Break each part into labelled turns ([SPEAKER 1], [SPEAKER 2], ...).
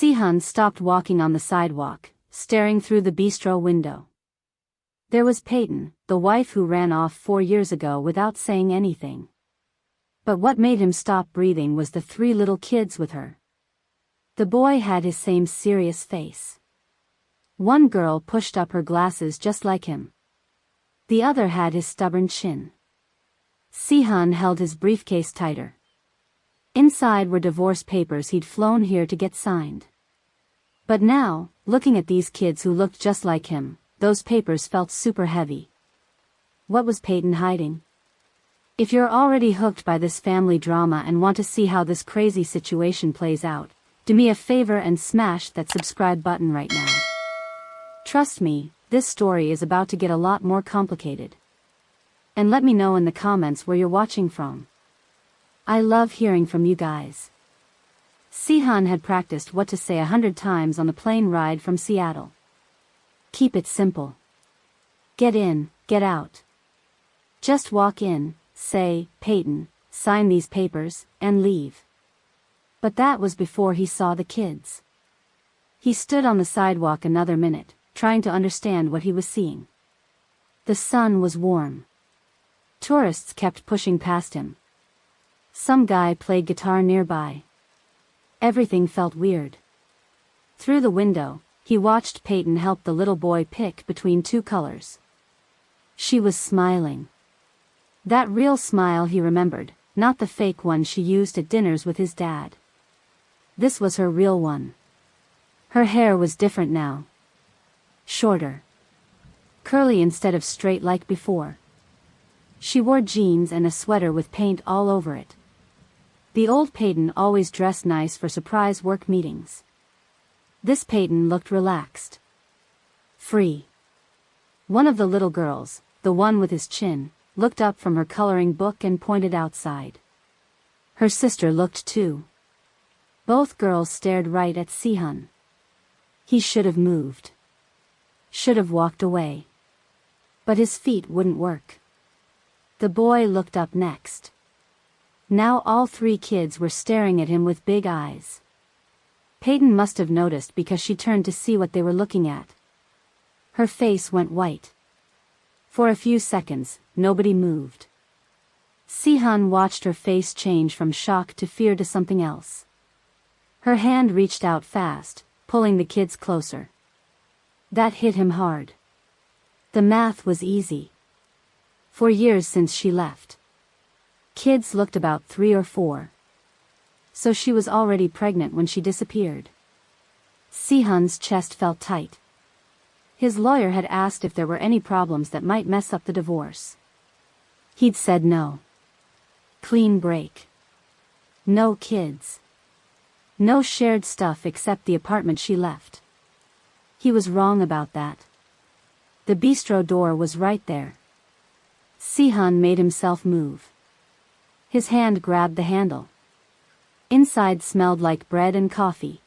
[SPEAKER 1] Si-hun stopped walking on the sidewalk, staring through the bistro window. There was Payton, the wife who ran off 4 years ago without saying anything. But what made him stop breathing was the 3 little kids with her. The boy had his same serious face. One girl pushed up her glasses just like him. The other had his stubborn chin. Si-hun held his briefcase tighter. Inside were divorce papers he'd flown here to get signed. But now, looking at these kids who looked just like him, those papers felt super heavy. What was Payton hiding? If you're already hooked by this family drama and want to see how this crazy situation plays out, do me a favor and smash that subscribe button right now. Trust me, this story is about to get a lot more complicated. And let me know in the comments where you're watching from. I love hearing from you guys. Si-hun had practiced what to say 100 times on the plane ride from Seattle. Keep it simple. Get in, get out. Just walk in, say, Payton, sign these papers, and leave. But that was before he saw the kids. He stood on the sidewalk another minute, trying to understand what he was seeing. The sun was warm. Tourists kept pushing past him. Some guy played guitar nearby. Everything felt weird. Through the window, he watched Payton help the little boy pick between 2 colors. She was smiling. That real smile he remembered, not the fake one she used at dinners with his dad. This was her real one. Her hair was different now. Shorter. Curly instead of straight like before. She wore jeans and a sweater with paint all over it. The old Payton always dressed nice for surprise work meetings. This Payton looked relaxed. Free. One of the little girls, the one with his chin, looked up from her coloring book and pointed outside. Her sister looked too. Both girls stared right at Si-hun. He should have moved. Should have walked away. But his feet wouldn't work. The boy looked up next. Now all 3 kids were staring at him with big eyes. Payton must have noticed because she turned to see what they were looking at. Her face went white. For a few seconds, nobody moved. Si-hun watched her face change from shock to fear to something else. Her hand reached out fast, pulling the kids closer. That hit him hard. The math was easy. 4 years since she left. Kids looked about 3 or 4. So she was already pregnant when she disappeared. Si-hun's chest felt tight. His lawyer had asked if there were any problems that might mess up the divorce. He'd said no. Clean break. No kids. No shared stuff except the apartment she left. He was wrong about that. The bistro door was right there. Si-hun made himself move. His hand grabbed the handle. Inside smelled like bread and coffee.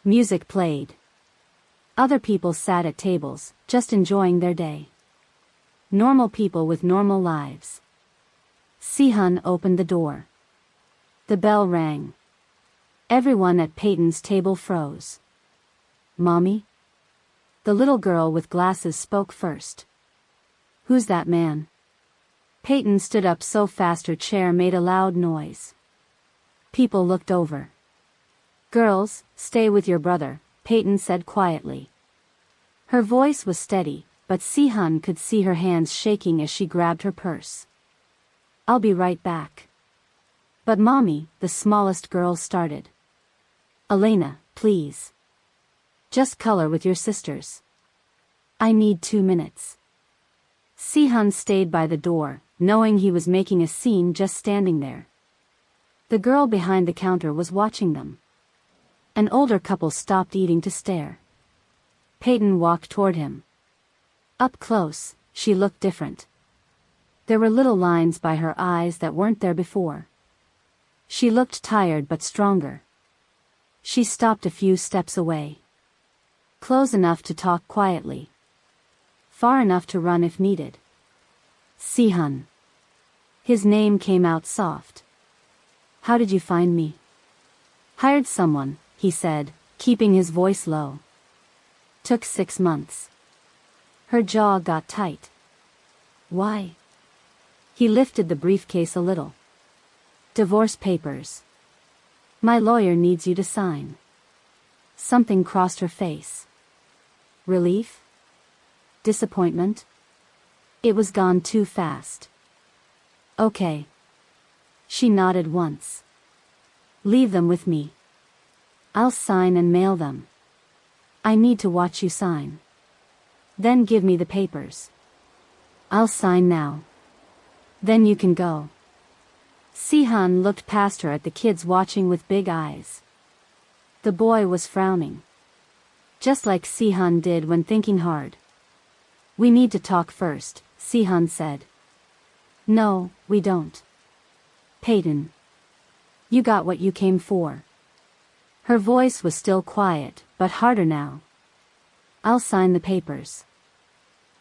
[SPEAKER 1] Music played. Other people sat at tables, just enjoying their day. Normal people with normal lives. Si-hun opened the door. The bell rang. Everyone at Payton's table froze. Mommy? The little girl with glasses spoke first. Who's that man? Payton stood up so fast her chair made a loud noise. People looked over. Girls, stay with your brother, Payton said quietly. Her voice was steady, but Si-hun could see her hands shaking as she grabbed her purse. I'll be right back. But Mommy, the smallest girl started. Elena, please. Just color with your sisters. I need 2 minutes. Si-hun stayed by the door, knowing he was making a scene just standing there. The girl behind the counter was watching them. An older couple stopped eating to stare. Payton walked toward him. Up close, she looked different. There were little lines by her eyes that weren't there before. She looked tired but stronger. She stopped a few steps away. Close enough to talk quietly. Far enough to run if needed. Si-hun. His name came out soft. How did you find me? Hired someone, he said, keeping his voice low. Took 6 months. Her jaw got tight. Why? He lifted the briefcase a little. Divorce papers. My lawyer needs you to sign. Something crossed her face. Relief? Disappointment? It was gone too fast. Okay. She nodded once. Leave them with me. I'll sign and mail them. I need to watch you sign. Then give me the papers. I'll sign now. Then you can go. Si-hun looked past her at the kids watching with big eyes. The boy was frowning. Just like Si-hun did when thinking hard. We need to talk first, Si-hun said. No, we don't. Payton. You got what you came for. Her voice was still quiet, but harder now. I'll sign the papers.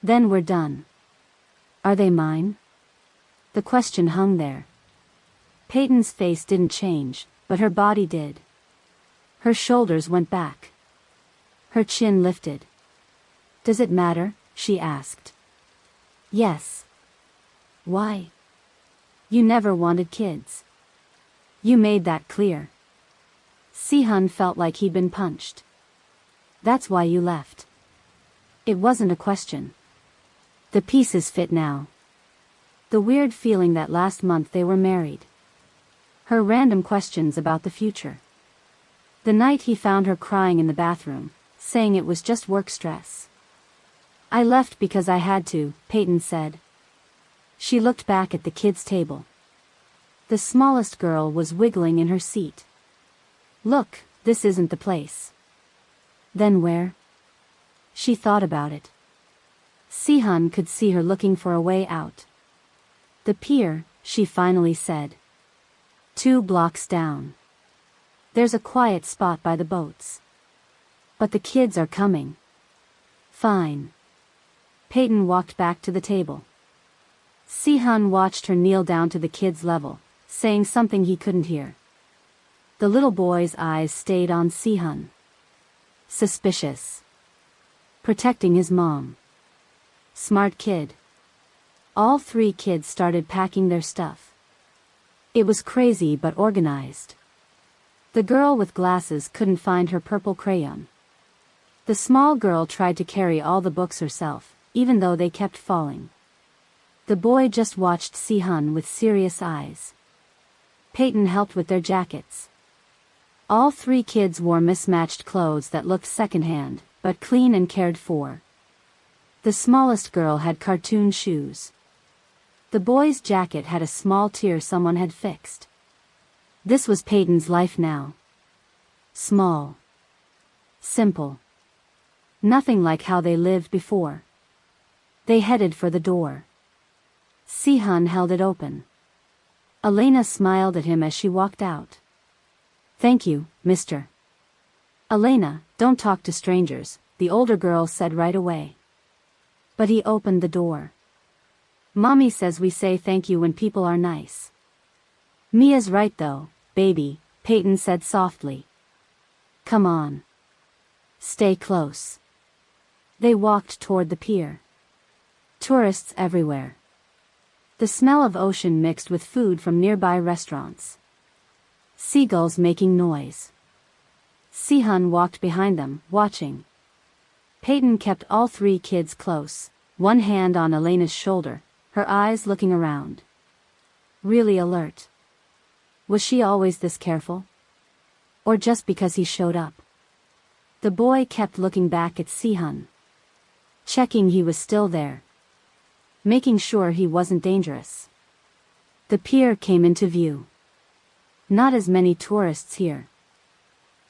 [SPEAKER 1] Then we're done. Are they mine? The question hung there. Payton's face didn't change, but her body did. Her shoulders went back. Her chin lifted. Does it matter? She asked. Yes. Why? You never wanted kids. You made that clear. Si-hun felt like he'd been punched. That's why you left. It wasn't a question. The pieces fit now. The weird feeling that last month they were married. Her random questions about the future. The night he found her crying in the bathroom, saying it was just work stress. I left because I had to, Payton said. She looked back at the kids' table. The smallest girl was wiggling in her seat. Look, this isn't the place. Then where? She thought about it. Si-hun could see her looking for a way out. The pier, she finally said. 2 blocks down. There's a quiet spot by the boats. But the kids are coming. Fine. Payton walked back to the table. Si-hun watched her kneel down to the kids' level, saying something he couldn't hear. The little boy's eyes stayed on Si-hun. Suspicious. Protecting his mom. Smart kid. All 3 kids started packing their stuff. It was crazy but organized. The girl with glasses couldn't find her purple crayon. The small girl tried to carry all the books herself, even though they kept falling. The boy just watched Si-hun with serious eyes. Payton helped with their jackets. All 3 kids wore mismatched clothes that looked secondhand, but clean and cared for. The smallest girl had cartoon shoes. The boy's jacket had a small tear someone had fixed. This was Payton's life now. Small. Simple. Nothing like how they lived before. They headed for the door. Si-hun held it open. Elena smiled at him as she walked out. Thank you, mister. Elena, don't talk to strangers, the older girl said right away. But he opened the door. Mommy says we say thank you when people are nice. Mia's right though, baby, Payton said softly. Come on. Stay close. They walked toward the pier. Tourists everywhere. The smell of ocean mixed with food from nearby restaurants. Seagulls making noise. Si-hun walked behind them, watching. Payton kept all 3 kids close, one hand on Elena's shoulder, her eyes looking around. Really alert. Was she always this careful? Or just because he showed up? The boy kept looking back at Si-hun. Checking he was still there. Making sure he wasn't dangerous. The pier came into view. Not as many tourists here.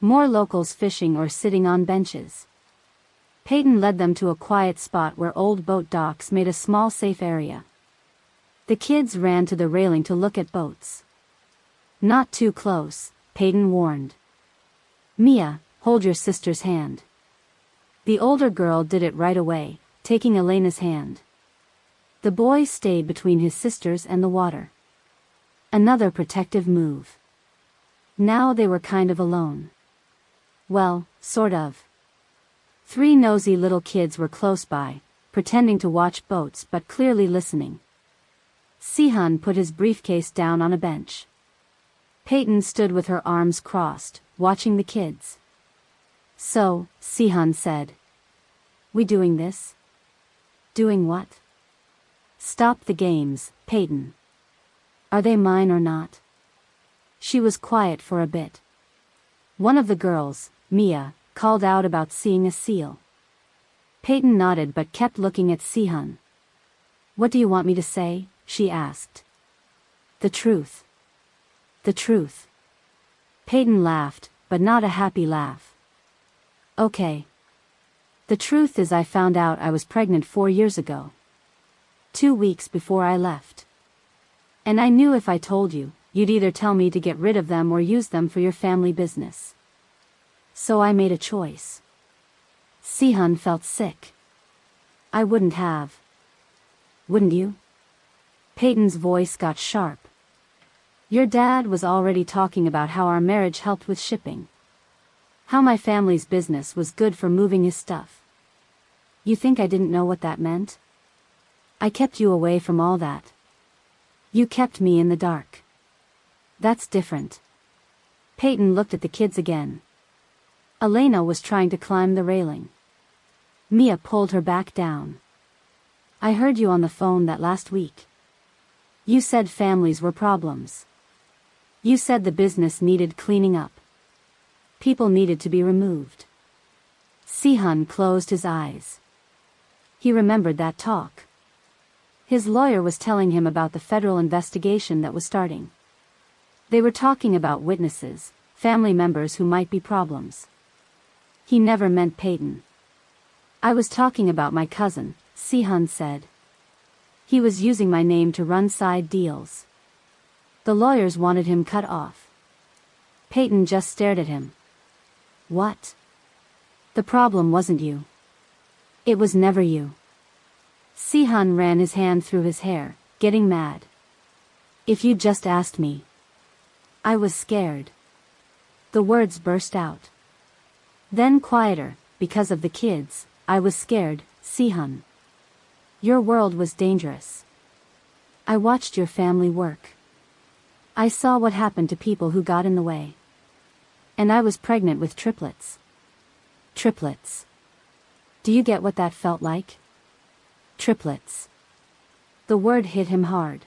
[SPEAKER 1] More locals fishing or sitting on benches. Payton led them to a quiet spot where old boat docks made a small safe area. The kids ran to the railing to look at boats. Not too close, Payton warned. Mia, hold your sister's hand. The older girl did it right away, taking Elena's hand. The boy stayed between his sisters and the water. Another protective move. Now they were kind of alone. Well, sort of. 3 nosy little kids were close by, pretending to watch boats but clearly listening. Si-hun put his briefcase down on a bench. Payton stood with her arms crossed, watching the kids. So, Si-hun said. We doing this? Doing what? Stop the games, Payton. Are they mine or not? She was quiet for a bit. One of the girls, Mia, called out about seeing a seal. Payton nodded but kept looking at Si-hun. What do you want me to say? She asked. The truth. The truth. Payton laughed, but not a happy laugh. Okay. The truth is I found out I was pregnant 4 years ago. 2 weeks before I left. And I knew if I told you, you'd either tell me to get rid of them or use them for your family business. So I made a choice. Si-hun felt sick. I wouldn't have. Wouldn't you? Payton's voice got sharp. Your dad was already talking about how our marriage helped with shipping. How my family's business was good for moving his stuff. You think I didn't know what that meant? I kept you away from all that. You kept me in the dark. That's different. Payton looked at the kids again. Elena was trying to climb the railing. Mia pulled her back down. I heard you on the phone that last week. You said families were problems. You said the business needed cleaning up. People needed to be removed. Si-hun closed his eyes. He remembered that talk. His lawyer was telling him about the federal investigation that was starting. They were talking about witnesses, family members who might be problems. He never meant Payton. I was talking about my cousin, Si-hun said. He was using my name to run side deals. The lawyers wanted him cut off. Payton just stared at him. What? The problem wasn't you. It was never you. Si-hun ran his hand through his hair, getting mad. If you just asked me. I was scared. The words burst out. Then quieter, because of the kids, I was scared, Si-hun. Your world was dangerous. I watched your family work. I saw what happened to people who got in the way. And I was pregnant with triplets. Triplets. Do you get what that felt like? Triplets. The word hit him hard.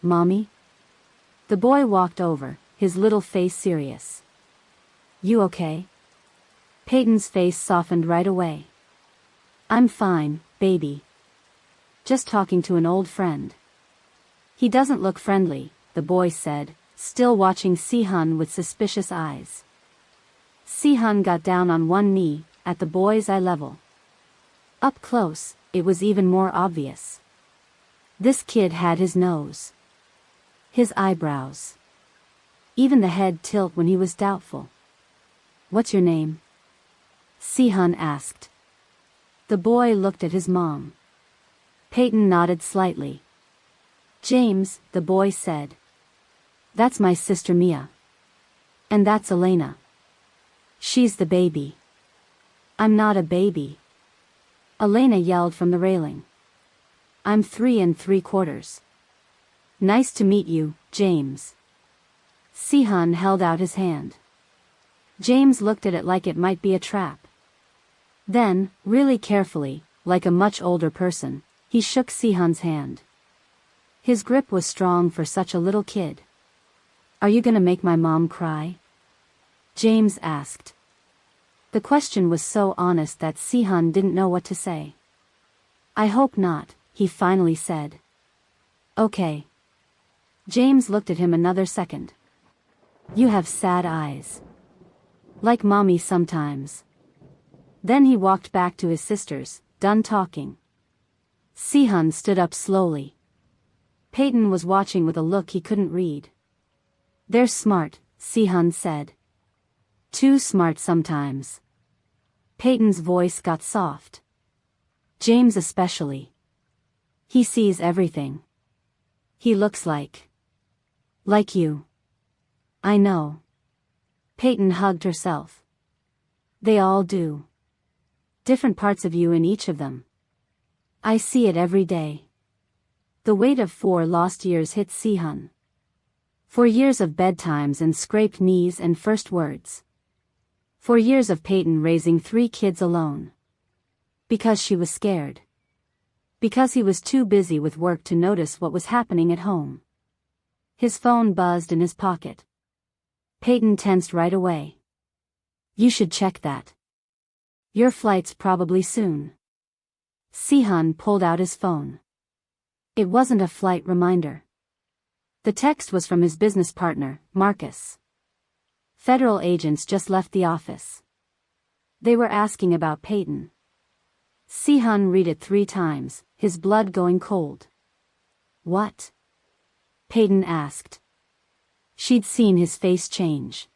[SPEAKER 1] Mommy? The boy walked over, his little face serious. You okay? Payton's face softened right away. I'm fine, baby. Just talking to an old friend. He doesn't look friendly, the boy said, still watching Si-hun with suspicious eyes. Si-hun got down on one knee, at the boy's eye level. Up close, it was even more obvious. This kid had his nose. His eyebrows. Even the head tilt when he was doubtful. What's your name? Si-hun asked. The boy looked at his mom. Payton nodded slightly. James, the boy said. That's my sister Mia. And that's Elena. She's the baby. I'm not a baby. Elena yelled from the railing. I'm 3 3/4. Nice to meet you, James. Si-hun held out his hand. James looked at it like it might be a trap. Then, really carefully, like a much older person, he shook Si-hun's hand. His grip was strong for such a little kid. Are you gonna make my mom cry? James asked. The question was so honest that Si-hun didn't know what to say. I hope not, he finally said. Okay. James looked at him another second. You have sad eyes. Like mommy sometimes. Then he walked back to his sisters, done talking. Si-hun stood up slowly. Payton was watching with a look he couldn't read. They're smart, Si-hun said. Too smart sometimes. Payton's voice got soft. James especially. He sees everything. He looks like you. I know. Payton hugged herself. They all do. Different parts of you in each of them. I see it every day. The weight of 4 lost years hit Si-hun. 4 years of bedtimes and scraped knees and first words. 4 years of Payton raising 3 kids alone. Because she was scared. Because he was too busy with work to notice what was happening at home. His phone buzzed in his pocket. Payton tensed right away. You should check that. Your flight's probably soon. Si-hun pulled out his phone. It wasn't a flight reminder. The text was from his business partner, Marcus. Federal agents just left the office. They were asking about Payton. Si-hun read it 3 times, his blood going cold. What? Payton asked. She'd seen his face change.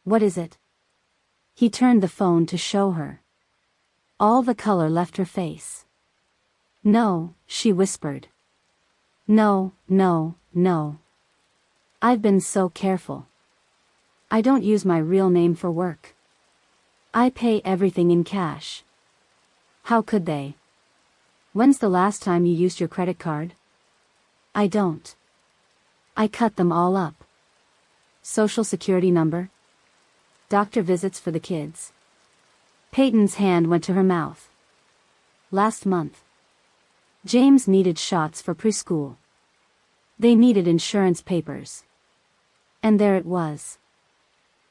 [SPEAKER 1] What is it? He turned the phone to show her. All the color left her face. No, she whispered. No, no, no. I've been so careful. I don't use my real name for work. I pay everything in cash. How could they? When's the last time you used your credit card? I don't. I cut them all up. Social security number? Doctor visits for the kids. Payton's hand went to her mouth. Last month. James needed shots for preschool. They needed insurance papers. And there it was.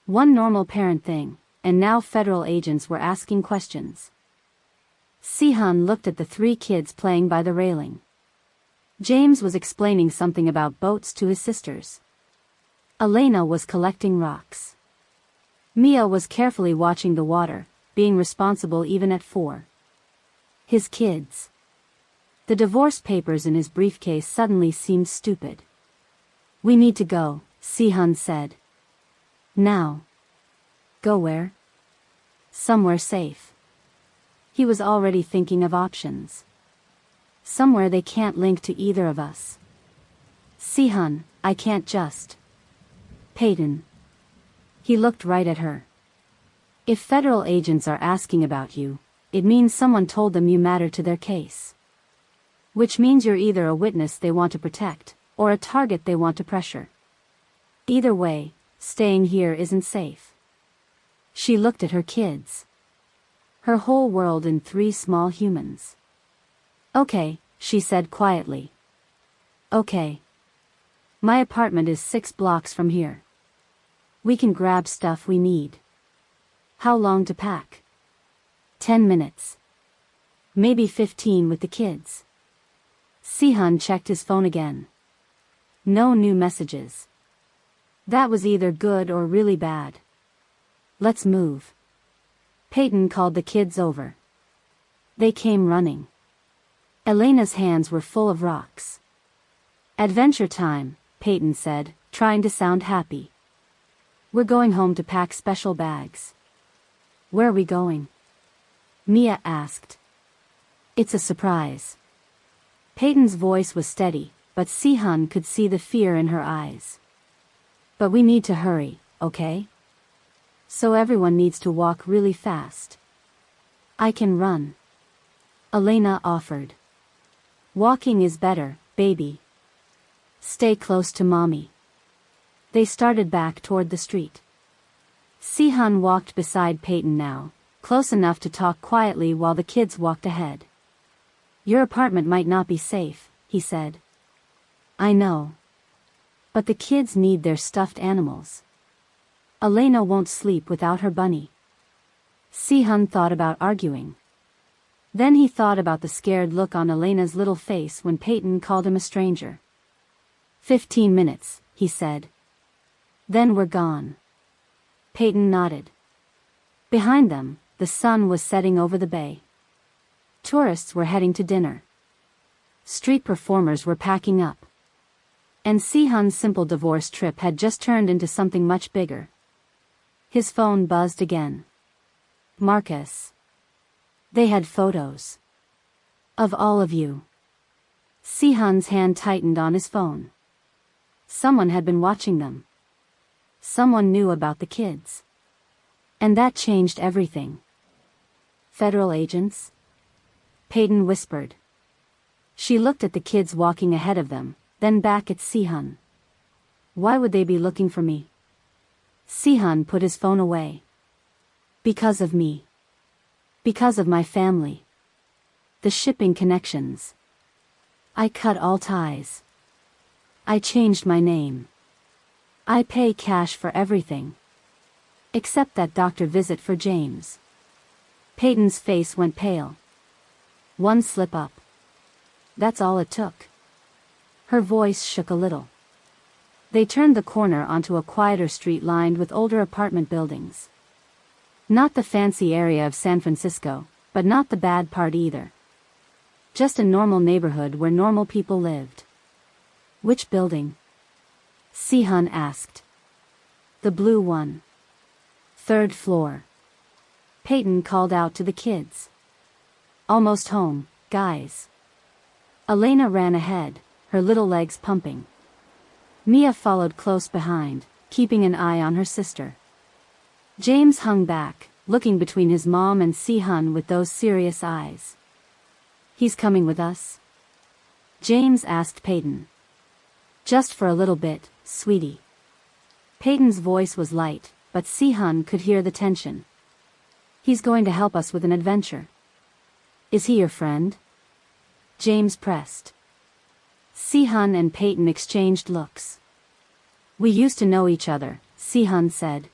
[SPEAKER 1] One normal parent thing, and now federal agents were asking questions. Si-hun looked at the 3 kids playing by the railing. James was explaining something about boats to his sisters. Elena was collecting rocks. Mia was carefully watching the water, being responsible even at 4. His kids. The divorce papers in his briefcase suddenly seemed stupid. We need to go, Si-hun said. Now. Go where? Somewhere safe. He was already thinking of options. Somewhere they can't link to either of us. Si-hun, I can't just. Payton. He looked right at her. If federal agents are asking about you, it means someone told them you matter to their case. Which means you're either a witness they want to protect, or a target they want to pressure. Either way, staying here isn't safe. She looked at her kids. Her whole world in 3 small humans. Okay, she said quietly. Okay. My apartment is 6 blocks from here. We can grab stuff we need. How long to pack? 10 minutes. Maybe 15 with the kids. Si-hun checked his phone again. No new messages. That was either good or really bad. Let's move. Payton called the kids over. They came running. Elena's hands were full of rocks. Adventure time, Payton said, trying to sound happy. We're going home to pack special bags. Where are we going? Mia asked. It's a surprise. Payton's voice was steady, but Si-hun could see the fear in her eyes. But we need to hurry, okay? So everyone needs to walk really fast. I can run. Elena offered. Walking is better, baby. Stay close to mommy. They started back toward the street. Si-hun walked beside Payton now, close enough to talk quietly while the kids walked ahead. Your apartment might not be safe, he said. I know. But the kids need their stuffed animals. Elena won't sleep without her bunny. Si-hun thought about arguing. Then he thought about the scared look on Elena's little face when Payton called him a stranger. 15 minutes, he said. Then we're gone. Payton nodded. Behind them, the sun was setting over the bay. Tourists were heading to dinner. Street performers were packing up. And Si-hun's simple divorce trip had just turned into something much bigger. His phone buzzed again. Marcus. They had photos. Of all of you. Si-hun's hand tightened on his phone. Someone had been watching them. Someone knew about the kids. And that changed everything. Federal agents? Payton whispered. She looked at the kids walking ahead of them, then back at Si-hun. Why would they be looking for me? Si-hun put his phone away. Because of me. Because of my family. The shipping connections. I cut all ties. I changed my name. I pay cash for everything. Except that doctor visit for James. Payton's face went pale. One slip up. That's all it took. Her voice shook a little. They turned the corner onto a quieter street lined with older apartment buildings. Not the fancy area of San Francisco, but not the bad part either. Just a normal neighborhood where normal people lived. Which building? Si-hun asked. The blue one. 3rd floor. Payton called out to the kids. Almost home, guys. Elena ran ahead, her little legs pumping. Mia followed close behind, keeping an eye on her sister. James hung back, looking between his mom and Si-hun with those serious eyes. He's coming with us? James asked Payton. Just for a little bit, sweetie. Payton's voice was light, but Si-hun could hear the tension. He's going to help us with an adventure. Is he your friend? James pressed. Si-hun and Payton exchanged looks. We used to know each other, Si-hun said.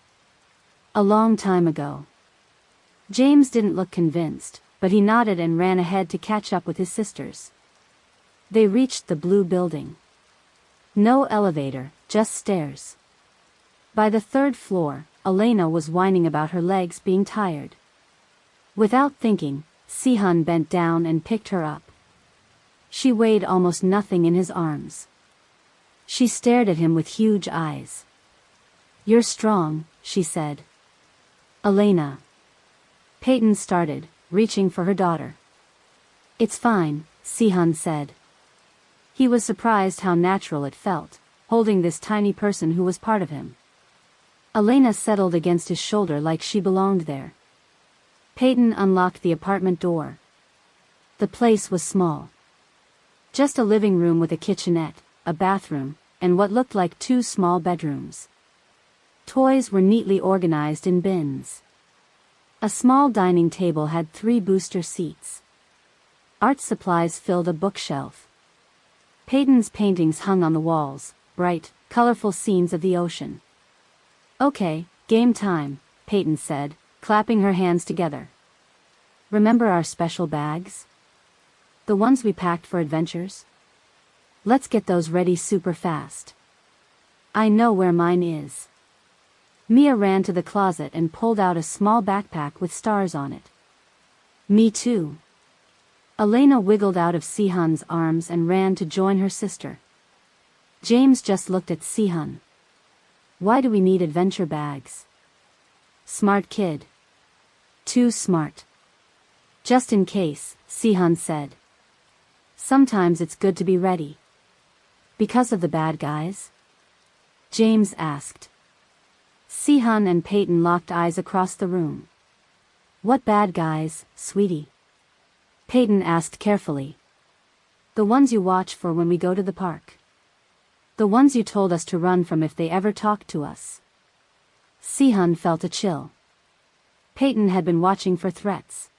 [SPEAKER 1] A long time ago. James didn't look convinced, but he nodded and ran ahead to catch up with his sisters. They reached the blue building. No elevator, just stairs. By the 3rd floor, Elena was whining about her legs being tired. Without thinking, Si-hun bent down and picked her up. She weighed almost nothing in his arms. She stared at him with huge eyes. You're strong, she said. Elena. Payton started, reaching for her daughter. It's fine, Si-hun said. He was surprised how natural it felt, holding this tiny person who was part of him. Elena settled against his shoulder like she belonged there. Payton unlocked the apartment door. The place was small. Just a living room with a kitchenette, a bathroom, and what looked like 2 small bedrooms. Toys were neatly organized in bins. A small dining table had 3 booster seats. Art supplies filled a bookshelf. Payton's paintings hung on the walls, bright, colorful scenes of the ocean. Okay, game time, Payton said, clapping her hands together. Remember our special bags? The ones we packed for adventures? Let's get those ready super fast. I know where mine is. Mia ran to the closet and pulled out a small backpack with stars on it. Me too. Elena wiggled out of Si-hun's arms and ran to join her sister. James just looked at Si-hun. Why do we need adventure bags? Smart kid. Too smart. Just in case, Si-hun said. Sometimes it's good to be ready. Because of the bad guys? James asked. Si-hun and Payton locked eyes across the room. What bad guys, sweetie? Payton asked carefully. The ones you watch for when we go to the park. The ones you told us to run from if they ever talked to us. Si-hun felt a chill. Payton had been watching for threats.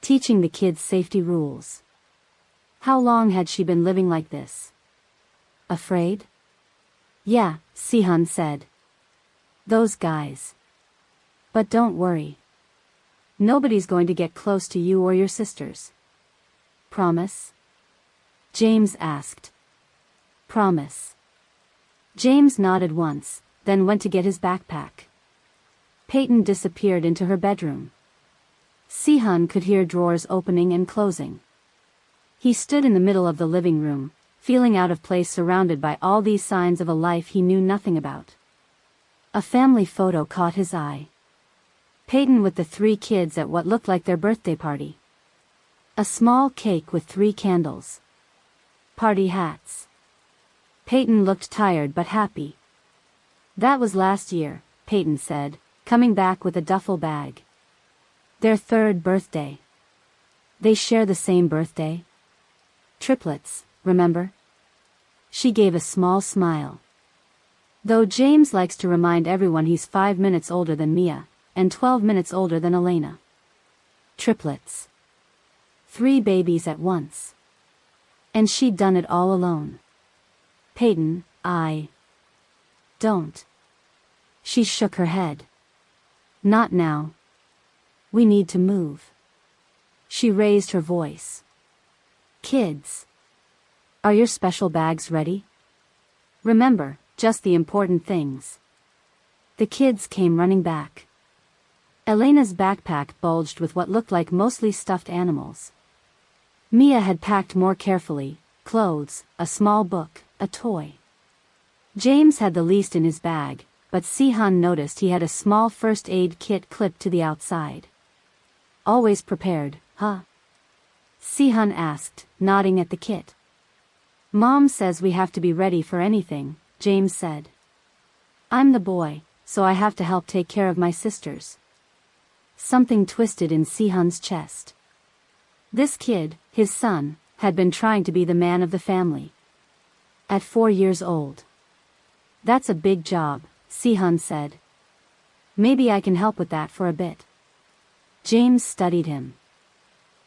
[SPEAKER 1] Teaching the kids safety rules. How long had she been living like this? Afraid? Yeah, Si-hun said. Those guys. But don't worry. Nobody's going to get close to you or your sisters. Promise? James asked. Promise. James nodded once, then went to get his backpack. Payton disappeared into her bedroom. Si-hun could hear drawers opening and closing. He stood in the middle of the living room, feeling out of place surrounded by all these signs of a life he knew nothing about. A family photo caught his eye. Payton with the 3 kids at what looked like their birthday party. A small cake with 3 candles. Party hats. Payton looked tired but happy. That was last year, Payton said, coming back with a duffel bag. Their third birthday. They share the same birthday? Triplets, remember? She gave a small smile. Though James likes to remind everyone he's 5 minutes older than Mia, and 12 minutes older than Elena. Triplets. 3 babies at once. And she'd done it all alone. Payton, I don't. She shook her head. Not now. We need to move. She raised her voice. Kids. Are your special bags ready? Remember, just the important things. The kids came running back. Elena's backpack bulged with what looked like mostly stuffed animals. Mia had packed more carefully, clothes, a small book, a toy. James had the least in his bag, but Si-hun noticed he had a small first aid kit clipped to the outside. Always prepared, huh? Si-hun asked, nodding at the kit. Mom says we have to be ready for anything, James said. I'm the boy, so I have to help take care of my sisters. Something twisted in Si-hun's chest. This kid, his son, had been trying to be the man of the family. At 4 years old. That's a big job, Si-hun said. Maybe I can help with that for a bit. James studied him.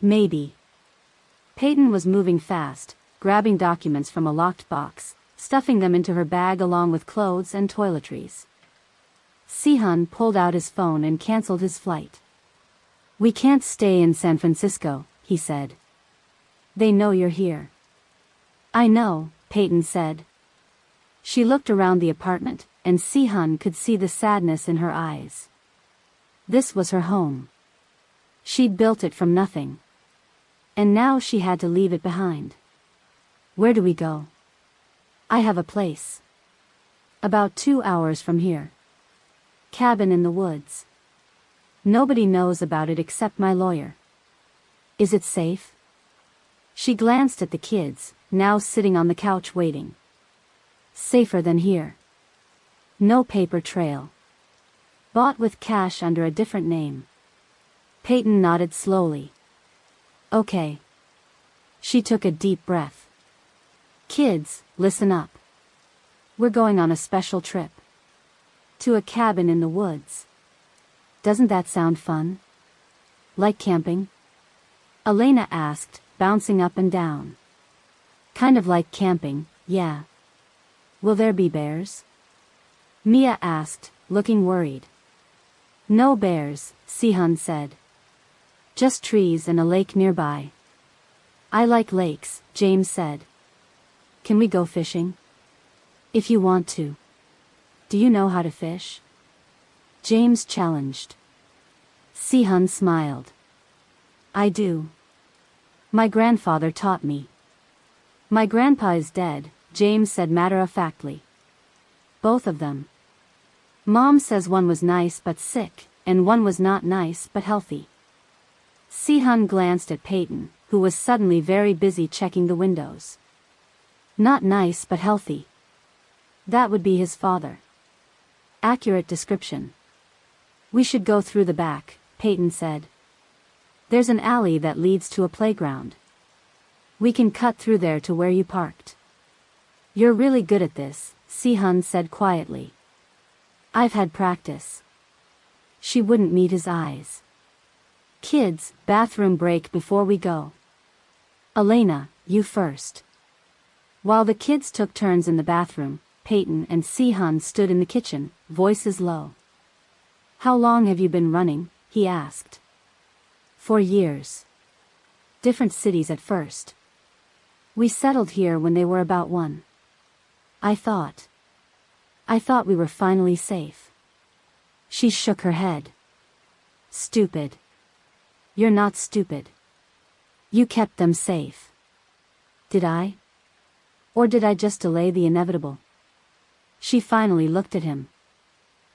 [SPEAKER 1] Maybe. Payton was moving fast, grabbing documents from a locked box, stuffing them into her bag along with clothes and toiletries. Si-hun pulled out his phone and canceled his flight. We can't stay in San Francisco, he said. They know you're here. I know, Payton said. She looked around the apartment, and Si-hun could see the sadness in her eyes. This was her home. She'd built it from nothing. And now she had to leave it behind. Where do we go? I have a place. About 2 hours from here. Cabin in the woods. Nobody knows about it except my lawyer. Is it safe? She glanced at the kids, now sitting on the couch waiting. Safer than here. No paper trail. Bought with cash under a different name. Payton nodded slowly. Okay. She took a deep breath. Kids, listen up. We're going on a special trip. To a cabin in the woods. Doesn't that sound fun? Like camping? Elena asked, bouncing up and down. Kind of like camping, yeah. Will there be bears? Mia asked, looking worried. No bears, Si-hun said. Just trees and a lake nearby. I like lakes, James said. Can we go fishing? If you want to. Do you know how to fish? James challenged. Si-hun smiled. I do. My grandfather taught me. My grandpa is dead, James said matter-of-factly. Both of them. Mom says one was nice but sick, and one was not nice but healthy. Si-hun glanced at Payton, who was suddenly very busy checking the windows. Not nice but healthy. That would be his father. Accurate description. We should go through the back, Payton said. There's an alley that leads to a playground. We can cut through there to where you parked. You're really good at this, Si-hun said quietly. I've had practice. She wouldn't meet his eyes. Kids, bathroom break before we go. Elena, you first. While the kids took turns in the bathroom, Payton and Si-hun stood in the kitchen, voices low. How long have you been running? He asked. 4 years. Different cities at first. We settled here when they were about 1. I thought we were finally safe. She shook her head. Stupid. You're not stupid. You kept them safe. Did I? Or did I just delay the inevitable? She finally looked at him.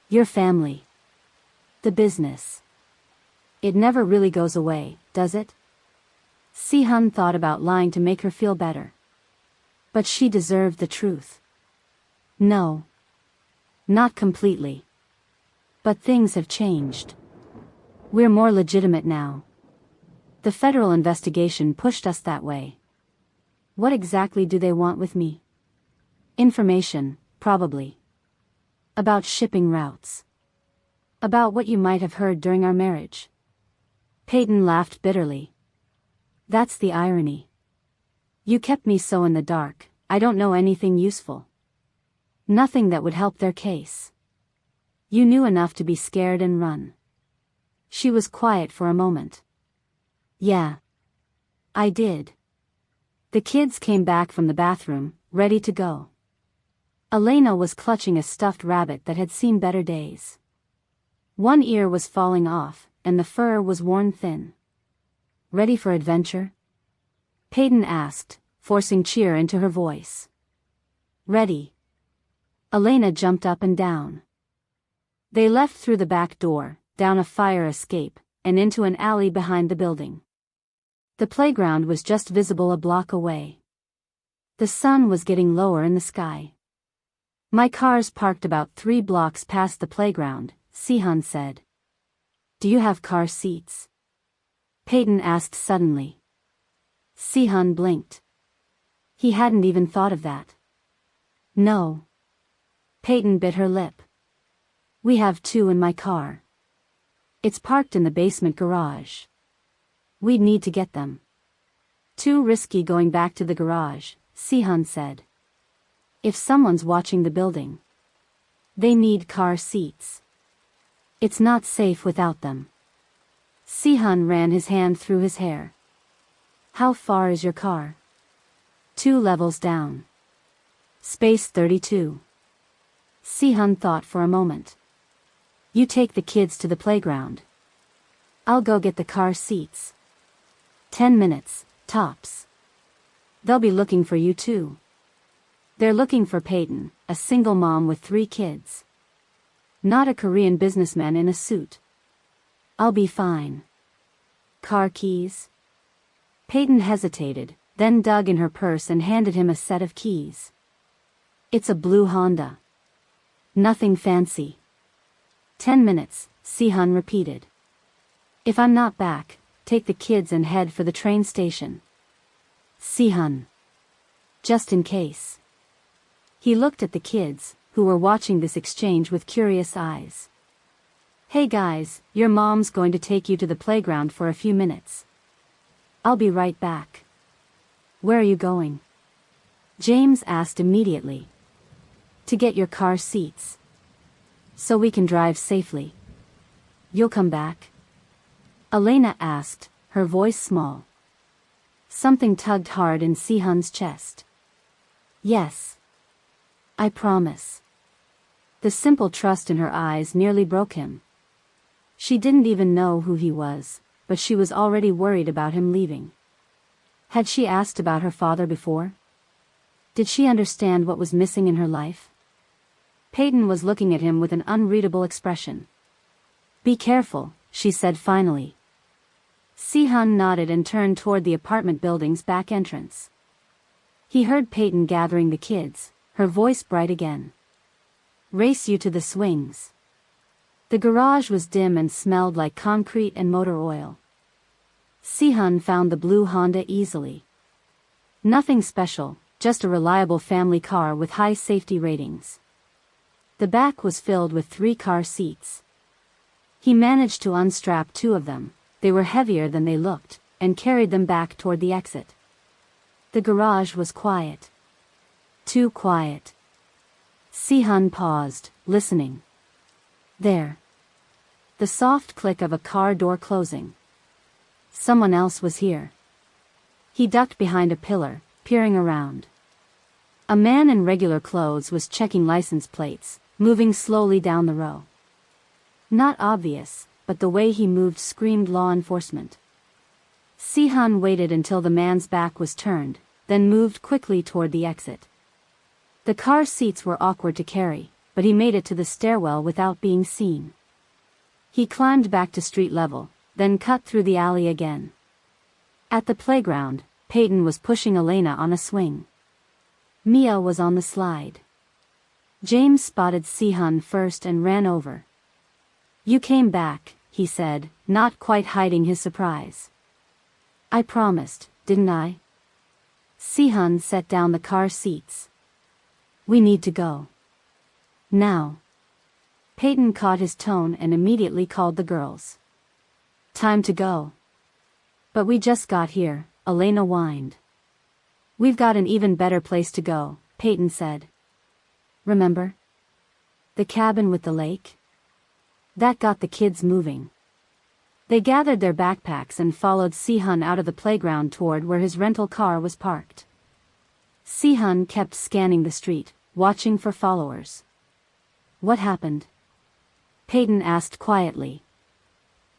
[SPEAKER 1] Your family. The business. It never really goes away, does it? Si-hun thought about lying to make her feel better. But she deserved the truth. No. Not completely. But things have changed. We're more legitimate now. The federal investigation pushed us that way. What exactly do they want with me? Information, probably. About shipping routes. About what you might have heard during our marriage. Payton laughed bitterly. That's the irony. You kept me so in the dark, I don't know anything useful. Nothing that would help their case. You knew enough to be scared and run. She was quiet for a moment. Yeah. I did. The kids came back from the bathroom, ready to go. Elena was clutching a stuffed rabbit that had seen better days. One ear was falling off, and the fur was worn thin. Ready for adventure? Payton asked, forcing cheer into her voice. Ready. Elena jumped up and down. They left through the back door, down a fire escape, and into an alley behind the building. The playground was just visible a block away. The sun was getting lower in the sky. My car's parked about 3 blocks past the playground, Si-hun said. Do you have car seats? Payton asked suddenly. Si-hun blinked. He hadn't even thought of that. No. Payton bit her lip. We have 2 in my car. It's parked in the basement garage. We'd need to get them. Too risky going back to the garage, Si-hun said. If someone's watching the building. They need car seats. It's not safe without them. Si-hun ran his hand through his hair. How far is your car? 2 levels down. Space 32. Si-hun thought for a moment. You take the kids to the playground. I'll go get the car seats. 10 minutes, tops. They'll be looking for you too. They're looking for Payton, a single mom with 3 kids. Not a Korean businessman in a suit. I'll be fine. Car keys? Payton hesitated, then dug in her purse and handed him a set of keys. It's a blue Honda. Nothing fancy. 10 minutes, Si-hun repeated. If I'm not back, take the kids and head for the train station. Si-hun. Just in case. He looked at the kids, who were watching this exchange with curious eyes. Hey guys, your mom's going to take you to the playground for a few minutes. I'll be right back. Where are you going? James asked immediately. To get your car seats. So we can drive safely. You'll come back? Elena asked, her voice small. Something tugged hard in Si-hun's chest. Yes. I promise. The simple trust in her eyes nearly broke him. She didn't even know who he was, but she was already worried about him leaving. Had she asked about her father before? Did she understand what was missing in her life? Payton was looking at him with an unreadable expression. Be careful, she said finally. Si-hun nodded and turned toward the apartment building's back entrance. He heard Payton gathering the kids, her voice bright again. Race you to the swings. The garage was dim and smelled like concrete and motor oil. Si-hun found the blue Honda easily. Nothing special, just a reliable family car with high safety ratings. The back was filled with 3 car seats. He managed to unstrap 2 of them. They were heavier than they looked, and carried them back toward the exit. The garage was quiet. Too quiet. Si-hun paused, listening. There. The soft click of a car door closing. Someone else was here. He ducked behind a pillar, peering around. A man in regular clothes was checking license plates, moving slowly down the row. Not obvious, but the way he moved screamed law enforcement. Si-hun waited until the man's back was turned, then moved quickly toward the exit. The car seats were awkward to carry, but he made it to the stairwell without being seen. He climbed back to street level, then cut through the alley again. At the playground, Payton was pushing Elena on a swing. Mia was on the slide. James spotted Si-hun first and ran over. You came back, he said, not quite hiding his surprise. I promised, didn't I? Si-hun set down the car seats. We need to go. Now. Payton caught his tone and immediately called the girls. Time to go. But we just got here, Elena whined. We've got an even better place to go, Payton said. Remember? The cabin with the lake? That got the kids moving. They gathered their backpacks and followed Si-hun out of the playground toward where his rental car was parked. Si-hun kept scanning the street, watching for followers. What happened? Payton asked quietly.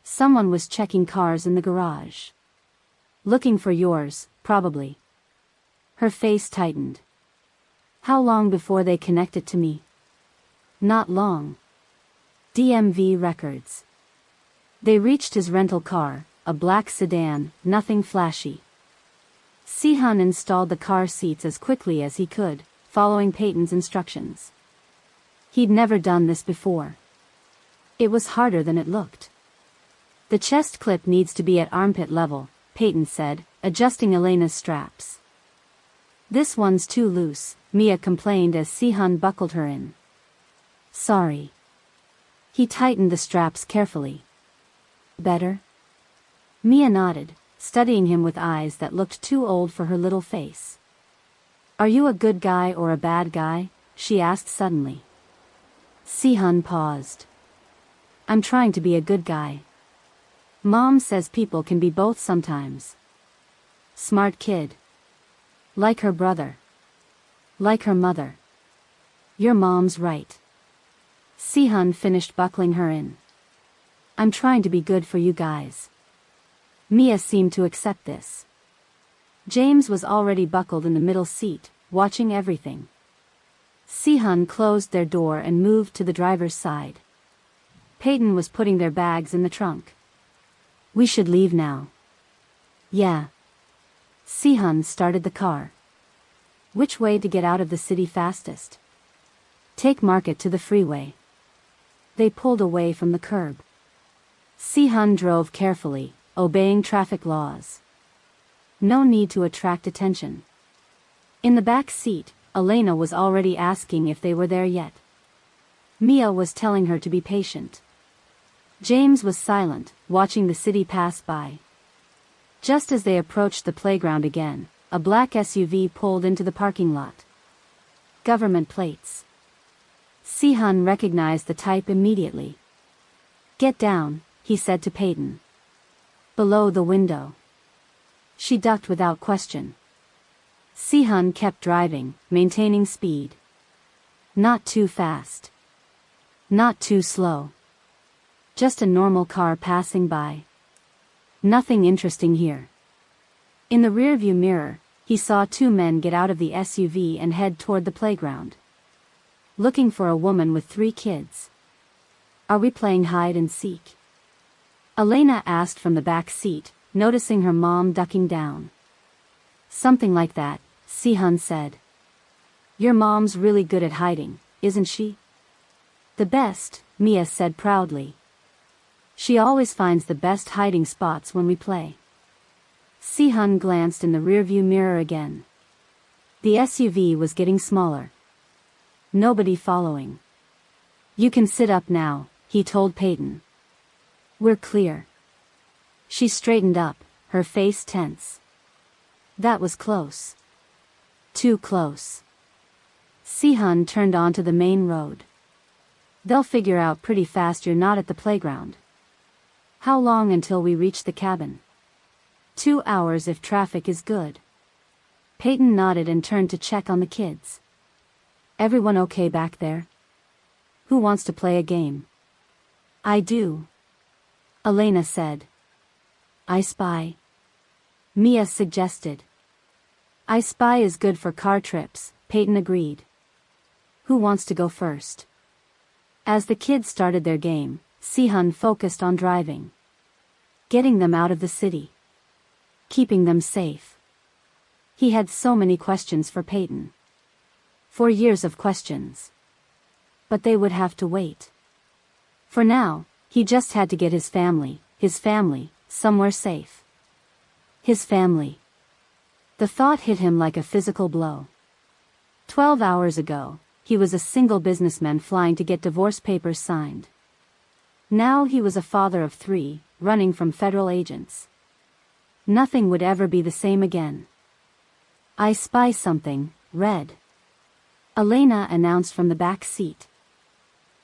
[SPEAKER 1] Someone was checking cars in the garage. Looking for yours, probably. Her face tightened. How long before they connected to me? Not long. DMV records. They reached his rental car, a black sedan, nothing flashy. Si-hun installed the car seats as quickly as he could, following Payton's instructions. He'd never done this before. It was harder than it looked. The chest clip needs to be at armpit level, Payton said, adjusting Elena's straps. This one's too loose, Mia complained as Si-hun buckled her in. Sorry. He tightened the straps carefully. Better? Mia nodded, studying him with eyes that looked too old for her little face. Are you a good guy or a bad guy? She asked suddenly. Si-hun paused. I'm trying to be a good guy. Mom says people can be both sometimes. Smart kid. Like her brother. Like her mother. Your mom's right. Si-hun finished buckling her in. I'm trying to be good for you guys. Mia seemed to accept this. James was already buckled in the middle seat, watching everything. Si-hun closed their door and moved to the driver's side. Payton was putting their bags in the trunk. We should leave now. Yeah. Si-hun started the car. Which way to get out of the city fastest? Take Market to the freeway. They pulled away from the curb. Si-hun drove carefully, obeying traffic laws. No need to attract attention. In the back seat, Elena was already asking if they were there yet. Mia was telling her to be patient. James was silent, watching the city pass by. Just as they approached the playground again, a black SUV pulled into the parking lot. Government plates. Si-hun recognized the type immediately. Get down, he said to Payton. Below the window. She ducked without question. Si-hun kept driving, maintaining speed. Not too fast. Not too slow. Just a normal car passing by. Nothing interesting here. In the rearview mirror, he saw two men get out of the SUV and head toward the playground. Looking for a woman with 3 kids. Are we playing hide and seek? Elena asked from the back seat, noticing her mom ducking down. Something like that, Si-hun said. Your mom's really good at hiding, isn't she? The best, Mia said proudly. She always finds the best hiding spots when we play. Si-hun glanced in the rearview mirror again. The SUV was getting smaller. Nobody following. You can sit up now, he told Payton. We're clear. She straightened up, her face tense. That was close. Too close. Si-hun turned onto the main road. They'll figure out pretty fast you're not at the playground. How long until we reach the cabin? 2 hours if traffic is good. Payton nodded and turned to check on the kids. Everyone okay back there? Who wants to play a game? I do. Elena said. I Spy. Mia suggested. I Spy is good for car trips, Payton agreed. Who wants to go first? As the kids started their game, Si-hun focused on driving. Getting them out of the city. Keeping them safe. He had so many questions for Payton. 4 years of questions. But they would have to wait. For now, He just had to get his family, somewhere safe. His family. The thought hit him like a physical blow. 12 hours ago, he was a single businessman flying to get divorce papers signed. Now he was a father of 3, running from federal agents. Nothing would ever be the same again. "I spy something, red," Elena announced from the back seat.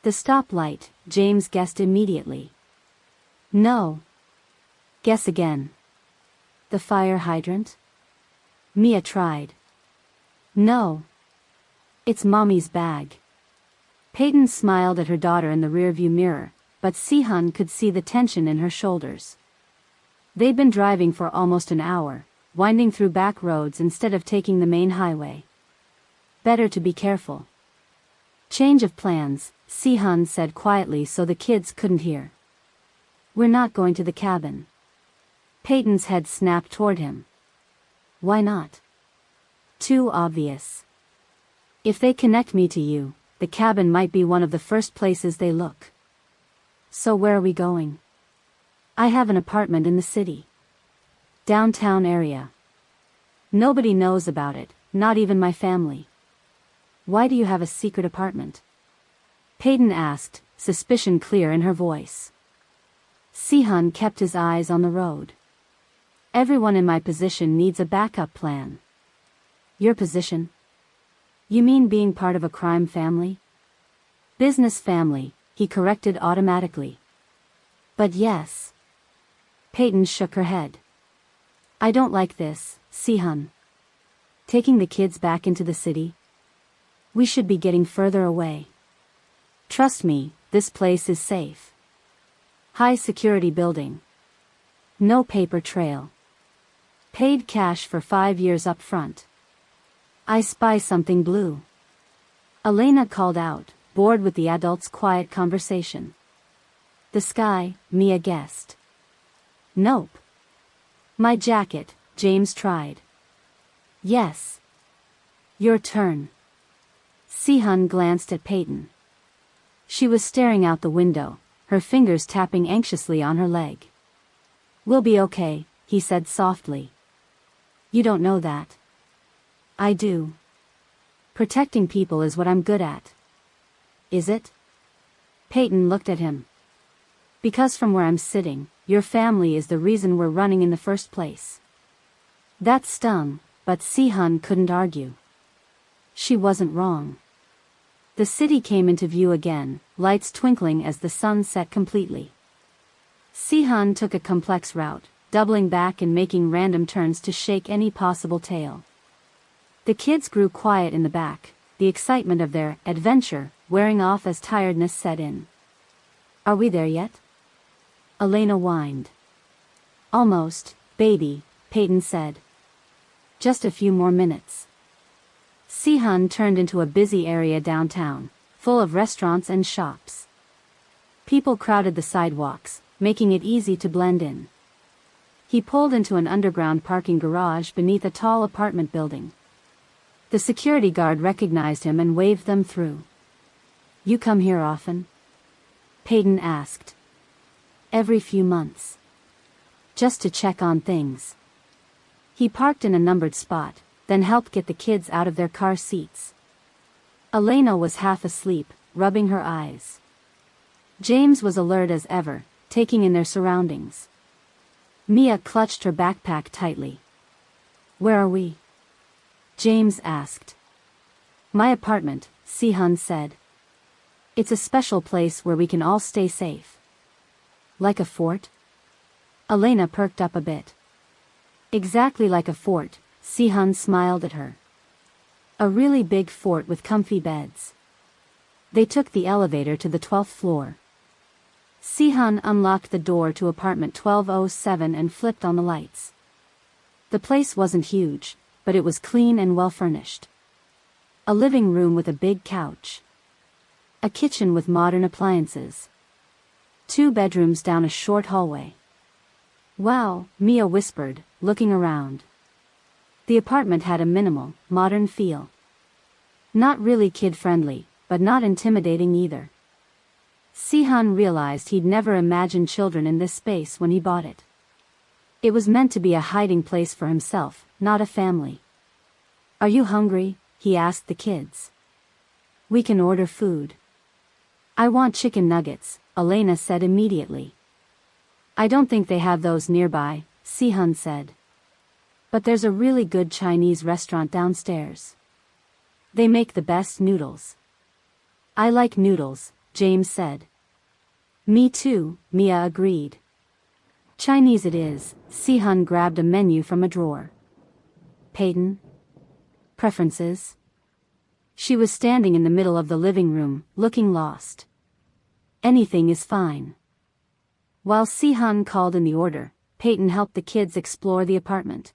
[SPEAKER 1] "The stoplight," James guessed immediately. "No." "Guess again." "The fire hydrant?" Mia tried. "No. It's Mommy's bag." Payton smiled at her daughter in the rearview mirror, but Si-hun could see the tension in her shoulders. They'd been driving for almost an hour, winding through back roads instead of taking the main highway. Better to be careful. "Change of plans," Si-hun said quietly so the kids couldn't hear. "We're not going to the cabin." Payton's head snapped toward him. "Why not?" "Too obvious. If they connect me to you, the cabin might be one of the first places they look." "So where are we going?" "I have an apartment in the city. Downtown area. Nobody knows about it, not even my family." "Why do you have a secret apartment?" Payton asked, suspicion clear in her voice. Si-hun kept his eyes on the road. "Everyone in my position needs a backup plan." "Your position? You mean being part of a crime family?" "Business family," he corrected automatically. "But yes." Payton shook her head. "I don't like this, Si-hun. Taking the kids back into the city? We should be getting further away. Trust me, this place is safe. High security building. No paper trail. Paid cash for 5 years up front. I spy something blue." Elena called out, bored with the adults' quiet conversation. "The sky," Mia guessed. "Nope." "My jacket," James tried. "Yes. Your turn." Si-hun glanced at Payton. She was staring out the window, her fingers tapping anxiously on her leg. "We'll be okay," he said softly. "You don't know that." "I do. Protecting people is what I'm good at." "Is it?" Payton looked at him. "Because from where I'm sitting, your family is the reason we're running in the first place." That stung, but Si-hun couldn't argue. She wasn't wrong. The city came into view again, lights twinkling as the sun set completely. Si-hun took a complex route, doubling back and making random turns to shake any possible tail. The kids grew quiet in the back, the excitement of their adventure wearing off as tiredness set in. "Are we there yet?" Elena whined. "Almost, baby," Payton said. "Just a few more minutes." Si-hun turned into a busy area downtown, full of restaurants and shops. People crowded the sidewalks, making it easy to blend in. He pulled into an underground parking garage beneath a tall apartment building. The security guard recognized him and waved them through. "You come here often?" Payton asked. "Every few months. Just to check on things." He parked in a numbered spot, then helped get the kids out of their car seats. Elena was half asleep, rubbing her eyes. James was alert as ever, taking in their surroundings. Mia clutched her backpack tightly. "Where are we?" James asked. "My apartment," Si-hun said. "It's a special place where we can all stay safe." "Like a fort?" Elena perked up a bit. "Exactly like a fort," Si-hun smiled at her. "A really big fort with comfy beds." They took the elevator to the 12th floor. Si-hun unlocked the door to apartment 1207 and flipped on the lights. The place wasn't huge, but it was clean and well furnished. A living room with a big couch. A kitchen with modern appliances. 2 bedrooms down a short hallway. "Wow," Mia whispered, looking around. The apartment had a minimal, modern feel. Not really kid-friendly, but not intimidating either. Si-hun realized he'd never imagined children in this space when he bought it. It was meant to be a hiding place for himself, not a family. "Are you hungry?" he asked the kids. "We can order food." "I want chicken nuggets," Elena said immediately. "I don't think they have those nearby," Si-hun said. "But there's a really good Chinese restaurant downstairs. They make the best noodles." "I like noodles," James said. "Me too," Mia agreed. "Chinese it is." Si-hun grabbed a menu from a drawer. "Payton? Preferences?" She was standing in the middle of the living room, looking lost. "Anything is fine." While Si-hun called in the order, Payton helped the kids explore the apartment.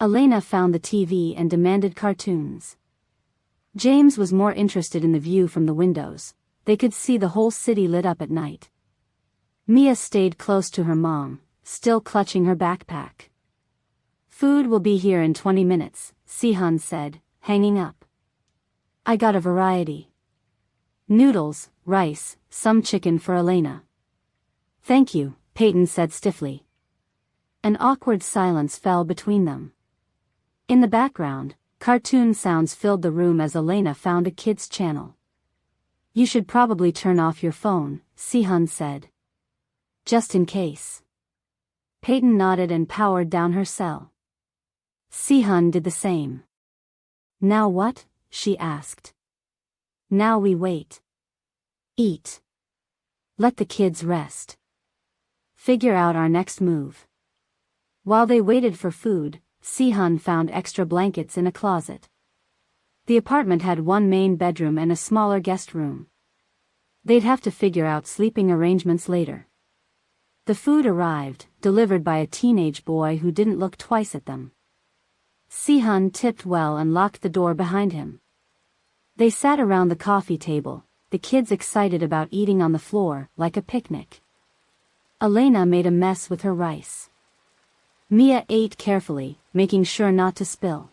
[SPEAKER 1] Elena found the TV and demanded cartoons. James was more interested in the view from the windows. They could see the whole city lit up at night. Mia stayed close to her mom, still clutching her backpack. "Food will be here in 20 minutes, Si-hun said, hanging up. "I got a variety. Noodles, rice, some chicken for Elena." "Thank you," Payton said stiffly. An awkward silence fell between them. In the background, cartoon sounds filled the room as Elena found a kids' channel. "You should probably turn off your phone," Si-hun said. "Just in case." Payton nodded and powered down her cell. Si-hun did the same. "Now what?" she asked. "Now we wait. Eat. Let the kids rest. Figure out our next move." While they waited for food, Si-hun found extra blankets in a closet. The apartment had one main bedroom and a smaller guest room. They'd have to figure out sleeping arrangements later. The food arrived, delivered by a teenage boy who didn't look twice at them. Si-hun tipped well and locked the door behind him. They sat around the coffee table, the kids excited about eating on the floor, like a picnic. Elena made a mess with her rice. Mia ate carefully, making sure not to spill.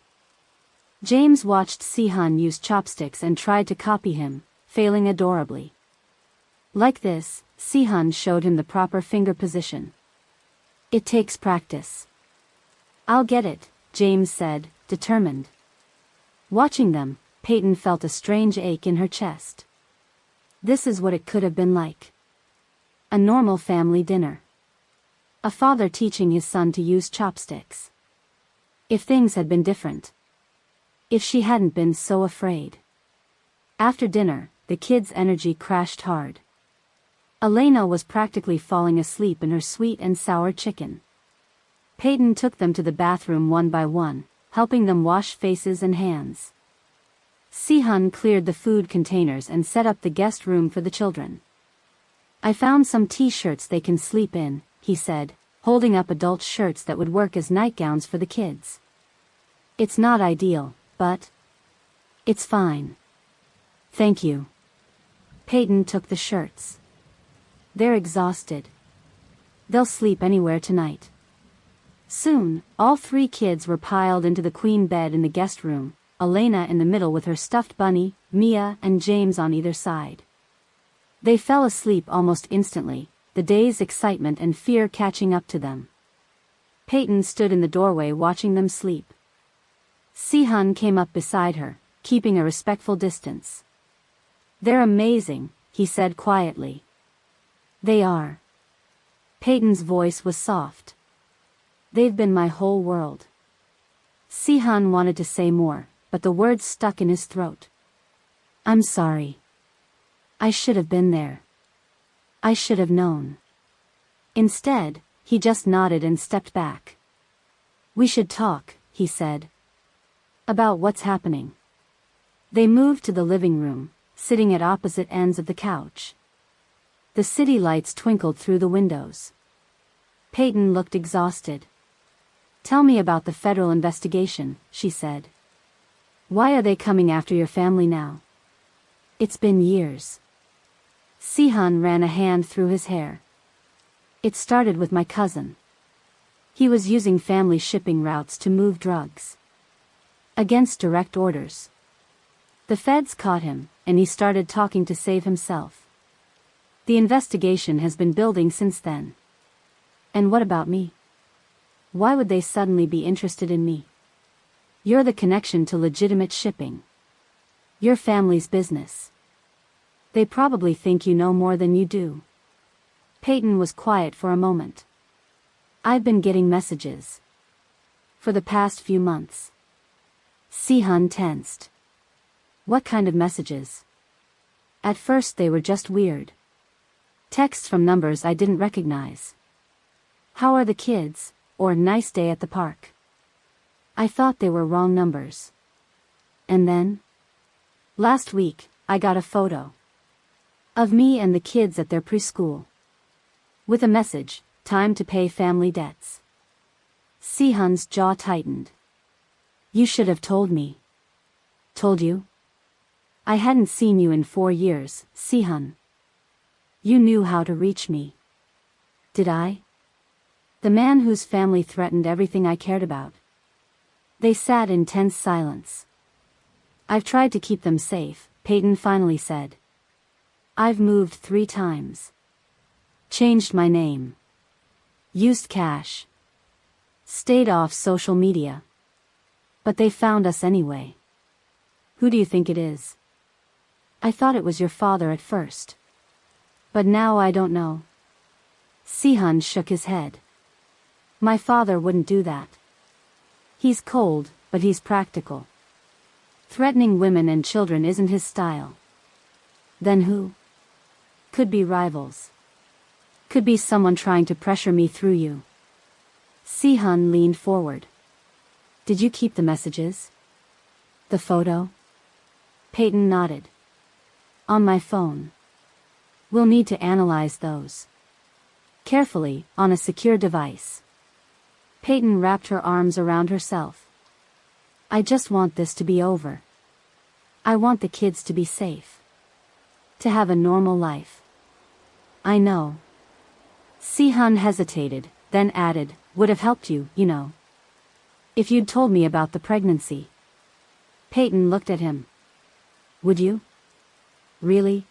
[SPEAKER 1] James watched Si-hun use chopsticks and tried to copy him, failing adorably. Like this, Si-hun showed him the proper finger position. "It takes practice." "I'll get it," James said, determined. Watching them, Payton felt a strange ache in her chest. This is what it could have been like. A normal family dinner. A father teaching his son to use chopsticks. If things had been different. If she hadn't been so afraid. After dinner, the kids' energy crashed hard. Elena was practically falling asleep in her sweet and sour chicken. Payton took them to the bathroom one by one, helping them wash faces and hands. Si-hun cleared the food containers and set up the guest room for the children. "I found some t-shirts they can sleep in," he said, holding up adult shirts that would work as nightgowns for the kids. "It's not ideal, but it's fine." "Thank you." Payton took the shirts. "They're exhausted. They'll sleep anywhere tonight." Soon, all three kids were piled into the queen bed in the guest room, Elena in the middle with her stuffed bunny, Mia and James on either side. They fell asleep almost instantly, the day's excitement and fear catching up to them. Payton stood in the doorway watching them sleep. Si-hun came up beside her, keeping a respectful distance. "They're amazing," he said quietly. "They are." Payton's voice was soft. "They've been my whole world." Si-hun wanted to say more, but the words stuck in his throat. "I'm sorry. I should have been there. I should have known." Instead, he just nodded and stepped back. "We should talk," he said. "About what's happening." They moved to the living room, sitting at opposite ends of the couch. The city lights twinkled through the windows. Payton looked exhausted. "Tell me about the federal investigation," she said. "Why are they coming after your family now? It's been years." Si-hun ran a hand through his hair. "It started with my cousin. He was using family shipping routes to move drugs. Against direct orders. The feds caught him, and he started talking to save himself. The investigation has been building since then. And what about me? Why would they suddenly be interested in me? You're the connection to legitimate shipping. Your family's business. They probably think you know more than you do. Payton was quiet for a moment. I've been getting messages. For the past few months. Si-hun tensed. What kind of messages? At first they were just weird. Texts from numbers I didn't recognize. How are the kids? Or nice day at the park. I thought they were wrong numbers. And then? Last week, I got a photo. Of me and the kids at their preschool. With a message, time to pay family debts. Si-hun's jaw tightened. You should have told me. Told you? I hadn't seen you in 4 years, Si-hun. You knew how to reach me. Did I? The man whose family threatened everything I cared about. They sat in tense silence. I've tried to keep them safe, Payton finally said. I've moved 3 times. Changed my name. Used cash. Stayed off social media. But they found us anyway. Who do you think it is? I thought it was your father at first. But now I don't know. Si-hun shook his head. My father wouldn't do that. He's cold, but he's practical. Threatening women and children isn't his style. Then who? Could be rivals. Could be someone trying to pressure me through you. Si-hun leaned forward. Did you keep the messages? The photo? Payton nodded. On my phone. We'll need to analyze those. Carefully, on a secure device. Payton wrapped her arms around herself. I just want this to be over. I want the kids to be safe. To have a normal life. I know. Si-hun hesitated, then added, would have helped you, you know. If you'd told me about the pregnancy. Payton looked at him. Would you? Really?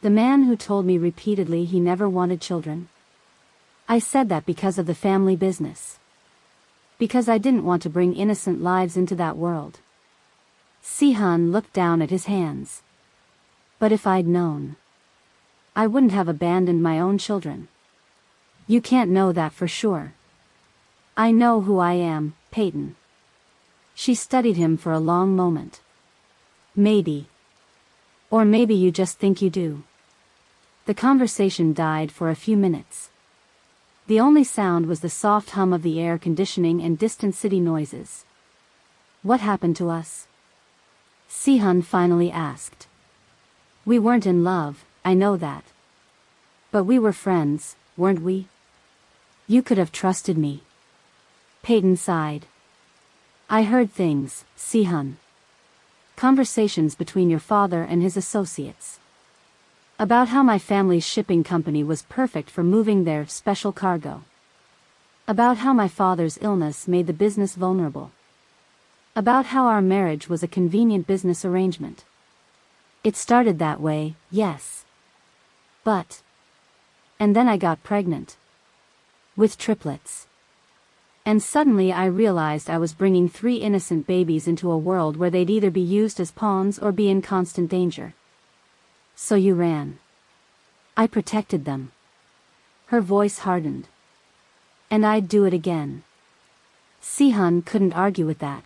[SPEAKER 1] The man who told me repeatedly he never wanted children? I said that because of the family business. Because I didn't want to bring innocent lives into that world. Si-hun looked down at his hands. But if I'd known, I wouldn't have abandoned my own children. You can't know that for sure. I know who I am, Payton. She studied him for a long moment. Maybe. Or maybe you just think you do. The conversation died for a few minutes. The only sound was the soft hum of the air conditioning and distant city noises. What happened to us? Si-hun finally asked. We weren't in love, I know that. But we were friends, weren't we? You could have trusted me. Payton sighed. I heard things, Si-hun. Conversations between your father and his associates. About how my family's shipping company was perfect for moving their special cargo. About how my father's illness made the business vulnerable. About how our marriage was a convenient business arrangement. It started that way, yes. But. And then I got pregnant. With triplets. And suddenly I realized I was bringing 3 innocent babies into a world where they'd either be used as pawns or be in constant danger. So you ran. I protected them. Her voice hardened. And I'd do it again. Si-hun couldn't argue with that.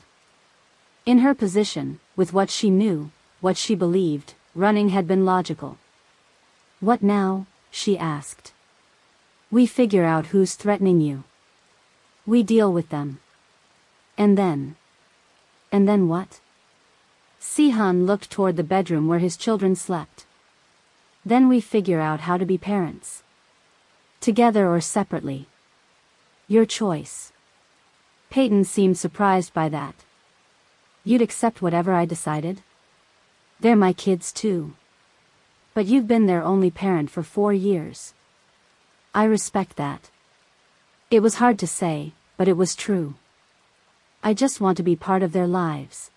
[SPEAKER 1] In her position, with what she knew, what she believed, running had been logical. What now? She asked. We figure out who's threatening you. We deal with them. And then? And then what? Si-hun looked toward the bedroom where his children slept. Then we figure out how to be parents. Together or separately. Your choice. Payton seemed surprised by that. You'd accept whatever I decided? They're my kids too. But you've been their only parent for 4 years. I respect that. It was hard to say, but it was true. I just want to be part of their lives.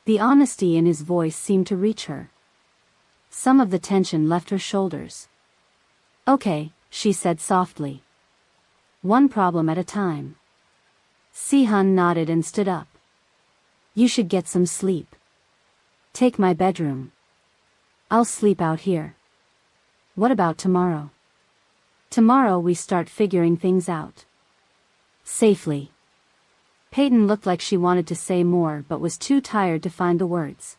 [SPEAKER 1] The honesty in his voice seemed to reach her. Some of the tension left her shoulders. Okay, she said softly. One problem at a time. Si-hun nodded and stood up. You should get some sleep. Take my bedroom. I'll sleep out here. What about tomorrow? Tomorrow we start figuring things out. Safely. Payton looked like she wanted to say more but was too tired to find the words.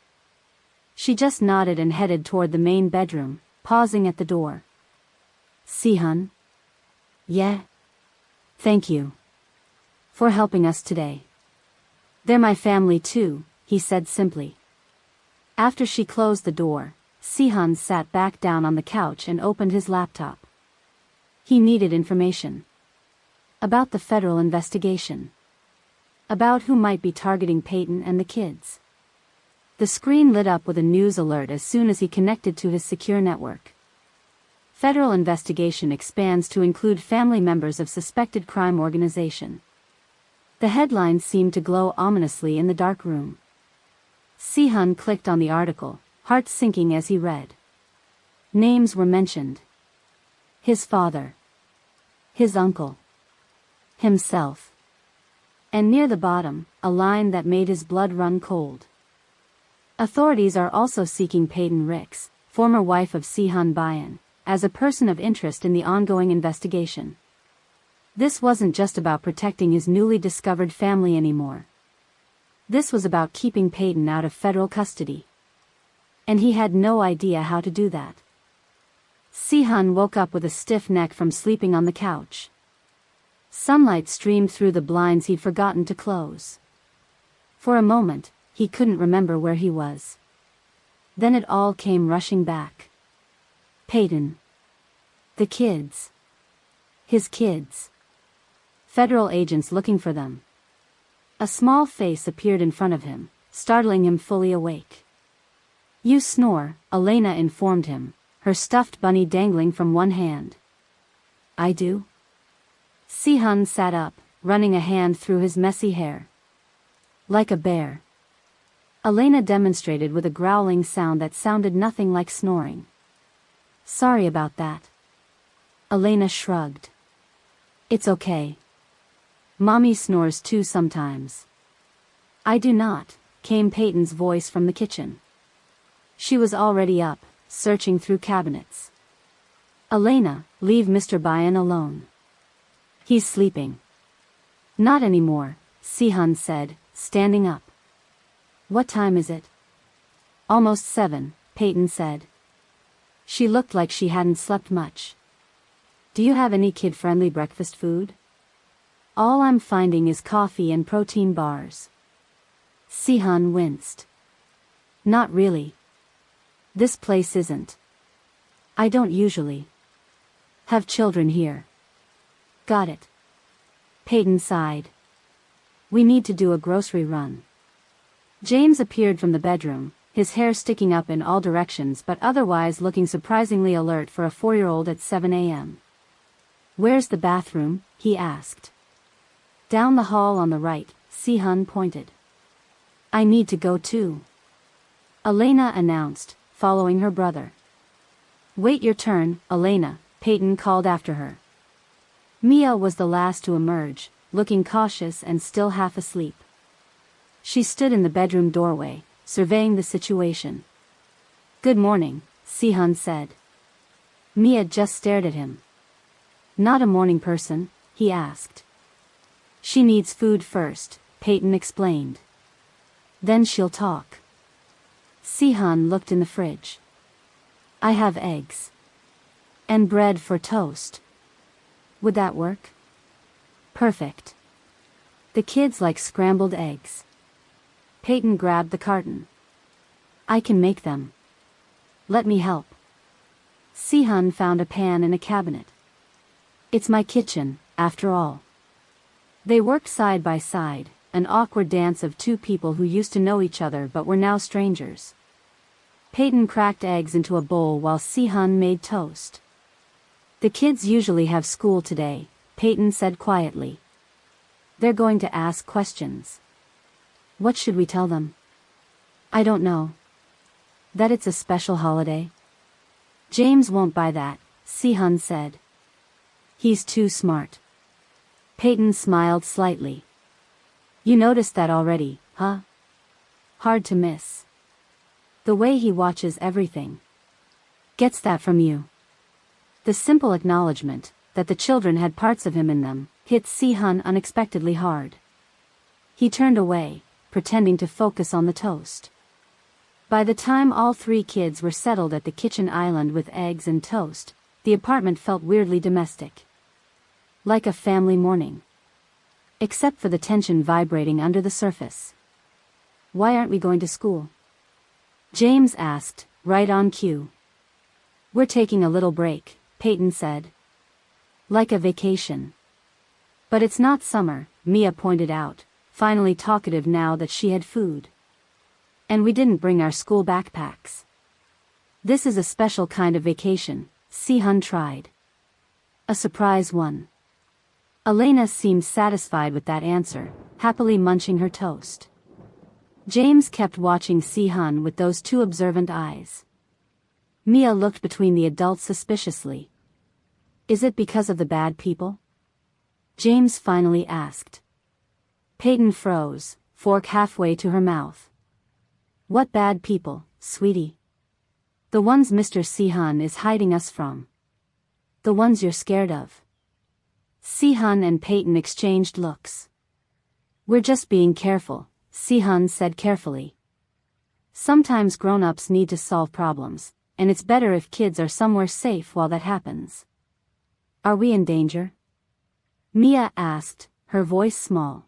[SPEAKER 1] She just nodded and headed toward the main bedroom, pausing at the door. Si-hun? Yeah? Thank you. For helping us today. They're my family too, he said simply. After she closed the door, Si-hun sat back down on the couch and opened his laptop. He needed information. About the federal investigation. About who might be targeting Payton and the kids. The screen lit up with a news alert as soon as he connected to his secure network. Federal investigation expands to include family members of suspected crime organization. The headline seemed to glow ominously in the dark room. Si-hun clicked on the article, heart sinking as he read. Names were mentioned. His father. His uncle. Himself. And near the bottom, a line that made his blood run cold. Authorities are also seeking Payton Ricks, former wife of Si-hun Bayan, as a person of interest in the ongoing investigation. This wasn't just about protecting his newly discovered family anymore. This was about keeping Payton out of federal custody. And he had no idea how to do that. Si-hun woke up with a stiff neck from sleeping on the couch. Sunlight streamed through the blinds he'd forgotten to close. For a moment, he couldn't remember where he was. Then it all came rushing back. Payton. The kids. His kids. Federal agents looking for them. A small face appeared in front of him, startling him fully awake. You snore, Elena informed him, her stuffed bunny dangling from one hand. I do? Si-hun sat up, running a hand through his messy hair. Like a bear. Elena demonstrated with a growling sound that sounded nothing like snoring. Sorry about that. Elena shrugged. It's okay. Mommy snores too sometimes. I do not, came Payton's voice from the kitchen. She was already up, searching through cabinets. Elena, leave Mr. Bayan alone. He's sleeping. Not anymore, Si-hun said, standing up. What time is it? Almost 7, Payton said. She looked like she hadn't slept much. Do you have any kid-friendly breakfast food? All I'm finding is coffee and protein bars. Si-hun winced. Not really. This place isn't. I don't usually have children here. Got it. Payton sighed. We need to do a grocery run. James appeared from the bedroom, his hair sticking up in all directions but otherwise looking surprisingly alert for a 4-year-old at 7 a.m. Where's the bathroom? He asked. Down the hall on the right, Si-hun pointed. I need to go too. Elena announced, following her brother. Wait your turn, Elena, Payton called after her. Mia was the last to emerge, looking cautious and still half asleep. She stood in the bedroom doorway, surveying the situation. Good morning, Si-hun said. Mia just stared at him. Not a morning person, he asked. She needs food first, Payton explained. Then she'll talk. Si-hun looked in the fridge. I have eggs. And bread for toast. Would that work? Perfect. The kids like scrambled eggs. Payton grabbed the carton. I can make them. Let me help. Si-hun found a pan in a cabinet. It's my kitchen, after all. They worked side by side, an awkward dance of two people who used to know each other but were now strangers. Payton cracked eggs into a bowl while Si-hun made toast. The kids usually have school today, Payton said quietly. They're going to ask questions. What should we tell them? I don't know. That it's a special holiday? James won't buy that, Si-hun said. He's too smart. Payton smiled slightly. You noticed that already, huh? Hard to miss. The way he watches everything. Gets that from you. The simple acknowledgement that the children had parts of him in them hit Si-hun unexpectedly hard. He turned away, pretending to focus on the toast. By the time all three kids were settled at the kitchen island with eggs and toast, the apartment felt weirdly domestic. Like a family morning. Except for the tension vibrating under the surface. Why aren't we going to school? James asked, right on cue. We're taking a little break, Payton said. Like a vacation. But it's not summer, Mia pointed out, finally talkative now that she had food. And we didn't bring our school backpacks. This is a special kind of vacation, Si-hun tried. A surprise one. Elena seemed satisfied with that answer, happily munching her toast. James kept watching Si-hun with those two observant eyes. Mia looked between the adults suspiciously. Is it because of the bad people? James finally asked. Payton froze, fork halfway to her mouth. What bad people, sweetie? The ones Mr. Si-hun is hiding us from. The ones you're scared of. Si-hun and Payton exchanged looks. We're just being careful, Si-hun said carefully. Sometimes grown-ups need to solve problems, and it's better if kids are somewhere safe while that happens. Are we in danger? Mia asked, her voice small.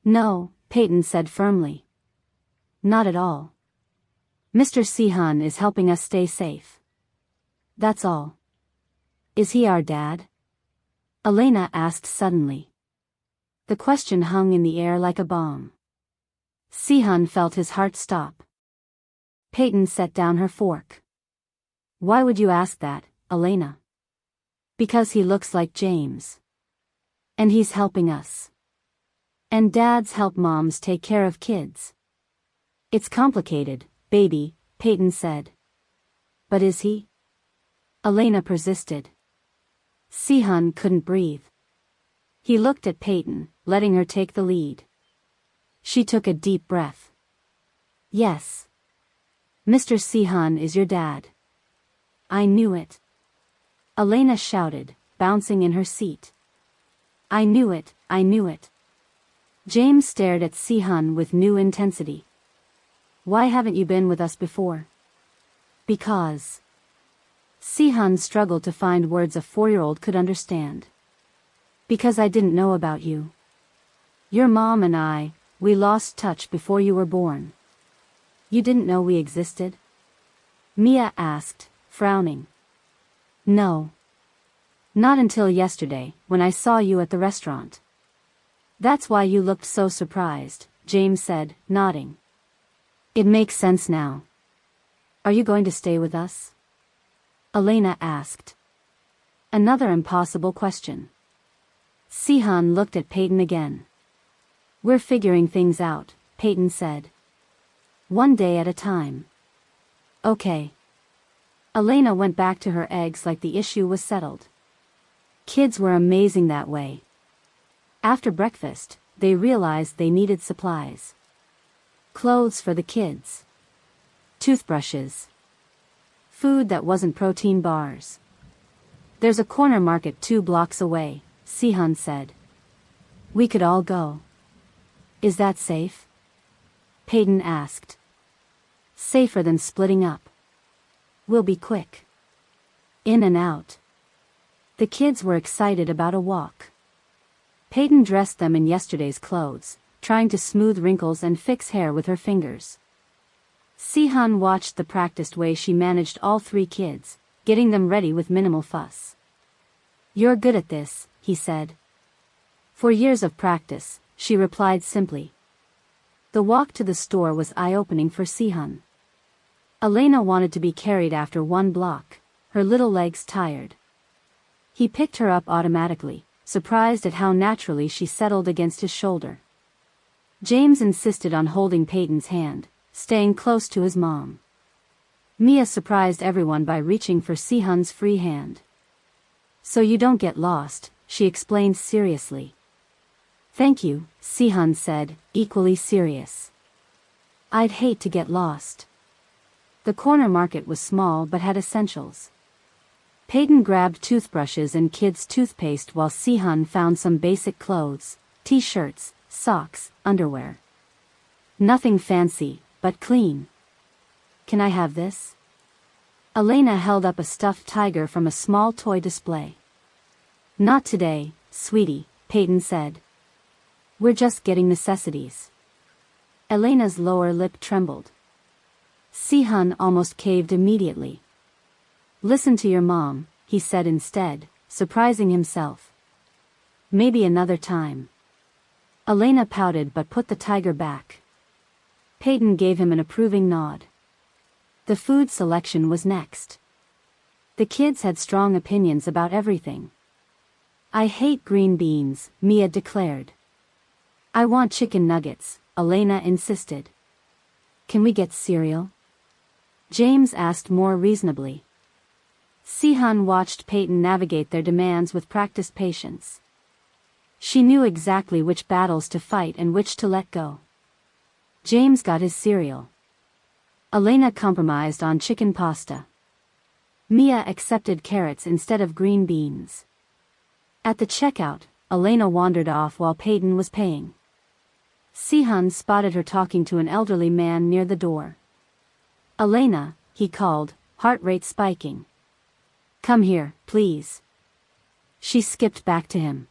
[SPEAKER 1] No, Payton said firmly. Not at all. Mr. Si-hun is helping us stay safe. That's all. Is he our dad? Elena asked suddenly. The question hung in the air like a bomb. Si-hun felt his heart stop. Payton set down her fork. Why would you ask that, Elena? Because he looks like James. And he's helping us. And dads help moms take care of kids. It's complicated, baby, Payton said. But is he? Elena persisted. Si-hun couldn't breathe. He looked at Payton, letting her take the lead. She took a deep breath. Yes. Mr. Si-hun is your dad. I knew it. Elena shouted, bouncing in her seat. I knew it, I knew it. James stared at Si-hun with new intensity. Why haven't you been with us before? Because. Si-hun struggled to find words a 4-year-old could understand. Because I didn't know about you. Your mom and we lost touch before you were born. You didn't know we existed? Mia asked, frowning. No. Not until yesterday, when I saw you at the restaurant. That's why you looked so surprised, James said, nodding. It makes sense now. Are you going to stay with us? Elena asked. Another impossible question. Si-hun looked at Payton again. We're figuring things out, Payton said. One day at a time. Okay. Elena went back to her eggs like the issue was settled. Kids were amazing that way. After breakfast, they realized they needed supplies. Clothes for the kids. Toothbrushes. Food that wasn't protein bars. There's a corner market 2 blocks away, Si-hun said. We could all go. Is that safe? Payton asked. Safer than splitting up. We'll be quick. In and out. The kids were excited about a walk. Payton dressed them in yesterday's clothes, trying to smooth wrinkles and fix hair with her fingers. Si-hun watched the practiced way she managed all 3 kids, getting them ready with minimal fuss. You're good at this, he said. For years of practice, she replied simply. The walk to the store was eye-opening for Si-hun. Elena wanted to be carried after 1 block, her little legs tired. He picked her up automatically, surprised at how naturally she settled against his shoulder. James insisted on holding Payton's hand, staying close to his mom. Mia surprised everyone by reaching for Si-hun's free hand. So you don't get lost, she explained seriously. Thank you, Si-hun said, equally serious. I'd hate to get lost. The corner market was small but had essentials. Payton grabbed toothbrushes and kids' toothpaste while Si-hun found some basic clothes, t-shirts, socks, underwear. Nothing fancy, but clean. Can I have this? Elena held up a stuffed tiger from a small toy display. Not today, sweetie, Payton said. We're just getting necessities. Elena's lower lip trembled. Si-hun almost caved immediately. Listen to your mom, he said instead, surprising himself. Maybe another time. Elena pouted but put the tiger back. Payton gave him an approving nod. The food selection was next. The kids had strong opinions about everything. I hate green beans, Mia declared. I want chicken nuggets, Elena insisted. Can we get cereal? James asked more reasonably. Si-hun watched Payton navigate their demands with practiced patience. She knew exactly which battles to fight and which to let go. James got his cereal. Elena compromised on chicken pasta. Mia accepted carrots instead of green beans. At the checkout, Elena wandered off while Payton was paying. Si-hun spotted her talking to an elderly man near the door. Elena, he called, heart rate spiking. Come here, please. She skipped back to him.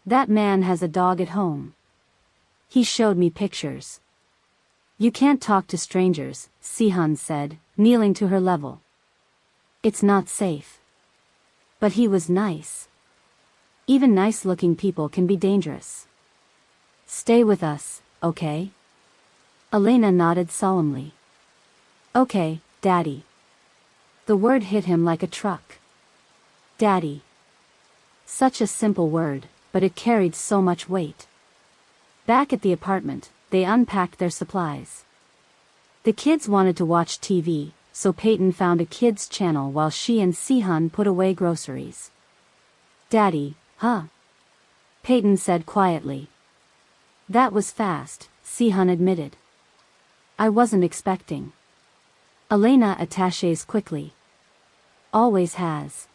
[SPEAKER 1] That man has a dog at home. He showed me pictures. You can't talk to strangers, Si-hun said, kneeling to her level. It's not safe. But he was nice. Even nice-looking people can be dangerous. Stay with us, okay? Elena nodded solemnly. Okay, Daddy. The word hit him like a truck. Daddy. Such a simple word, but it carried so much weight. Back at the apartment, they unpacked their supplies. The kids wanted to watch TV, so Payton found a kids' channel while she and Si-hun put away groceries. Daddy, huh? Payton said quietly. That was fast, Si-hun admitted. I wasn't expecting. Elena attaches quickly. Always has.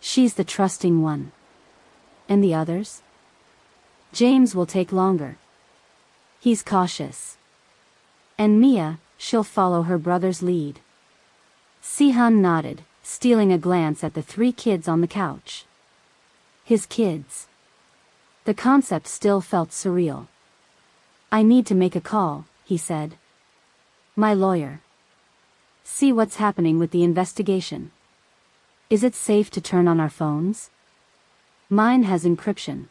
[SPEAKER 1] She's the trusting one. And the others? James will take longer. He's cautious. And Mia, she'll follow her brother's lead. Si-hun nodded, stealing a glance at the three kids on the couch. His kids. The concept still felt surreal. I need to make a call, he said. My lawyer. See what's happening with the investigation. Is it safe to turn on our phones? Mine has encryption.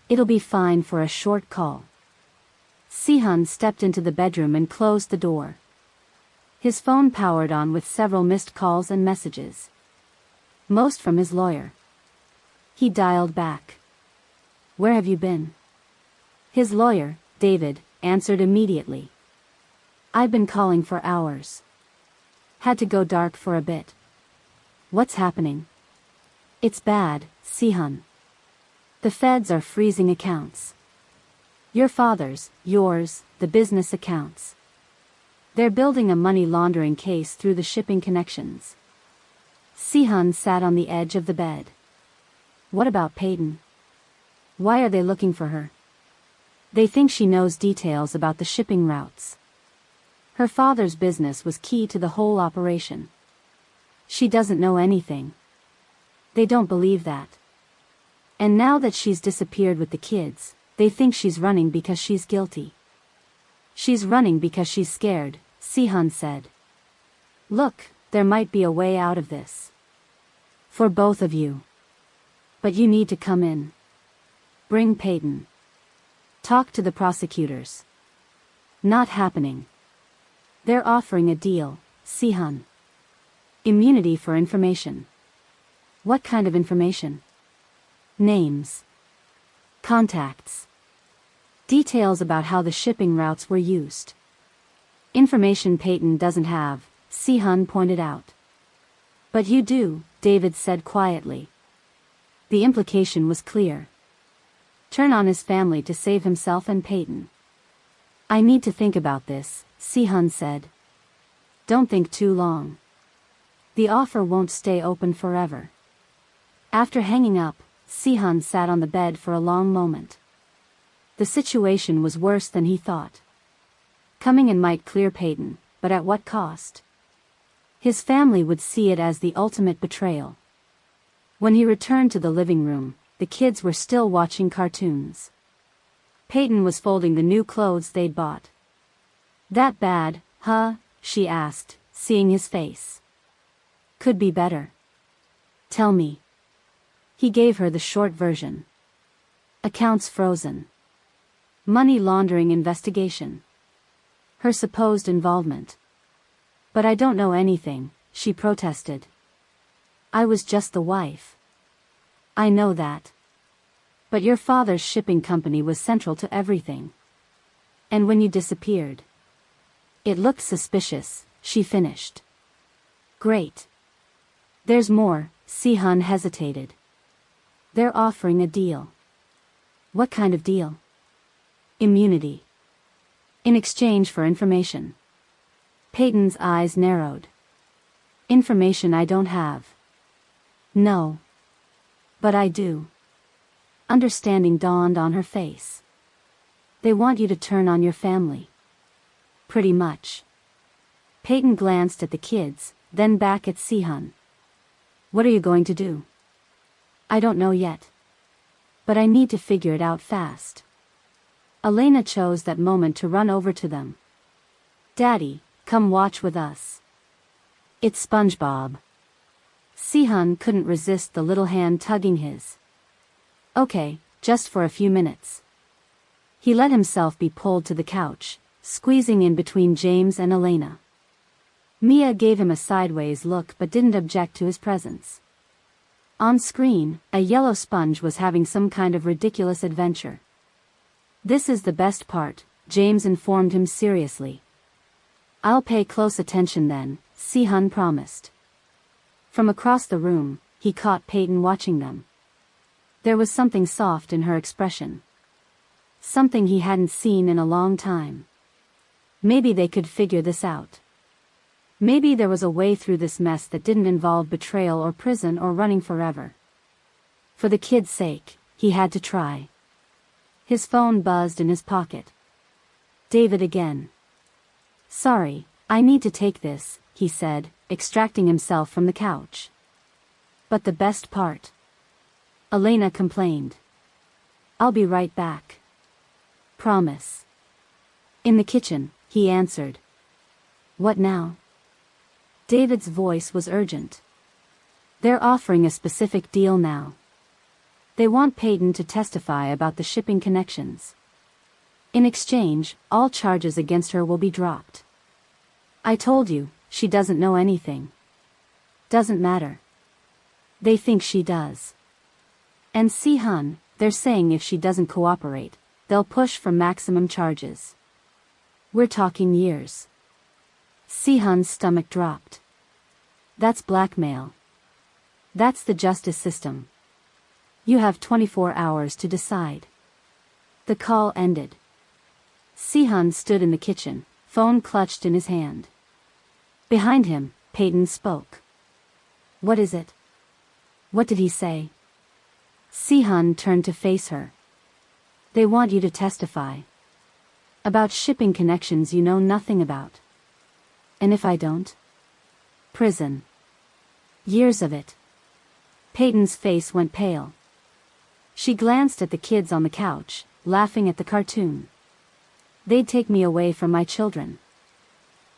[SPEAKER 1] It'll be fine for a short call. Si-hun stepped into the bedroom and closed the door. His phone powered on with several missed calls and messages. Most from his lawyer. He dialed back. Where have you been? His lawyer, David, answered immediately. I've been calling for hours. Had to go dark for a bit. What's happening? It's bad, Si-hun. The feds are freezing accounts. Your father's, yours, the business accounts. They're building a money laundering case through the shipping connections. Si-hun sat on the edge of the bed. What about Payton? Why are they looking for her? They think she knows details about the shipping routes. Her father's business was key to the whole operation. She doesn't know anything. They don't believe that. And now that she's disappeared with the kids, they think she's running because she's guilty. She's running because she's scared, Si-hun said. Look, there might be a way out of this. For both of you. But you need to come in. Bring Payton. Talk to the prosecutors. Not happening. They're offering a deal, Si-hun. Immunity for information. What kind of information? Names. Contacts. Details about how the shipping routes were used. Information Payton doesn't have, Si-hun pointed out. But you do, David said quietly. The implication was clear. Turn on his family to save himself and Payton. I need to think about this, Si-hun said. Don't think too long. The offer won't stay open forever. After hanging up, Si-hun sat on the bed for a long moment. The situation was worse than he thought. Coming in might clear Payton, but at what cost? His family would see it as the ultimate betrayal. When he returned to the living room, the kids were still watching cartoons. Payton was folding the new clothes they'd bought. That bad, huh? She asked, seeing his face. Could be better. Tell me. He gave her the short version. Accounts frozen. Money laundering investigation. Her supposed involvement. But I don't know anything, she protested. I was just the wife. I know that. But your father's shipping company was central to everything. And when you disappeared. It looked suspicious, she finished. Great. There's more, Si-hun hesitated. They're offering a deal. What kind of deal? Immunity. In exchange for information. Payton's eyes narrowed. Information I don't have. No. But I do. Understanding dawned on her face. They want you to turn on your family. Pretty much. Payton glanced at the kids, then back at Si-hun. What are you going to do? I don't know yet. But I need to figure it out fast. Elena chose that moment to run over to them. Daddy, come watch with us. It's SpongeBob. Si-hun couldn't resist the little hand tugging his. Okay, just for a few minutes. He let himself be pulled to the couch, squeezing in between James and Elena. Mia gave him a sideways look but didn't object to his presence. On screen, a yellow sponge was having some kind of ridiculous adventure. This is the best part, James informed him seriously. I'll pay close attention then, Si-hun promised. From across the room, he caught Payton watching them. There was something soft in her expression. Something he hadn't seen in a long time. Maybe they could figure this out. Maybe there was a way through this mess that didn't involve betrayal or prison or running forever. For the kid's sake, he had to try. His phone buzzed in his pocket. David again. Sorry, I need to take this, he said, extracting himself from the couch. But the best part. Elena complained. I'll be right back. Promise. In the kitchen, he answered. What now? David's voice was urgent. They're offering a specific deal now. They want Payton to testify about the shipping connections. In exchange, all charges against her will be dropped. I told you, she doesn't know anything. Doesn't matter. They think she does. And Si-hun, they're saying if she doesn't cooperate, they'll push for maximum charges. We're talking years. Si-hun's stomach dropped. That's blackmail. That's the justice system. You have 24 hours to decide. The call ended. Si-hun stood in the kitchen, phone clutched in his hand. Behind him, Payton spoke. What is it? What did he say? Si-hun turned to face her. They want you to testify. About shipping connections you know nothing about. And if I don't? Prison. Years of it. Payton's face went pale. She glanced at the kids on the couch, laughing at the cartoon. They'd take me away from my children.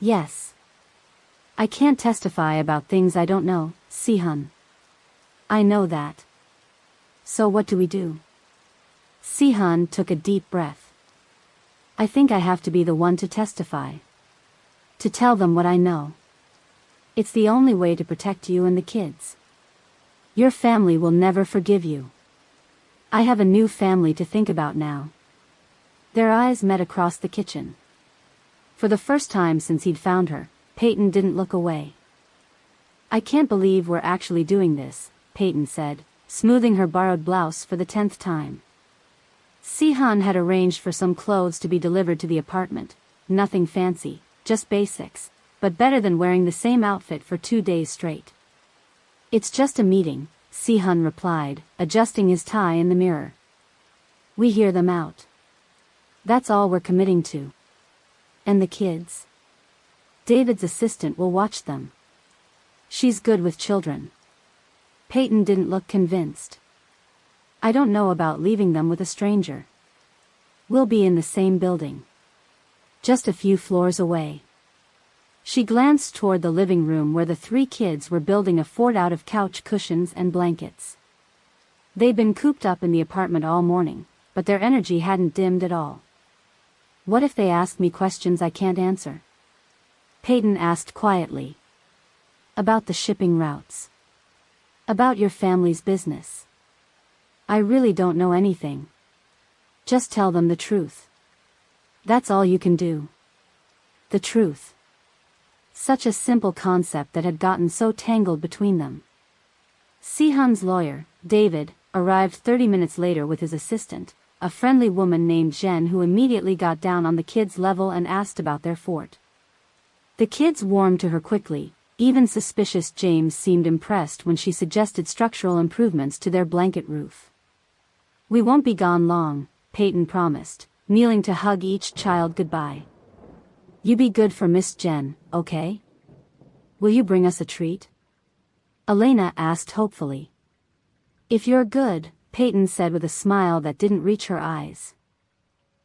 [SPEAKER 1] Yes. I can't testify about things I don't know, Si-hun. I know that. So what do we do? Si-hun took a deep breath. I think I have to be the one to testify. To tell them what I know. It's the only way to protect you and the kids. Your family will never forgive you. I have a new family to think about now. Their eyes met across the kitchen. For the first time since he'd found her, Payton didn't look away. I can't believe we're actually doing this, Payton said, smoothing her borrowed blouse for the 10th time. Si-hun had arranged for some clothes to be delivered to the apartment. Nothing fancy, just basics, but better than wearing the same outfit for 2 days straight. It's just a meeting, Si-hun replied, adjusting his tie in the mirror. We hear them out. That's all we're committing to. And the kids? David's assistant will watch them. She's good with children. Payton didn't look convinced. I don't know about leaving them with a stranger. We'll be in the same building. Just a few floors away. She glanced toward the living room where the 3 kids were building a fort out of couch cushions and blankets. They'd been cooped up in the apartment all morning, but their energy hadn't dimmed at all. What if they ask me questions I can't answer? Payton asked quietly. About the shipping routes. About your family's business. I really don't know anything. Just tell them the truth. That's all you can do. The truth. Such a simple concept that had gotten so tangled between them. Si-hun's lawyer, David, arrived 30 minutes later with his assistant, a friendly woman named Jen who immediately got down on the kids' level and asked about their fort. The kids warmed to her quickly. Even suspicious James seemed impressed when she suggested structural improvements to their blanket roof. We won't be gone long, Payton promised, kneeling to hug each child goodbye. You be good for Miss Jen, okay? Will you bring us a treat? Elena asked hopefully. If you're good, Payton said with a smile that didn't reach her eyes.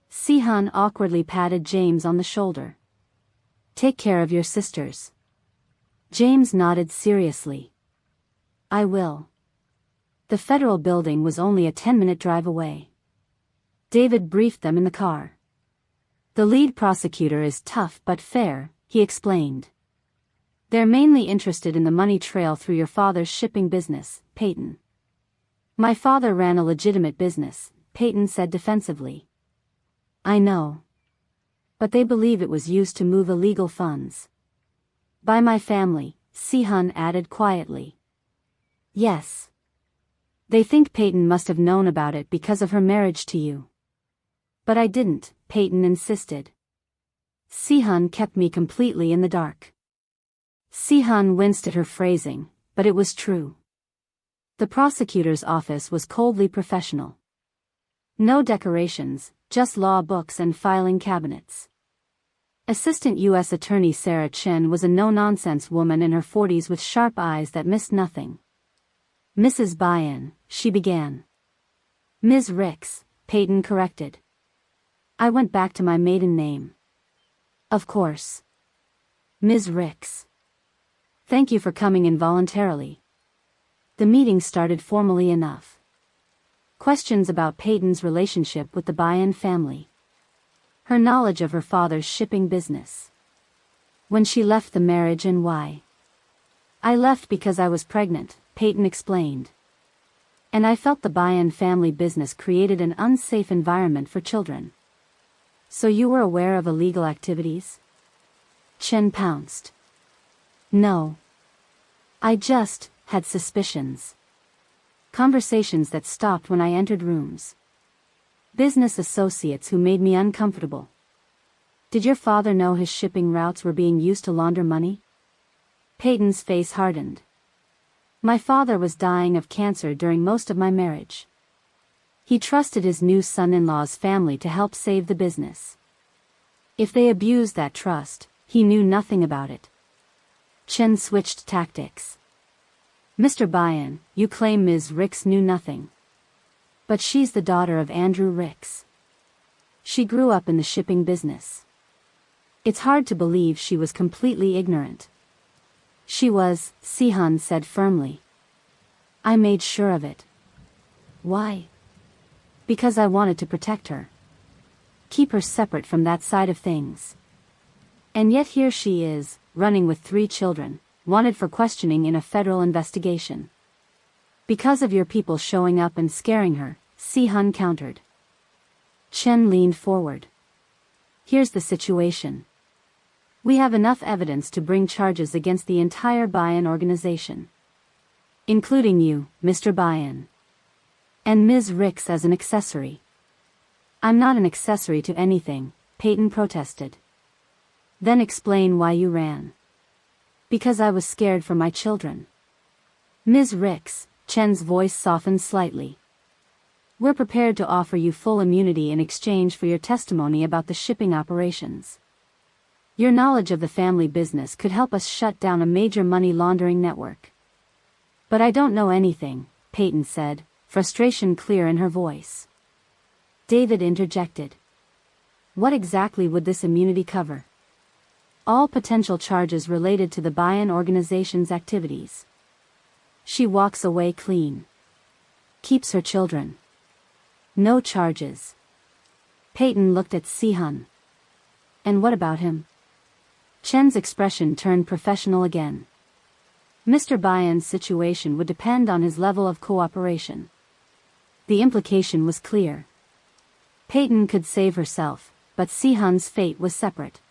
[SPEAKER 1] Si-hun awkwardly patted James on the shoulder. Take care of your sisters. James nodded seriously. I will. The federal building was only a 10-minute drive away. David briefed them in the car. The lead prosecutor is tough but fair, he explained. They're mainly interested in the money trail through your father's shipping business, Payton. My father ran a legitimate business, Payton said defensively. I know. But they believe it was used to move illegal funds. By my family, Si-hun added quietly. Yes. They think Payton must have known about it because of her marriage to you. But I didn't, Payton insisted. Si-hun kept me completely in the dark. Si-hun winced at her phrasing, but it was true. The prosecutor's office was coldly professional. No decorations, just law books and filing cabinets. Assistant U.S. Attorney Sarah Chen was a no-nonsense woman in her 40s with sharp eyes that missed nothing. Mrs. By-in, she began. Ms. Ricks, Payton corrected. I went back to my maiden name. Of course. Ms. Ricks. Thank you for coming in voluntarily. The meeting started formally enough. Questions about Payton's relationship with the By-in family. Her knowledge of her father's shipping business. When she left the marriage and why. I left because I was pregnant, Payton explained. And I felt the By-in family business created an unsafe environment for children. So you were aware of illegal activities? Chen pounced. No. I just had suspicions. Conversations that stopped when I entered rooms. Business associates who made me uncomfortable. Did your father know his shipping routes were being used to launder money? Payton's face hardened. My father was dying of cancer during most of my marriage. He trusted his new son-in-law's family to help save the business. If they abused that trust, he knew nothing about it. Chen switched tactics. Mr. By-in, you claim Ms. Ricks knew nothing. But she's the daughter of Andrew Ricks. She grew up in the shipping business. It's hard to believe she was completely ignorant. She was, Si-hun said firmly. I made sure of it. Why? Because I wanted to protect her. Keep her separate from that side of things. And yet here she is, running with 3 children, wanted for questioning in a federal investigation. Because of your people showing up and scaring her, Si-hun countered. Chen leaned forward. Here's the situation. We have enough evidence to bring charges against the entire Bayan organization. Including you, Mr. Bayan. And Ms. Ricks as an accessory. I'm not an accessory to anything, Payton protested. Then explain why you ran. Because I was scared for my children. Ms. Ricks, Chen's voice softened slightly. We're prepared to offer you full immunity in exchange for your testimony about the shipping operations. Your knowledge of the family business could help us shut down a major money laundering network. But I don't know anything, Payton said, frustration clear in her voice. David interjected. What exactly would this immunity cover? All potential charges related to the Bayan organization's activities. She walks away clean. Keeps her children. No charges. Payton looked at Si-hun. And what about him? Chen's expression turned professional again. Mr. Bayan's situation would depend on his level of cooperation. The implication was clear. Payton could save herself, but Si-hun's fate was separate.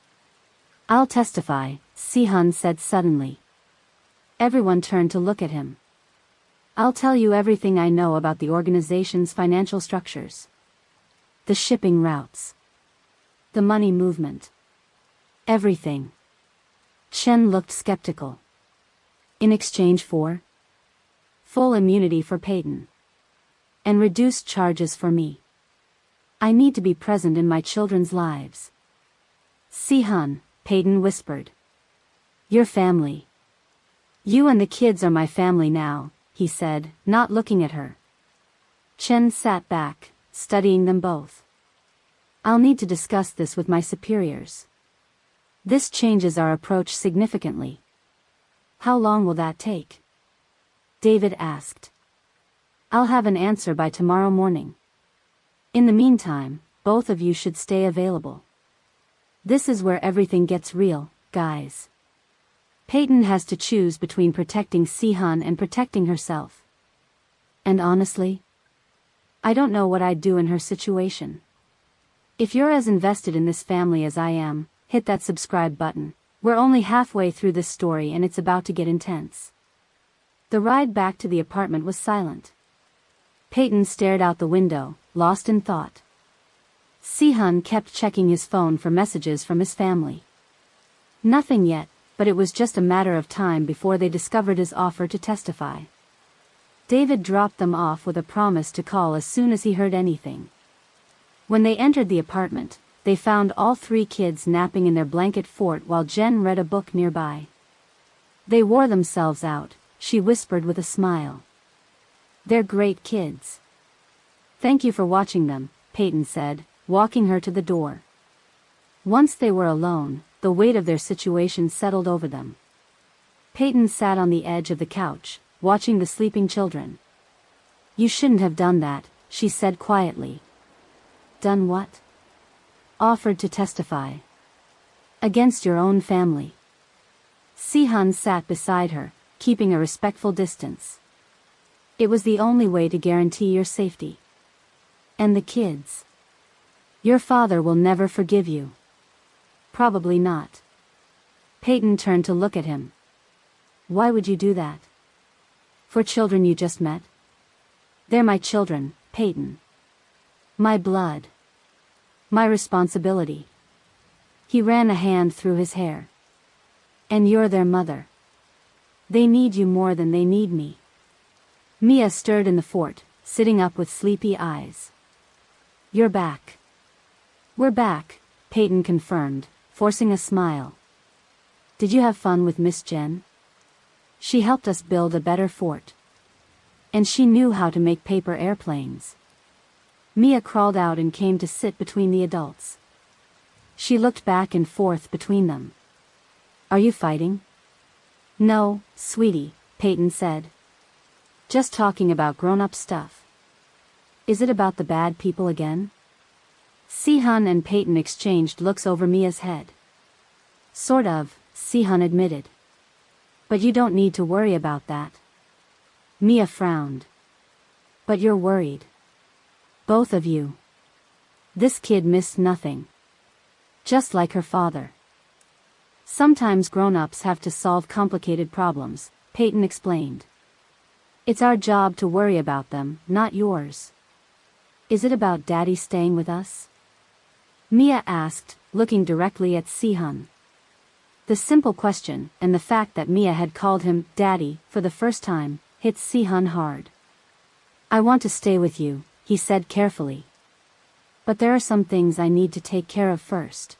[SPEAKER 1] I'll testify, Si-hun said suddenly. Everyone turned to look at him. I'll tell you everything I know about the organization's financial structures. The shipping routes. The money movement. Everything. Chen looked skeptical. In exchange for? Full immunity for Payton. And reduced charges for me. I need to be present in my children's lives. Si-hun, Payton whispered. Your family. You and the kids are my family now, he said, not looking at her. Chen sat back, studying them both. I'll need to discuss this with my superiors. This changes our approach significantly. How long will that take? David asked. I'll have an answer by tomorrow morning. In the meantime, both of you should stay available. This is where everything gets real, guys. Payton has to choose between protecting Si-hun and protecting herself. And honestly, I don't know what I'd do in her situation. If you're as invested in this family as I am, hit that subscribe button. We're only halfway through this story and it's about to get intense. The ride back to the apartment was silent. Payton stared out the window, lost in thought. Si-hun kept checking his phone for messages from his family. Nothing yet, but it was just a matter of time before they discovered his offer to testify. David dropped them off with a promise to call as soon as he heard anything. When they entered the apartment, they found all three kids napping in their blanket fort while Jen read a book nearby. They wore themselves out, she whispered with a smile. They're great kids. Thank you for watching them, Payton said, walking her to the door. Once they were alone, the weight of their situation settled over them. Payton sat on the edge of the couch, watching the sleeping children. You shouldn't have done that, she said quietly. Done what? Offered to testify. Against your own family. Si-hun sat beside her, keeping a respectful distance. It was the only way to guarantee your safety. And the kids. Your father will never forgive you. Probably not. Payton turned to look at him. Why would you do that? For children you just met? They're my children, Payton. My blood. My responsibility. He ran a hand through his hair. And you're their mother. They need you more than they need me. Mia stirred in the fort, sitting up with sleepy eyes. You're back. We're back, Payton confirmed, forcing a smile. Did you have fun with Miss Jen? She helped us build a better fort. And she knew how to make paper airplanes. Mia crawled out and came to sit between the adults. She looked back and forth between them. Are you fighting? No, sweetie, Payton said. Just talking about grown-up stuff. Is it about the bad people again? Si-hun and Payton exchanged looks over Mia's head. Sort of, Si-hun admitted. But you don't need to worry about that. Mia frowned. But you're worried. Both of you. This kid missed nothing. Just like her father. Sometimes grown-ups have to solve complicated problems, Payton explained. It's our job to worry about them, not yours. Is it about Daddy staying with us? Mia asked, looking directly at Si-hun. The simple question, and the fact that Mia had called him Daddy for the first time, hit Si-hun hard. I want to stay with you, he said carefully. But there are some things I need to take care of first.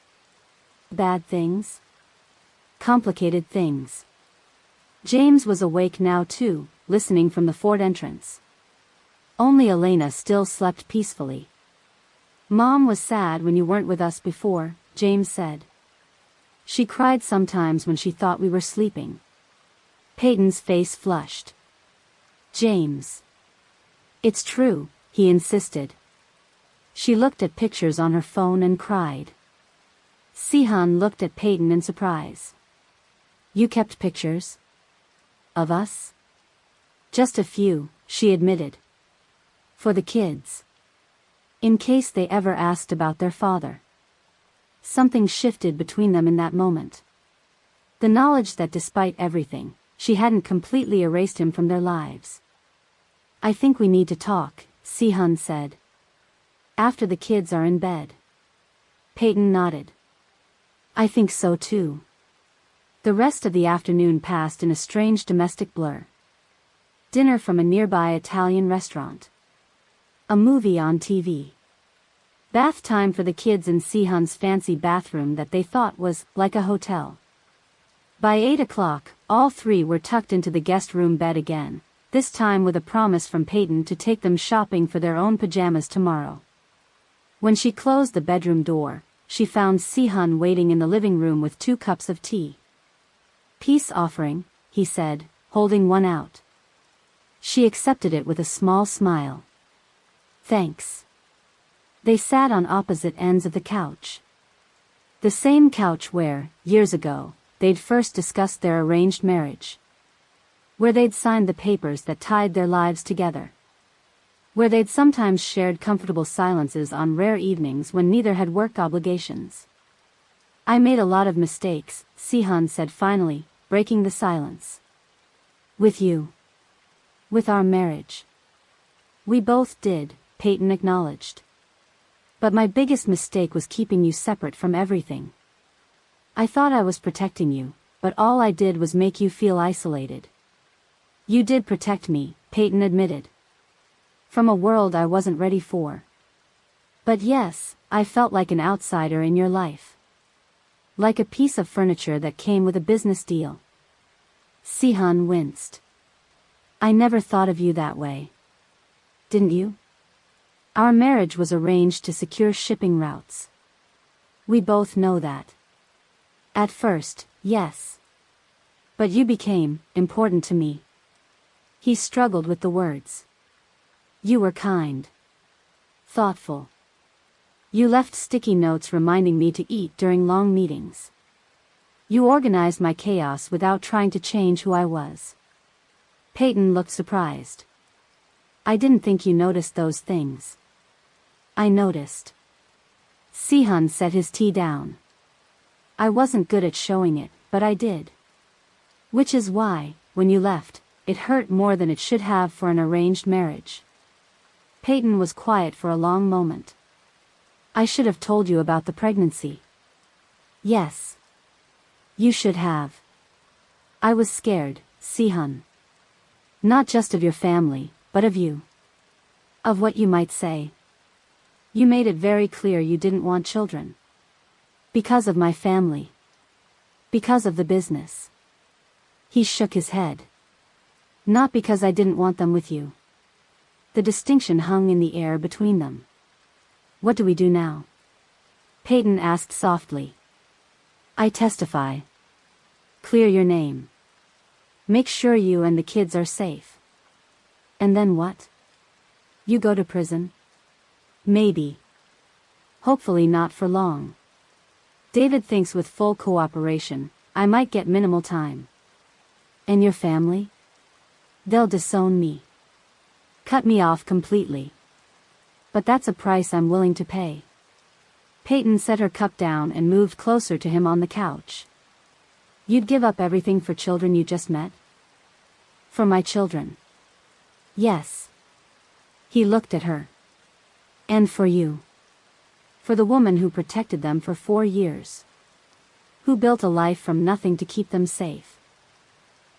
[SPEAKER 1] Bad things? Complicated things. James was awake now too, listening from the fort entrance. Only Elena still slept peacefully. Mom was sad when you weren't with us before, James said. She cried sometimes when she thought we were sleeping. Payton's face flushed. James. It's true, he insisted. She looked at pictures on her phone and cried. Si-hun looked at Payton in surprise. You kept pictures? Of us? Just a few, she admitted. For the kids. In case they ever asked about their father. Something shifted between them in that moment. The knowledge that despite everything, she hadn't completely erased him from their lives. I think we need to talk, Si-hun said. After the kids are in bed. Payton nodded. I think so too. The rest of the afternoon passed in a strange domestic blur. Dinner from a nearby Italian restaurant. A movie on TV. Bath time for the kids in Si-hun's fancy bathroom that they thought was like a hotel. By 8 o'clock, all three were tucked into the guest room bed again, this time with a promise from Payton to take them shopping for their own pajamas tomorrow. When she closed the bedroom door, she found Si-hun waiting in the living room with 2 cups of tea. Peace offering, he said, holding one out. She accepted it with a small smile. Thanks. They sat on opposite ends of the couch. The same couch where, years ago, they'd first discussed their arranged marriage. Where they'd signed the papers that tied their lives together. Where they'd sometimes shared comfortable silences on rare evenings when neither had work obligations. I made a lot of mistakes, Si-hun said finally, breaking the silence. With you. With our marriage. We both did, Payton acknowledged. But my biggest mistake was keeping you separate from everything. I thought I was protecting you, but all I did was make you feel isolated. You did protect me, Payton admitted. From a world I wasn't ready for. But yes, I felt like an outsider in your life. Like a piece of furniture that came with a business deal. Si-hun winced. I never thought of you that way. Didn't you? Our marriage was arranged to secure shipping routes. We both know that. At first, yes. But you became important to me. He struggled with the words. You were kind. Thoughtful. You left sticky notes reminding me to eat during long meetings. You organized my chaos without trying to change who I was. Payton looked surprised. I didn't think you noticed those things. I noticed. Si-hun set his tea down. I wasn't good at showing it, but I did. Which is why, when you left, it hurt more than it should have for an arranged marriage. Payton was quiet for a long moment. I should have told you about the pregnancy. Yes. You should have. I was scared, Si-hun. Not just of your family, but of you. Of what you might say. You made it very clear you didn't want children. Because of my family. Because of the business. He shook his head. Not because I didn't want them with you. The distinction hung in the air between them. What do we do now? Payton asked softly. I testify. Clear your name. Make sure you and the kids are safe. And then what? You go to prison? Maybe. Hopefully not for long. David thinks with full cooperation, I might get minimal time. And your family? They'll disown me. Cut me off completely. But that's a price I'm willing to pay. Payton set her cup down and moved closer to him on the couch. You'd give up everything for children you just met? For my children. Yes. He looked at her. And for you. For the woman who protected them for 4 years. Who built a life from nothing to keep them safe.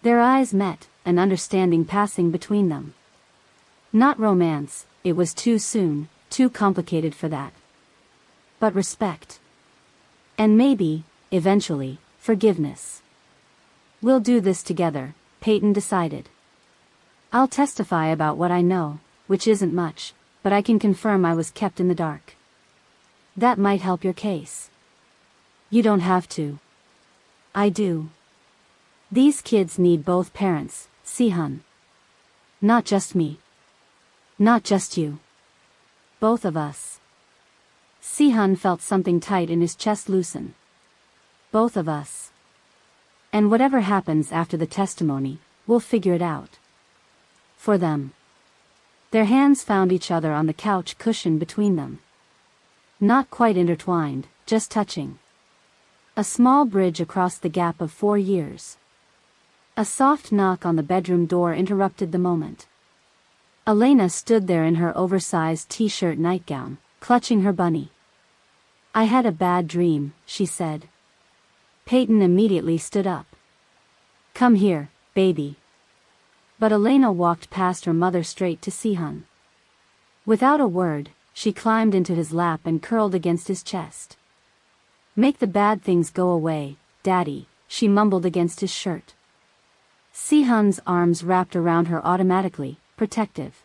[SPEAKER 1] Their eyes met, an understanding passing between them. Not romance, it was too soon, too complicated for that. But respect. And maybe, eventually, forgiveness. We'll do this together, Payton decided. I'll testify about what I know, which isn't much, but I can confirm I was kept in the dark. That might help your case. You don't have to. I do. These kids need both parents, Si-hun. Not just me. Not just you. Both of us. Si-hun felt something tight in his chest loosen. Both of us. And whatever happens after the testimony, we'll figure it out. For them. Their hands found each other on the couch cushion between them. Not quite intertwined, just touching. A small bridge across the gap of 4 years. A soft knock on the bedroom door interrupted the moment. Elena stood there in her oversized t-shirt nightgown, clutching her bunny. I had a bad dream, she said. Payton immediately stood up. Come here, baby. But Elena walked past her mother straight to Si-hun. Without a word, she climbed into his lap and curled against his chest. Make the bad things go away, Daddy, she mumbled against his shirt. Si-hun's arms wrapped around her automatically, protective.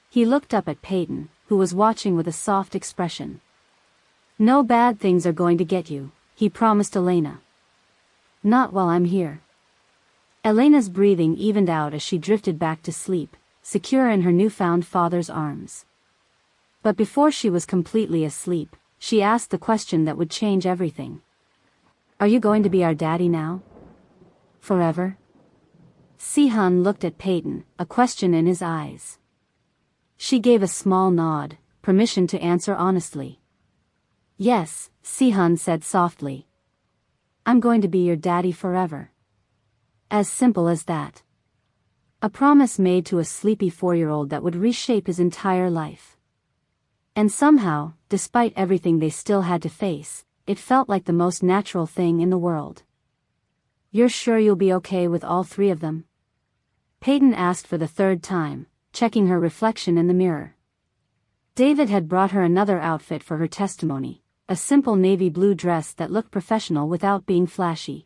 [SPEAKER 1] He looked up at Payton, who was watching with a soft expression. No bad things are going to get you, he promised Elena. Not while I'm here. Elena's breathing evened out as she drifted back to sleep, secure in her newfound father's arms. But before she was completely asleep, she asked the question that would change everything. Are you going to be our daddy now? Forever? Si-hun looked at Payton, a question in his eyes. She gave a small nod, permission to answer honestly. Yes, Si-hun said softly. I'm going to be your daddy forever. As simple as that. A promise made to a sleepy 4-year-old that would reshape his entire life. And somehow, despite everything they still had to face, it felt like the most natural thing in the world. You're sure you'll be okay with all 3 of them? Payton asked for the 3rd time, checking her reflection in the mirror. David had brought her another outfit for her testimony, a simple navy blue dress that looked professional without being flashy.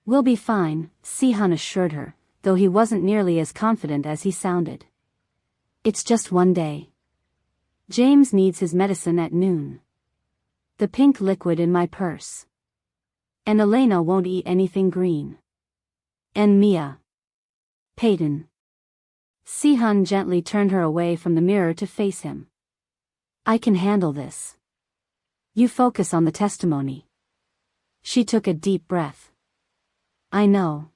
[SPEAKER 1] We'll be fine, Si-hun assured her, though he wasn't nearly as confident as he sounded. It's just one day. James needs his medicine at noon. The pink liquid in my purse. And Elena won't eat anything green. And Mia. Payton. Si-hun gently turned her away from the mirror to face him. I can handle this. You focus on the testimony. She took a deep breath. I know.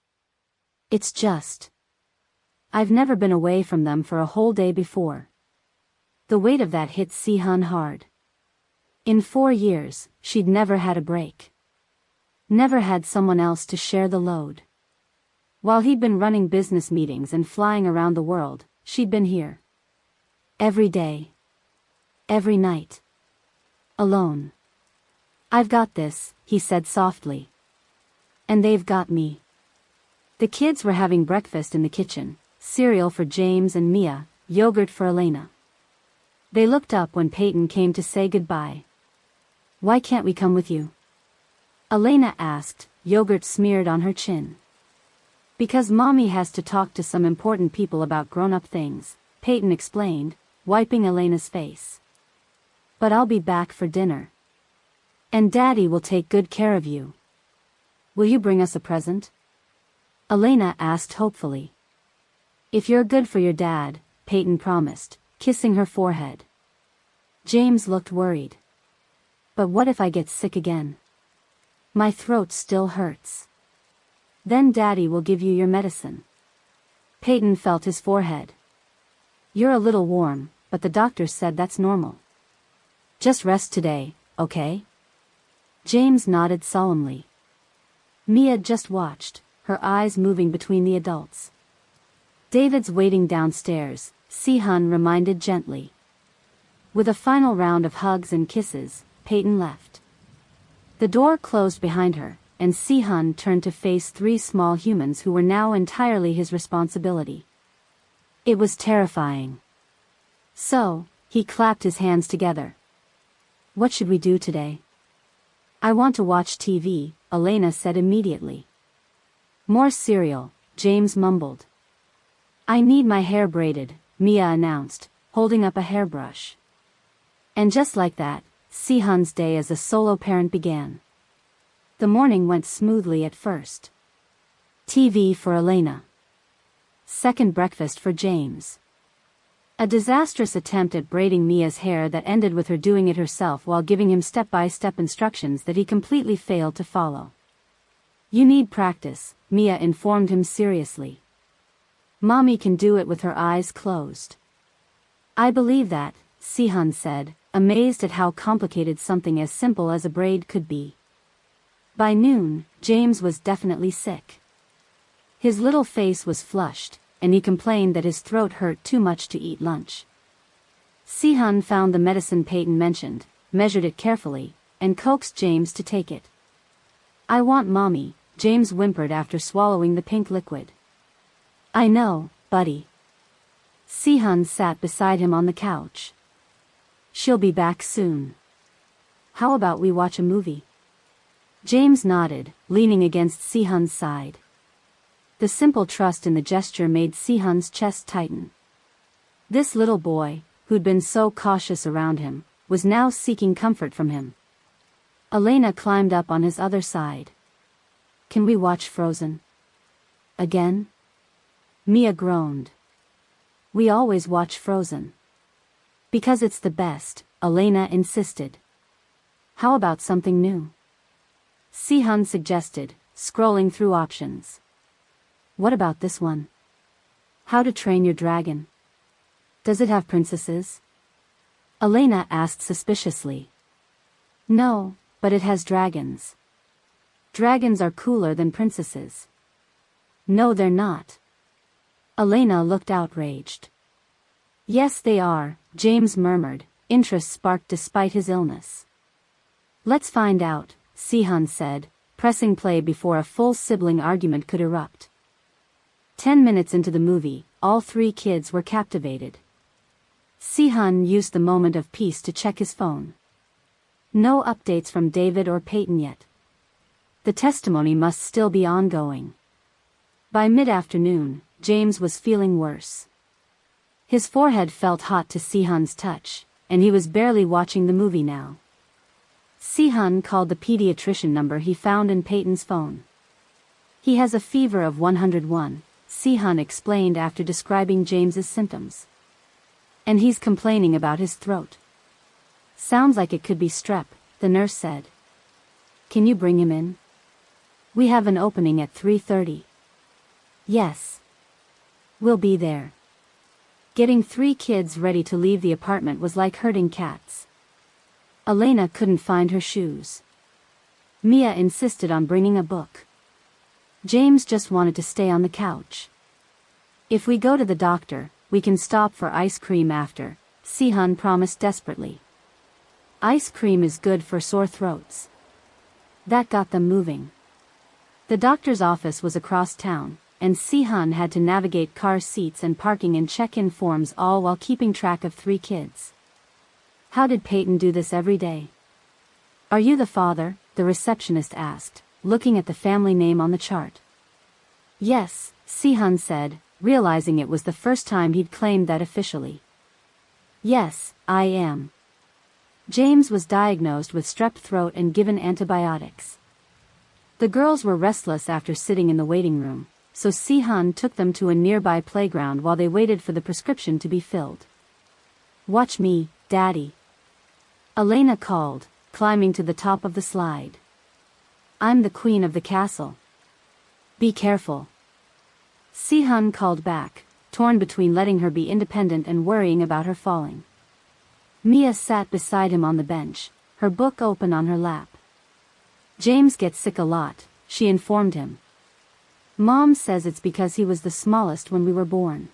[SPEAKER 1] It's just. I've never been away from them for a whole day before. The weight of that hit Si-hun hard. In 4 years, she'd never had a break. Never had someone else to share the load. While he'd been running business meetings and flying around the world, she'd been here. Every day. Every night. Alone. I've got this, he said softly. And they've got me. The kids were having breakfast in the kitchen, cereal for James and Mia, yogurt for Elena. They looked up when Payton came to say goodbye. Why can't we come with you? Elena asked, yogurt smeared on her chin. Because Mommy has to talk to some important people about grown-up things, Payton explained, wiping Elena's face. But I'll be back for dinner. And Daddy will take good care of you. Will you bring us a present? Elena asked hopefully. If you're good for your dad, Payton promised, kissing her forehead. James looked worried. But what if I get sick again? My throat still hurts. Then Daddy will give you your medicine. Payton felt his forehead. You're a little warm, but the doctor said that's normal. Just rest today, okay? James nodded solemnly. Mia just watched, her eyes moving between the adults. David's waiting downstairs, Si-hun reminded gently. With a final round of hugs and kisses, Payton left. The door closed behind her, and Si-hun turned to face 3 small humans who were now entirely his responsibility. It was terrifying. So, he clapped his hands together. What should we do today? I want to watch TV, Elena said immediately. More cereal, James mumbled. I need my hair braided, Mia announced, holding up a hairbrush. And just like that, Si-hun's day as a solo parent began. The morning went smoothly at first. TV for Elena. Second breakfast for James. A disastrous attempt at braiding Mia's hair that ended with her doing it herself while giving him step-by-step instructions that he completely failed to follow. You need practice, Mia informed him seriously. Mommy can do it with her eyes closed. I believe that, Si-hun said, amazed at how complicated something as simple as a braid could be. By noon, James was definitely sick. His little face was flushed, and he complained that his throat hurt too much to eat lunch. Si-hun found the medicine Payton mentioned, measured it carefully, and coaxed James to take it. I want Mommy, James whimpered after swallowing the pink liquid. I know, buddy. Si-hun sat beside him on the couch. She'll be back soon. How about we watch a movie? James nodded, leaning against Si-hun's side. The simple trust in the gesture made Si-hun's chest tighten. This little boy, who'd been so cautious around him, was now seeking comfort from him. Elena climbed up on his other side. Can we watch Frozen? Again? Mia groaned. We always watch Frozen. Because it's the best, Elena insisted. How about something new? Si-hun suggested, scrolling through options. What about this one? How to Train Your Dragon. Does it have princesses? Elena asked suspiciously. No, but it has dragons. Dragons are cooler than princesses. No, they're not. Elena looked outraged. Yes, they are, James murmured, interest sparked despite his illness. Let's find out, Si-hun said, pressing play before a full sibling argument could erupt. 10 minutes into the movie, all 3 kids were captivated. Si-hun used the moment of peace to check his phone. No updates from David or Payton yet. The testimony must still be ongoing. By mid-afternoon, James was feeling worse. His forehead felt hot to Si-hun's touch, and he was barely watching the movie now. Si-hun called the pediatrician number he found in Payton's phone. He has a fever of 101, Si-hun explained after describing James's symptoms. And he's complaining about his throat. Sounds like it could be strep, the nurse said. Can you bring him in? We have an opening at 3:30. Yes. We'll be there. Getting 3 kids ready to leave the apartment was like herding cats. Elena couldn't find her shoes. Mia insisted on bringing a book. James just wanted to stay on the couch. If we go to the doctor, we can stop for ice cream after, Si-hun promised desperately. Ice cream is good for sore throats. That got them moving. The doctor's office was across town, and Si-hun had to navigate car seats and parking and check-in forms all while keeping track of 3 kids. How did Payton do this every day? Are you the father? The receptionist asked, looking at the family name on the chart. Yes, Si-hun said, realizing it was the first time he'd claimed that officially. Yes, I am. James was diagnosed with strep throat and given antibiotics. The girls were restless after sitting in the waiting room, so Si-hun took them to a nearby playground while they waited for the prescription to be filled. Watch me, Daddy. Elena called, climbing to the top of the slide. I'm the queen of the castle. Be careful. Si-hun called back, torn between letting her be independent and worrying about her falling. Mia sat beside him on the bench, her book open on her lap. James gets sick a lot, she informed him. Mom says it's because he was the smallest when we were born.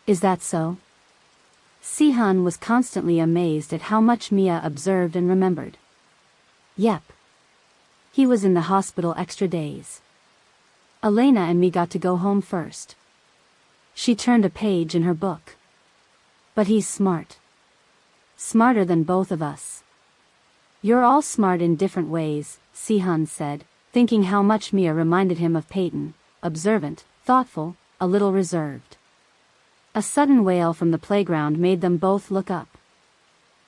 [SPEAKER 1] Is that so? Si-hun was constantly amazed at how much Mia observed and remembered. Yep. He was in the hospital extra days. Elena and me got to go home first. She turned a page in her book. But he's smart. Smarter than both of us. You're all smart in different ways, Si-hun said, thinking how much Mia reminded him of Payton, observant, thoughtful, a little reserved. A sudden wail from the playground made them both look up.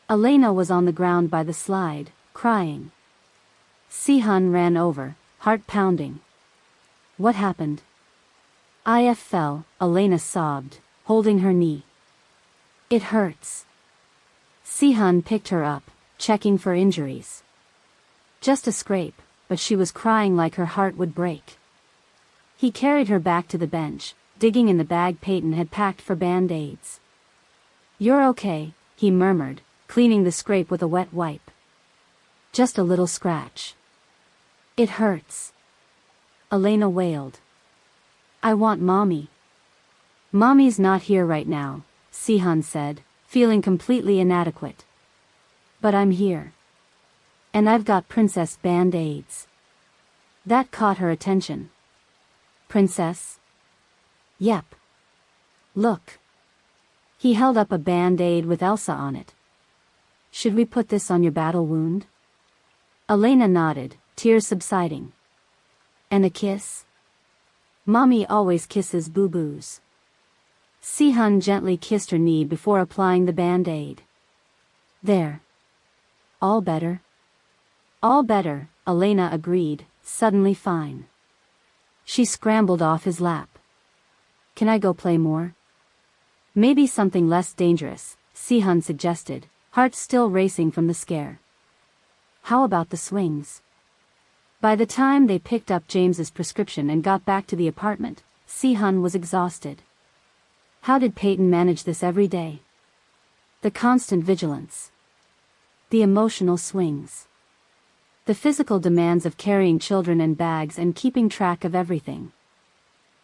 [SPEAKER 1] Elena was on the ground by the slide, crying. Si-hun ran over, heart pounding. What happened? "I fell," Elena sobbed, holding her knee. "It hurts." Si-hun picked her up, checking for injuries. Just a scrape, but she was crying like her heart would break. He carried her back to the bench, digging in the bag Payton had packed for band-aids. "You're okay," he murmured, cleaning the scrape with a wet wipe. "Just a little scratch." "It hurts." Elena wailed. "I want Mommy." "Mommy's not here right now," Si-hun said, feeling completely inadequate. "But I'm here. And I've got Princess band-aids." That caught her attention. "Princess?" "Yep. Look." He held up a band-aid with Elsa on it. "Should we put this on your battle wound?" Elena nodded, tears subsiding. "And a kiss?" "Mommy always kisses boo-boos." Si-hun gently kissed her knee before applying the band-aid. "There. All better?" "All better," Elena agreed, suddenly fine. She scrambled off his lap. "Can I go play more?" "Maybe something less dangerous," Si-hun suggested, heart still racing from the scare. "How about the swings?" By the time they picked up James's prescription and got back to the apartment, Si-hun was exhausted. How did Payton manage this every day? The constant vigilance. The emotional swings. The physical demands of carrying children and bags and keeping track of everything.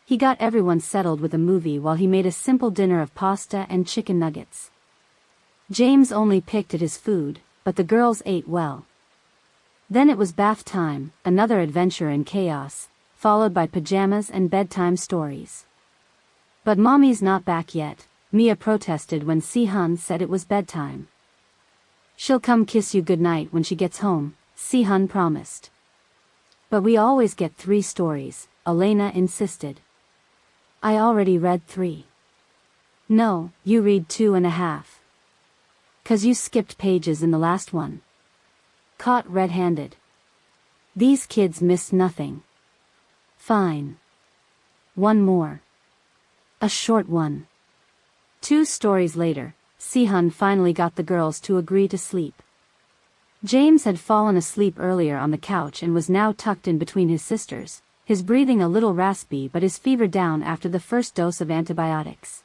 [SPEAKER 1] He got everyone settled with a movie while he made a simple dinner of pasta and chicken nuggets. James only picked at his food, but the girls ate well. Then it was bath time, another adventure in chaos, followed by pajamas and bedtime stories. "But Mommy's not back yet," Mia protested when Si-hun said it was bedtime. "She'll come kiss you goodnight when she gets home," Si-hun promised. "But we always get 3 stories, Elena insisted. "I already read 3. "No, you read 2.5. "'Cause you skipped pages in the last one." Caught red-handed. These kids missed nothing. "Fine. One more. A short one." 2 stories later, Si-hun finally got the girls to agree to sleep. James had fallen asleep earlier on the couch and was now tucked in between his sisters, his breathing a little raspy but his fever down after the first dose of antibiotics.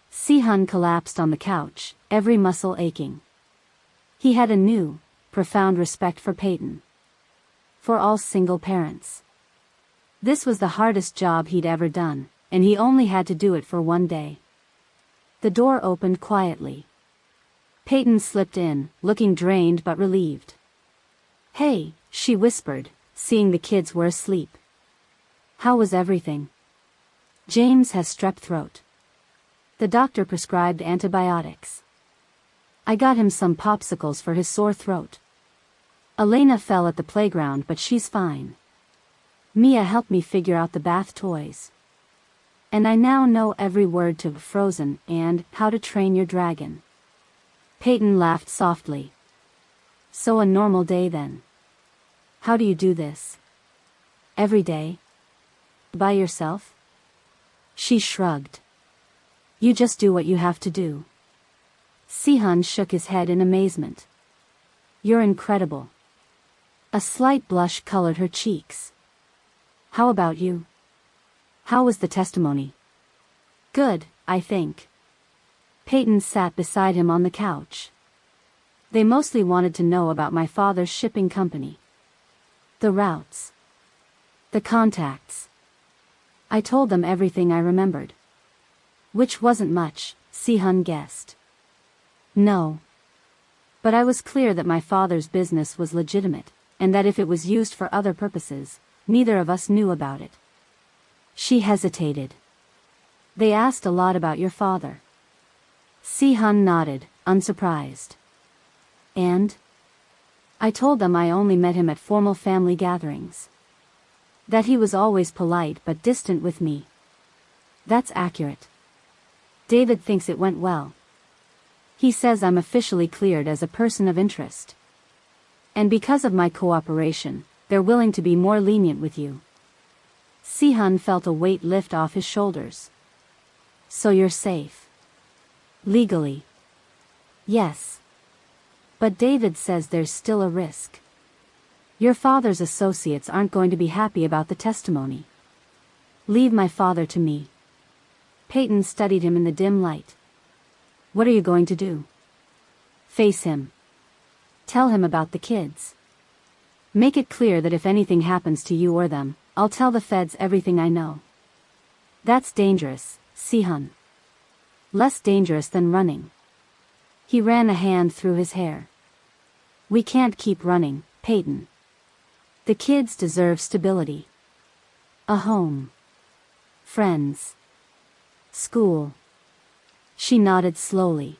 [SPEAKER 1] Si-hun collapsed on the couch, every muscle aching. He had a new, profound respect for Payton. For all single parents. This was the hardest job he'd ever done, and he only had to do it for one day. The door opened quietly. Payton slipped in, looking drained but relieved. "Hey," she whispered, seeing the kids were asleep. "How was everything?" "James has strep throat. The doctor prescribed antibiotics. I got him some popsicles for his sore throat. Elena fell at the playground but she's fine. Mia helped me figure out the bath toys. And I now know every word to Frozen and How to Train Your Dragon." Payton laughed softly. "So a normal day then. How do you do this? Every day? By yourself?" She shrugged. "You just do what you have to do." Si-hun shook his head in amazement. "You're incredible." A slight blush colored her cheeks. "How about you? How was the testimony?" "Good, I think." Payton sat beside him on the couch. "They mostly wanted to know about my father's shipping company. The routes. The contacts. I told them everything I remembered. Which wasn't much, Si-hun guessed. No. But I was clear that my father's business was legitimate, and that if it was used for other purposes, neither of us knew about it. She hesitated. They asked a lot about your father. Si-hun nodded, unsurprised. And? I told them I only met him at formal family gatherings. That he was always polite but distant with me. That's accurate. David thinks it went well. He says I'm officially cleared as a person of interest. And because of my cooperation, they're willing to be more lenient with you. Si-hun felt a weight lift off his shoulders. So you're safe. Legally. Yes. But David says there's still a risk. Your father's associates aren't going to be happy about the testimony. Leave my father to me. Payton studied him in the dim light. What are you going to do? Face him. Tell him about the kids. Make it clear that if anything happens to you or them, I'll tell the feds everything I know. That's dangerous, Si-hun. Less dangerous than running. He ran a hand through his hair. We can't keep running, Payton. The kids deserve stability. A home. Friends. School. She nodded slowly.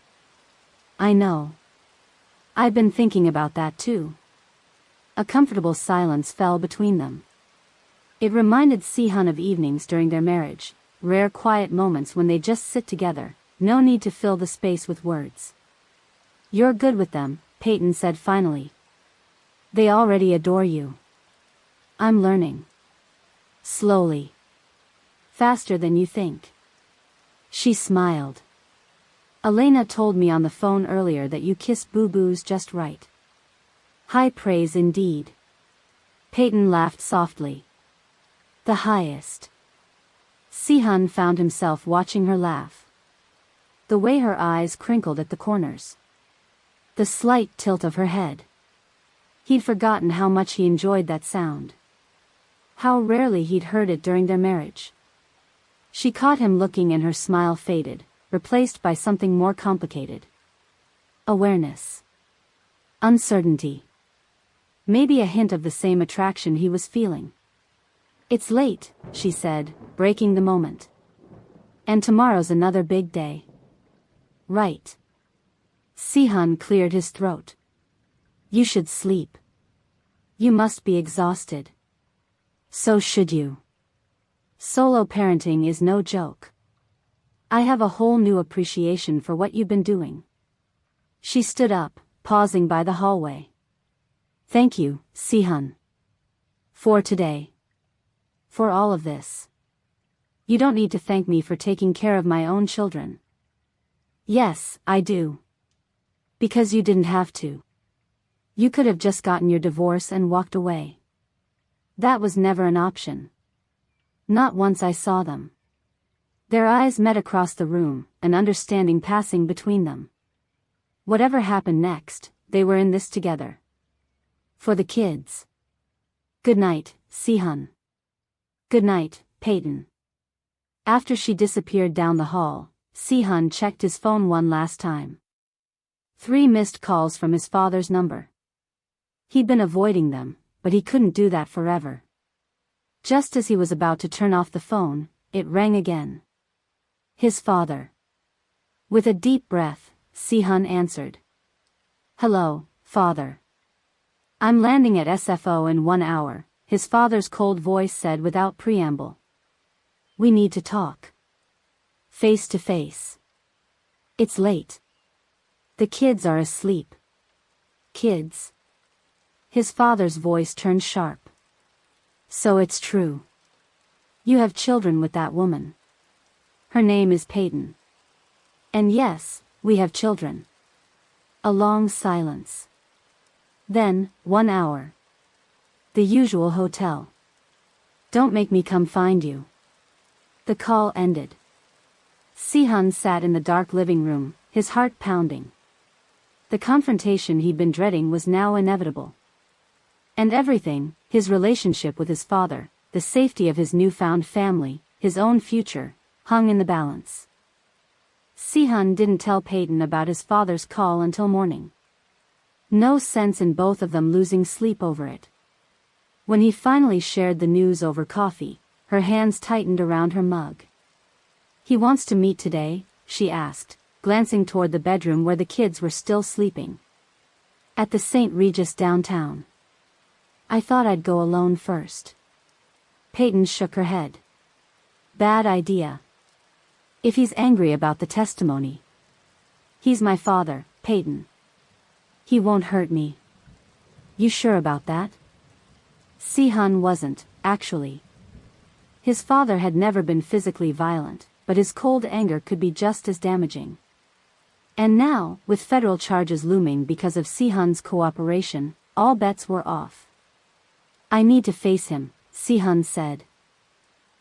[SPEAKER 1] I know. I've been thinking about that too. A comfortable silence fell between them. It reminded Si-hun of evenings during their marriage, rare quiet moments when they just sit together, no need to fill the space with words. You're good with them, Payton said finally. They already adore you. I'm learning. Slowly. Faster than you think. She smiled. Elena told me on the phone earlier that you kiss boo-boos just right. High praise indeed. Payton laughed softly. The highest. Si-hun found himself watching her laugh. The way her eyes crinkled at the corners. The slight tilt of her head. He'd forgotten how much he enjoyed that sound. How rarely he'd heard it during their marriage. She caught him looking and her smile faded, replaced by something more complicated. Awareness. Uncertainty. Maybe a hint of the same attraction he was feeling. It's late, she said, breaking the moment. And tomorrow's another big day. Right. Si-hun cleared his throat. You should sleep. You must be exhausted. So should you. Solo parenting is no joke. I have a whole new appreciation for what you've been doing. She stood up, pausing by the hallway. Thank you, Si-hun. For today. For all of this. You don't need to thank me for taking care of my own children. Yes, I do. Because you didn't have to. You could have just gotten your divorce and walked away. That was never an option. Not once I saw them. Their eyes met across the room, an understanding passing between them. Whatever happened next, they were in this together. For the kids. Good night, Si-hun. Good night, Payton. After she disappeared down the hall, Si-hun checked his phone one last time. 3 missed calls from his father's number. He'd been avoiding them, but he couldn't do that forever. Just as he was about to turn off the phone, it rang again. His father. With a deep breath, Si-hun answered. Hello, father. I'm landing at SFO in 1 hour, his father's cold voice said without preamble. We need to talk. Face to face. It's late. The kids are asleep. Kids? His father's voice turned sharp. So it's true. You have children with that woman. Her name is Payton. And yes, we have children. A long silence. Then, 1 hour. The usual hotel. Don't make me come find you. The call ended. Si-hun sat in the dark living room, his heart pounding. The confrontation he'd been dreading was now inevitable. And everything, his relationship with his father, the safety of his newfound family, his own future, hung in the balance. Si-hun didn't tell Payton about his father's call until morning. No sense in both of them losing sleep over it. When he finally shared the news over coffee, her hands tightened around her mug. "He wants to meet today?" she asked, glancing toward the bedroom where the kids were still sleeping. "At the St. Regis downtown." "I thought I'd go alone first." Payton shook her head. "Bad idea. If he's angry about the testimony." "He's my father, Payton. He won't hurt me." "You sure about that?" Si-hun wasn't, actually. His father had never been physically violent, but his cold anger could be just as damaging. And now, with federal charges looming because of Si-hun's cooperation, all bets were off. "I need to face him," Si-hun said.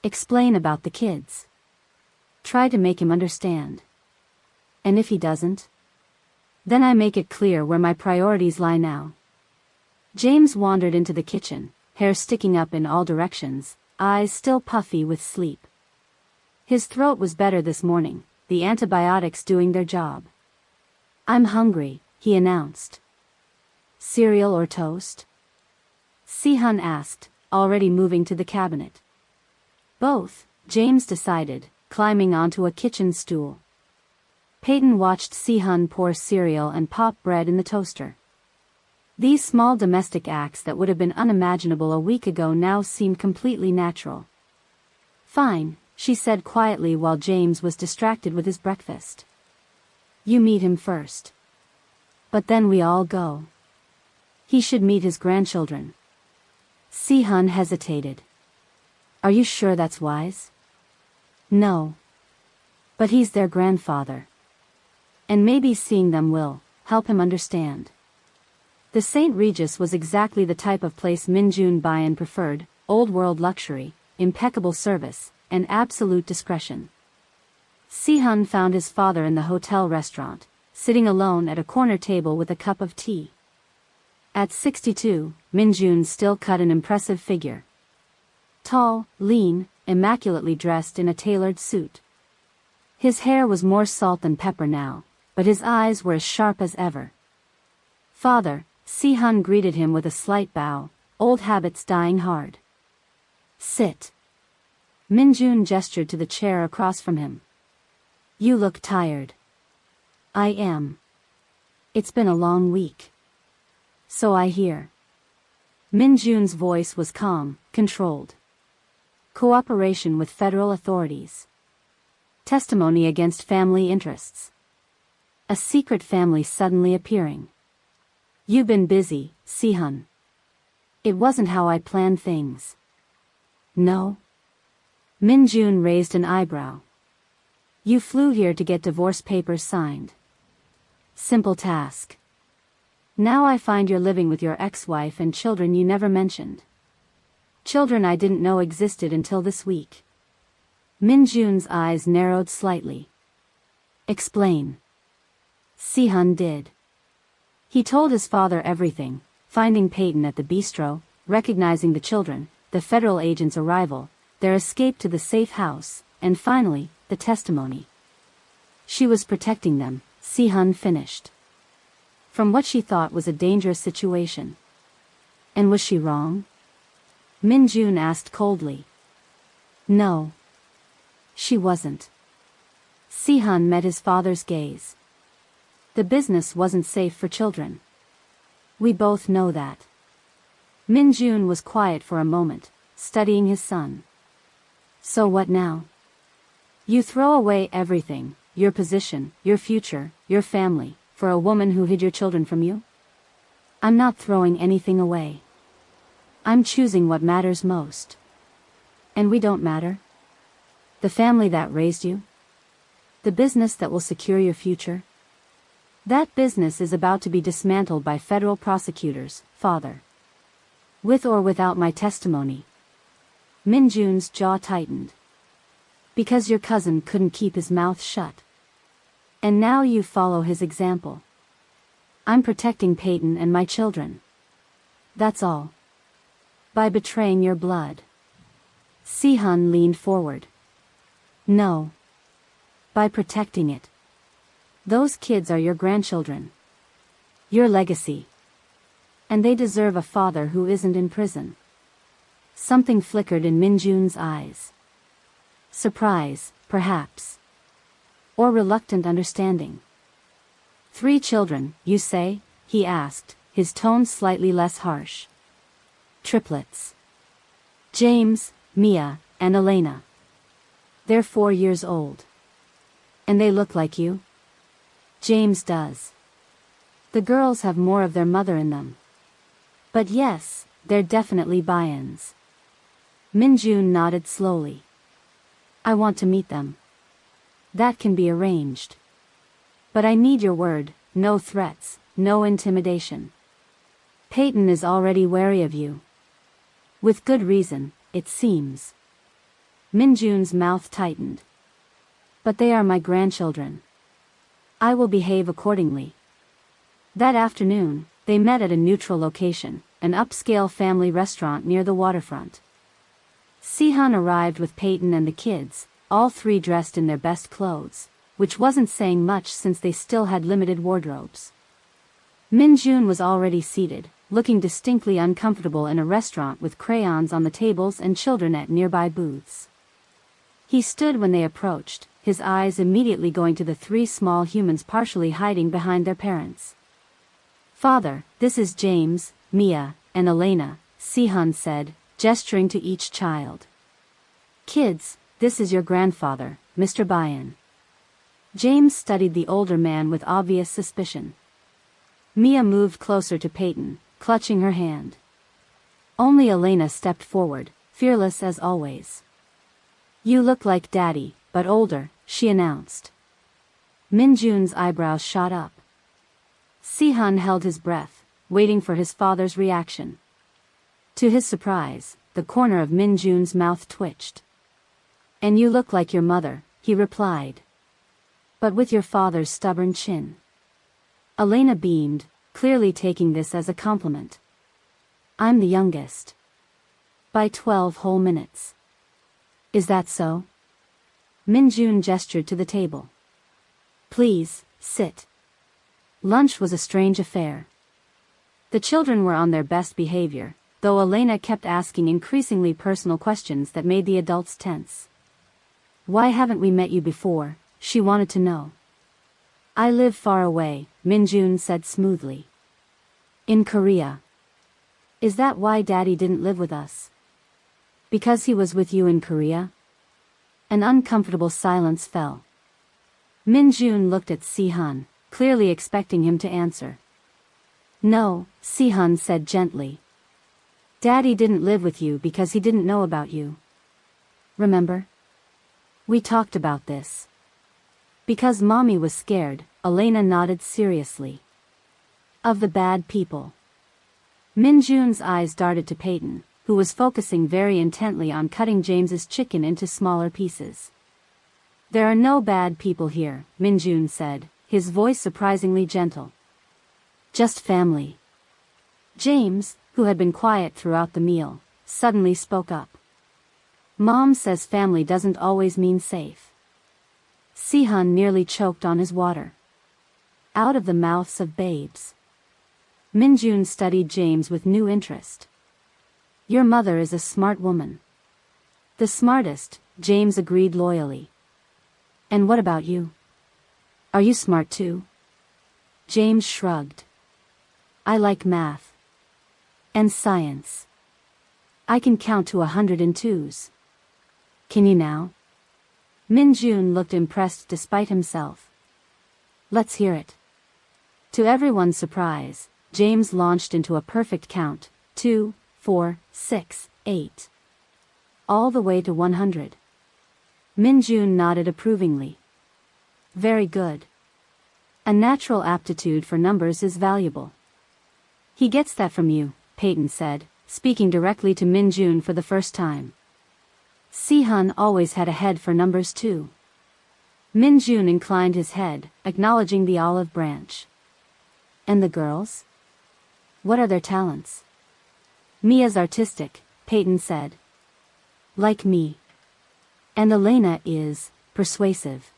[SPEAKER 1] "Explain about the kids. Try to make him understand. And if he doesn't? Then I make it clear where my priorities lie now." James wandered into the kitchen, hair sticking up in all directions, eyes still puffy with sleep. His throat was better this morning, the antibiotics doing their job. "I'm hungry," he announced. "Cereal or toast?" Si-hun asked, already moving to the cabinet. "Both," James decided, climbing onto a kitchen stool. Payton watched Si-hun pour cereal and pop bread in the toaster. These small domestic acts that would have been unimaginable a week ago now seemed completely natural. "Fine," she said quietly while James was distracted with his breakfast. "You meet him first. But then we all go. He should meet his grandchildren." Si-hun hesitated. "Are you sure that's wise?" "No. But he's their grandfather. And maybe seeing them will help him understand." The St. Regis was exactly the type of place Min-jun Bayan preferred: old-world luxury, impeccable service, and absolute discretion. Si-hun found his father in the hotel restaurant, sitting alone at a corner table with a cup of tea. At 62, Min-jun still cut an impressive figure. Tall, lean, immaculately dressed in a tailored suit. His hair was more salt than pepper now, but his eyes were as sharp as ever. "Father," Si-hun greeted him with a slight bow, old habits dying hard. "Sit." Min-jun gestured to the chair across from him. "You look tired." "I am. It's been a long week." "So I hear." Min-jun's voice was calm, controlled. "Cooperation with federal authorities. Testimony against family interests. A secret family suddenly appearing. You've been busy, Si-hun." "It wasn't how I planned things." "No?" Min-jun raised an eyebrow. "You flew here to get divorce papers signed. Simple task. Now I find you're living with your ex-wife and children you never mentioned. Children I didn't know existed until this week." Min-jun's eyes narrowed slightly. "Explain." Si-hun did. He told his father everything: finding Payton at the bistro, recognizing the children, the federal agent's arrival, their escape to the safe house, and finally, the testimony. She was protecting them, Si-hun finished. From what she thought was a dangerous situation. And was she wrong? Min-jun asked coldly. No. She wasn't. Si-hun met his father's gaze. The business wasn't safe for children. We both know that. Min-jun was quiet for a moment, studying his son. So what now? You throw away everything, your position, your future, your family, for a woman who hid your children from you? I'm not throwing anything away. I'm choosing what matters most. And we don't matter? The family that raised you? The business that will secure your future? That business is about to be dismantled by federal prosecutors, father. With or without my testimony. Min-jun's jaw tightened. Because your cousin couldn't keep his mouth shut. And now you follow his example. I'm protecting Payton and my children. That's all. By betraying your blood. Si-hun leaned forward. No. By protecting it. Those kids are your grandchildren. Your legacy. And they deserve a father who isn't in prison. Something flickered in Minjun's eyes. Surprise, perhaps. Or reluctant understanding. 3 children, you say? He asked, his tone slightly less harsh. Triplets. James, Mia, and Elena. They're 4 years old. And they look like you? James does. The girls have more of their mother in them. But yes, they're definitely Bayans. Minjun nodded slowly. I want to meet them. That can be arranged. But I need your word, no threats, no intimidation. Payton is already wary of you. With good reason, it seems. Minjun's mouth tightened. But they are my grandchildren. I will behave accordingly. That afternoon, they met at a neutral location, an upscale family restaurant near the waterfront. Si-hun arrived with Payton and the kids, all 3 dressed in their best clothes, which wasn't saying much since they still had limited wardrobes. Minjun was already seated, looking distinctly uncomfortable in a restaurant with crayons on the tables and children at nearby booths. He stood when they approached, his eyes immediately going to the 3 small humans partially hiding behind their parents. Father, this is James, Mia, and Elena, Si-hun said, gesturing to each child. Kids, this is your grandfather, Mr. Bayan. James studied the older man with obvious suspicion. Mia moved closer to Payton, clutching her hand. Only Elena stepped forward, fearless as always. You look like Daddy, but older, she announced. Minjun's eyebrows shot up. Si-hun held his breath, waiting for his father's reaction. To his surprise, the corner of Minjun's mouth twitched. And you look like your mother, he replied. But with your father's stubborn chin. Elena beamed, clearly taking this as a compliment. I'm the youngest. By 12 whole minutes. Is that so? Minjun gestured to the table. Please, sit. Lunch was a strange affair. The children were on their best behavior, though Elena kept asking increasingly personal questions that made the adults tense. Why haven't we met you before? She wanted to know. I live far away, Minjun said smoothly. In Korea. Is that why Daddy didn't live with us? Because he was with you in Korea? An uncomfortable silence fell. Minjun looked at Si-hun, clearly expecting him to answer. No, Si-hun said gently. Daddy didn't live with you because he didn't know about you. Remember? We talked about this. Because Mommy was scared, Elena nodded seriously. Of the bad people. Minjun's eyes darted to Payton, who was focusing very intently on cutting James's chicken into smaller pieces. There are no bad people here, Minjun said, his voice surprisingly gentle. Just family. James, who had been quiet throughout the meal, suddenly spoke up. Mom says family doesn't always mean safe. Si-hun nearly choked on his water. Out of the mouths of babes. Minjun studied James with new interest. Your mother is a smart woman. The smartest, James agreed loyally. And what about you? Are you smart too? James shrugged. I like math. And science. I can count to 100 in twos. Can you now? Minjun looked impressed despite himself. Let's hear it. To everyone's surprise, James launched into a perfect count, 2, 4, 6, 8. All the way to 100. Minjun nodded approvingly. Very good. A natural aptitude for numbers is valuable. He gets that from you, Payton said, speaking directly to Minjun for the first time. Si-hun always had a head for numbers too. Minjun inclined his head, acknowledging the olive branch. And the girls? What are their talents? Mia's artistic, Payton said. Like me. And Elena is persuasive.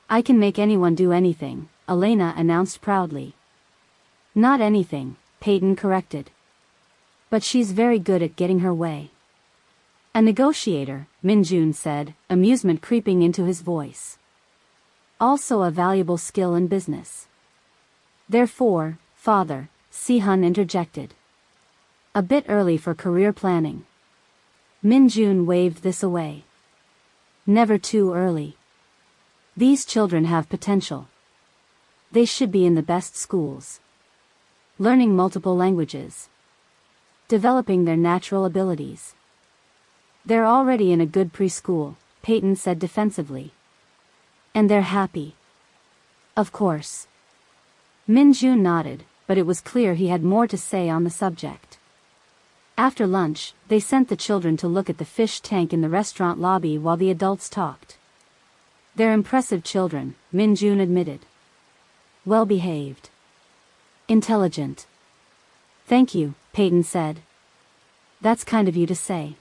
[SPEAKER 1] I can make anyone do anything, Elena announced proudly. Not anything, Payton corrected. But she's very good at getting her way. A negotiator, Min-jun said, amusement creeping into his voice. Also a valuable skill in business. Therefore, father, Si-hun interjected. A bit early for career planning. Min-jun waved this away. Never too early. These children have potential. They should be in the best schools. Learning multiple languages. Developing their natural abilities. They're already in a good preschool, Payton said defensively. And they're happy. Of course. Min-jun nodded, but it was clear he had more to say on the subject. After lunch, they sent the children to look at the fish tank in the restaurant lobby while the adults talked. They're impressive children, Min-jun admitted. Well behaved. Intelligent. Thank you, Payton said. That's kind of you to say.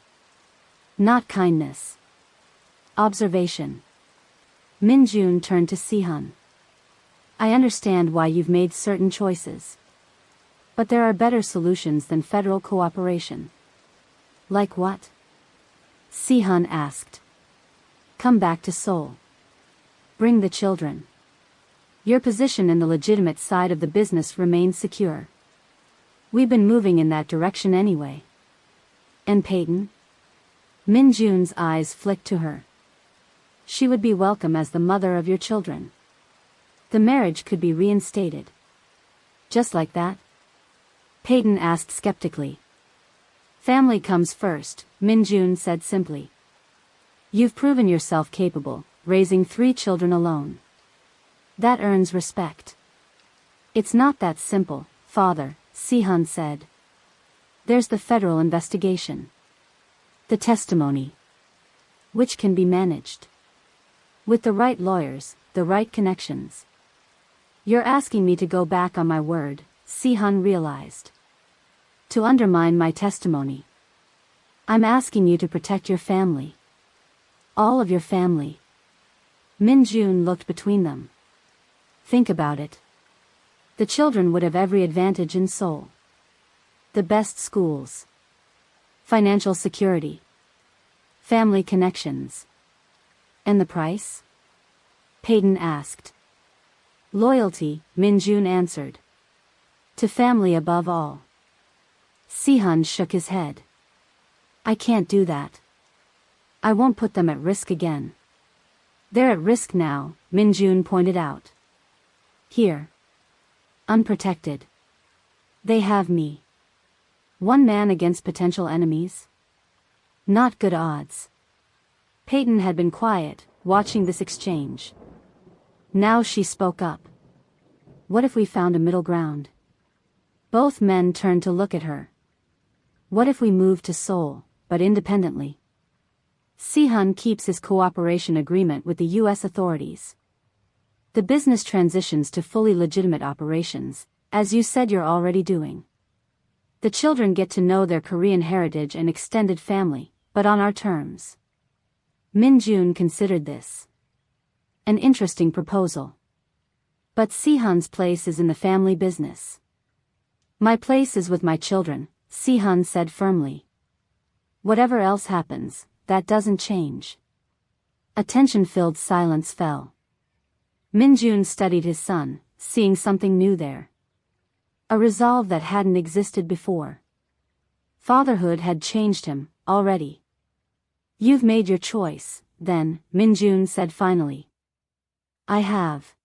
[SPEAKER 1] Not kindness. Observation. Min-jun turned to Si-hun. I understand why you've made certain choices. But there are better solutions than federal cooperation. Like what? Si-hun asked. Come back to Seoul. Bring the children. Your position in the legitimate side of the business remains secure. We've been moving in that direction anyway. And Payton? Min-jun's eyes flicked to her. She would be welcome as the mother of your children. The marriage could be reinstated. Just like that? Payton asked skeptically. Family comes first, Min-jun said simply. You've proven yourself capable, raising 3 children alone. That earns respect. It's not that simple, father, Si-hun said. There's the federal investigation. The testimony. Which can be managed. With the right lawyers, the right connections. You're asking me to go back on my word, Si-hun realized. To undermine my testimony. I'm asking you to protect your family. All of your family. Min-jun looked between them. Think about it. The children would have every advantage in Seoul. The best schools. Financial security. Family connections. And the price? Payton asked. Loyalty, Min-jun answered. To family above all. Si-hun shook his head. I can't do that. I won't put them at risk again. They're at risk now, Min-jun pointed out. Here. Unprotected. They have me. One man against potential enemies? Not good odds. Payton had been quiet, watching this exchange. Now she spoke up. What if we found a middle ground? Both men turned to look at her. What if we moved to Seoul, but independently? Si-hun keeps his cooperation agreement with the U.S. authorities. The business transitions to fully legitimate operations, as you said you're already doing. The children get to know their Korean heritage and extended family, but on our terms. Min-jun considered this an interesting proposal. But Si-hun's place is in the family business. My place is with my children, Si-hun said firmly. Whatever else happens, that doesn't change. A tension-filled silence fell. Min-jun studied his son, seeing something new there. A resolve that hadn't existed before. Fatherhood had changed him, already. You've made your choice, then, Min-jun said finally. I have.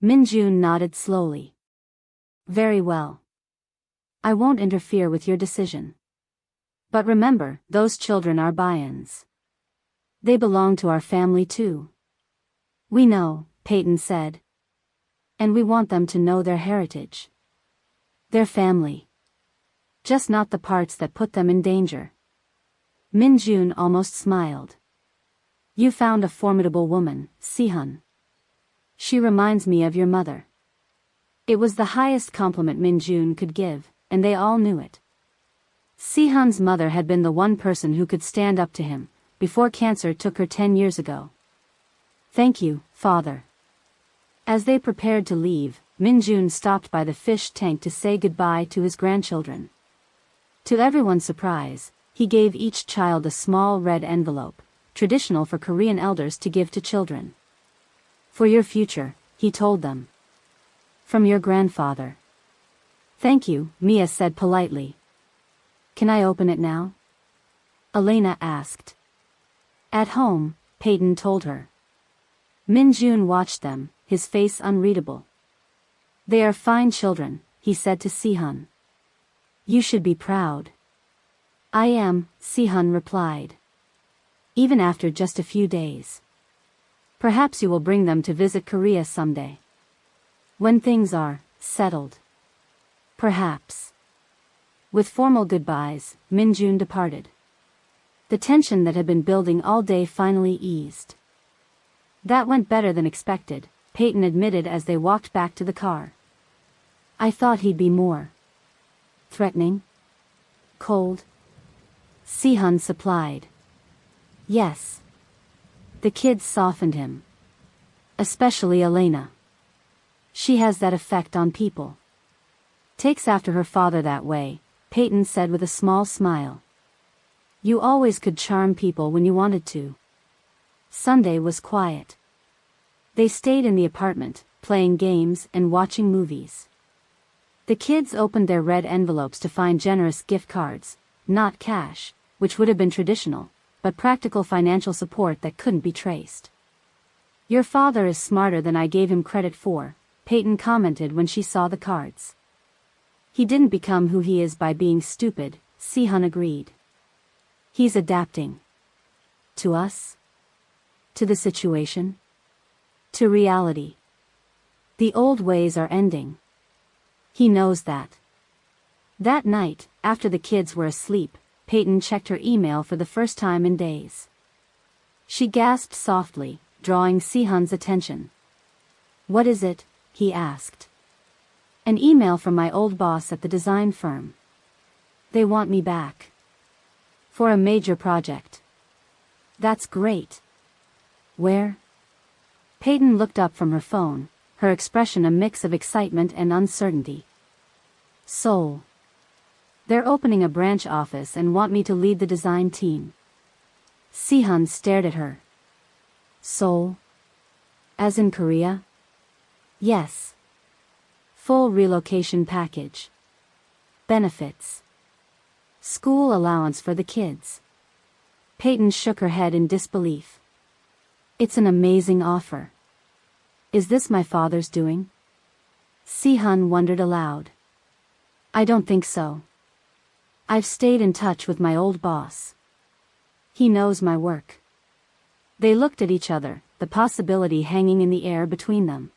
[SPEAKER 1] Min-jun nodded slowly. Very well. I won't interfere with your decision. But remember, those children are Bayans. They belong to our family too. We know, Payton said. And we want them to know their heritage. Their family. Just not the parts that put them in danger. Min-jun almost smiled. You found a formidable woman, Si-hun. She reminds me of your mother. It was the highest compliment Min-jun could give, and they all knew it. Si-hun's mother had been the one person who could stand up to him, before cancer took her 10 years ago. "Thank you, father." As they prepared to leave, Min-jun stopped by the fish tank to say goodbye to his grandchildren. To everyone's surprise, he gave each child a small red envelope, traditional for Korean elders to give to children. "For your future," he told them. "From your grandfather." "Thank you," Mia said politely. "Can I open it now?" Elena asked. "At home," Payton told her. Min-jun watched them, his face unreadable. "They are fine children," he said to Si-hun. "You should be proud." "I am," Si-hun replied. "Even after just a few days. Perhaps you will bring them to visit Korea someday. When things are settled. Perhaps." With formal goodbyes, Min-jun departed. The tension that had been building all day finally eased. "That went better than expected," Payton admitted as they walked back to the car. "I thought he'd be more threatening? Cold?" Si-hun supplied. "Yes." The kids softened him. Especially Elena. "She has that effect on people. Takes after her father that way," Payton said with a small smile. "You always could charm people when you wanted to." Sunday was quiet. They stayed in the apartment, playing games and watching movies. The kids opened their red envelopes to find generous gift cards, not cash, which would have been traditional, but practical financial support that couldn't be traced. "Your father is smarter than I gave him credit for," Payton commented when she saw the cards. "He didn't become who he is by being stupid," Si-hun agreed. "He's adapting. To us? To the situation? To reality. The old ways are ending. He knows that." That night, after the kids were asleep, Payton checked her email for the first time in days. She gasped softly, drawing Si-hun's attention. "What is it?" he asked. "An email from my old boss at the design firm. They want me back. For a major project." "That's great. Where?" Payton looked up from her phone, her expression a mix of excitement and uncertainty. "Seoul. They're opening a branch office and want me to lead the design team." Si-hun stared at her. "Seoul? As in Korea?" "Yes. Full relocation package. Benefits. School allowance for the kids." Payton shook her head in disbelief. "It's an amazing offer. Is this my father's doing?" Si-hun wondered aloud. "I don't think so. I've stayed in touch with my old boss. He knows my work." They looked at each other, the possibility hanging in the air between them.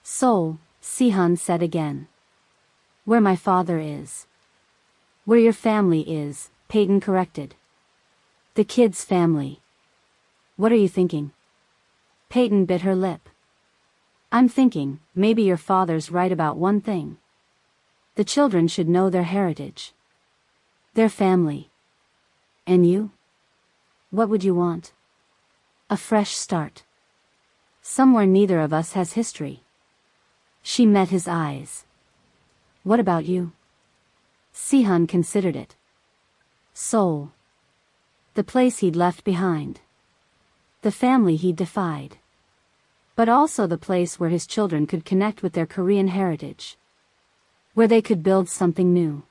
[SPEAKER 1] "Seoul," Si-hun said again. "Where my father is." "Where your family is," Payton corrected. "The kid's family." "What are you thinking?" Payton bit her lip. "I'm thinking, maybe your father's right about one thing. The children should know their heritage. Their family. And you? What would you want?" "A fresh start. Somewhere neither of us has history." She met his eyes. "What about you?" Si-hun considered it. Seoul. The place he'd left behind. The family he'd defied. But also the place where his children could connect with their Korean heritage. Where they could build something new.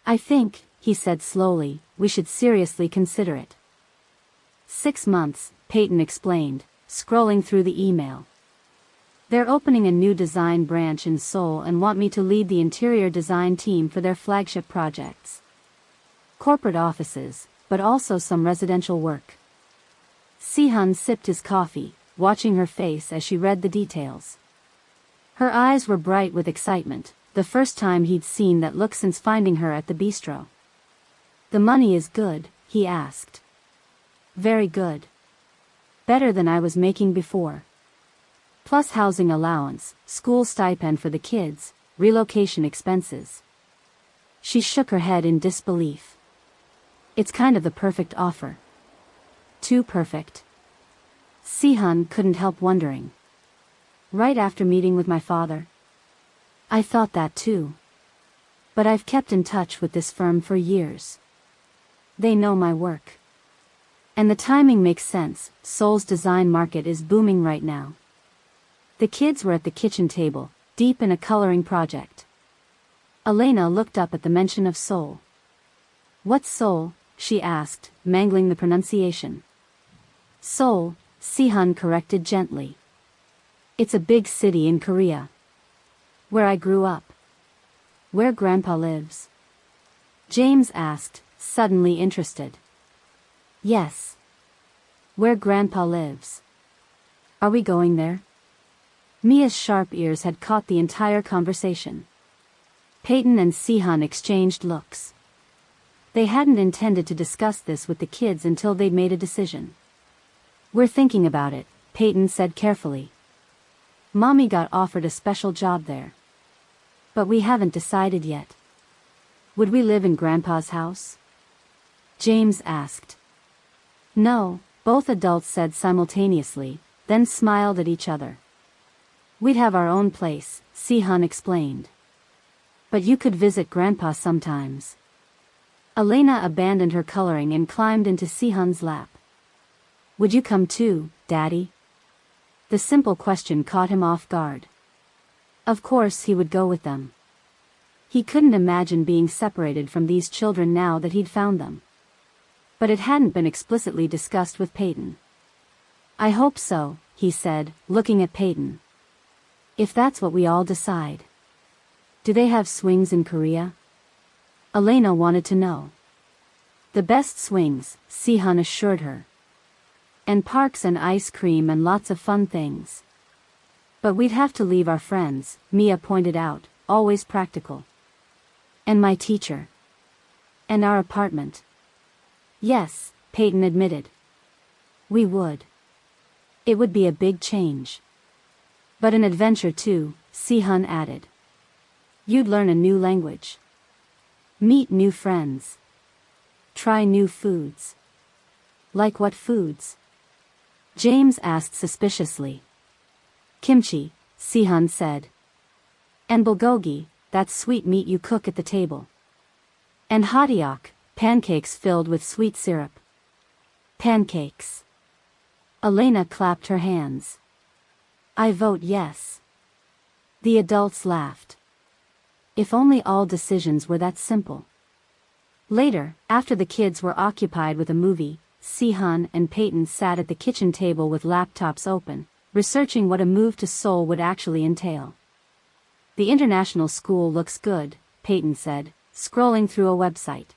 [SPEAKER 1] "I think," he said slowly, "we should seriously consider it." 6 months, Payton explained, scrolling through the email. "They're opening a new design branch in Seoul and want me to lead the interior design team for their flagship projects. Corporate offices, but also some residential work." Si-hun sipped his coffee, watching her face as she read the details. Her eyes were bright with excitement, the first time he'd seen that look since finding her at the bistro. "The money is good?" he asked. "Very good. Better than I was making before. Plus housing allowance, school stipend for the kids, relocation expenses." She shook her head in disbelief. It's kind of the perfect offer. Too perfect. Si-hun couldn't help wondering. Right after meeting with my father? I thought that too. But I've kept in touch with this firm for years. They know my work. And the timing makes sense. Seoul's design market is booming right now. The kids were at the kitchen table, deep in a coloring project. Elena looked up at the mention of Seoul. What's Seoul? She asked, mangling the pronunciation. Seoul, Si-hun corrected gently. It's a big city in Korea. Where I grew up. Where Grandpa lives? James asked, suddenly interested. Yes. Where Grandpa lives. Are we going there? Mia's sharp ears had caught the entire conversation. Payton and Si-hun exchanged looks. They hadn't intended to discuss this with the kids until they'd made a decision. We're thinking about it, Payton said carefully. Mommy got offered a special job there. But we haven't decided yet. Would we live in Grandpa's house? James asked. No, both adults said simultaneously, then smiled at each other. We'd have our own place, Si-hun explained. But you could visit Grandpa sometimes. Elena abandoned her coloring and climbed into Si-hun's lap. Would you come too, Daddy? The simple question caught him off guard. Of course he would go with them. He couldn't imagine being separated from these children now that he'd found them. But it hadn't been explicitly discussed with Payton. I hope so, he said, looking at Payton. If that's what we all decide. Do they have swings in Korea? Elena wanted to know. The best swings, Si-hun assured her. And parks and ice cream and lots of fun things. But we'd have to leave our friends, Mia pointed out, always practical. And my teacher. And our apartment. Yes, Payton admitted. We would. It would be a big change. But an adventure too, Si-hun added. You'd learn a new language. Meet new friends. Try new foods. Like what foods? James asked suspiciously. Kimchi, Si-hun said. And bulgogi, that sweet meat you cook at the table. And hotteok, pancakes filled with sweet syrup. Pancakes. Elena clapped her hands. I vote yes. The adults laughed. If only all decisions were that simple. Later, after the kids were occupied with a movie, Si-hun and Payton sat at the kitchen table with laptops open, researching what a move to Seoul would actually entail. The international school looks good, Payton said, scrolling through a website.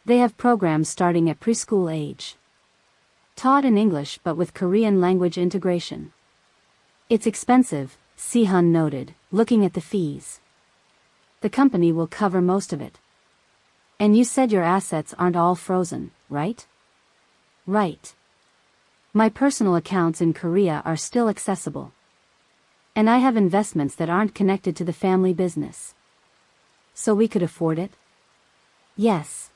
[SPEAKER 1] They have programs starting at preschool age. Taught in English but with Korean language integration. It's expensive, Si-hun noted, looking at the fees. The company will cover most of it. And you said your assets aren't all frozen, right? Right. My personal accounts in Korea are still accessible. And I have investments that aren't connected to the family business. So we could afford it? Yes.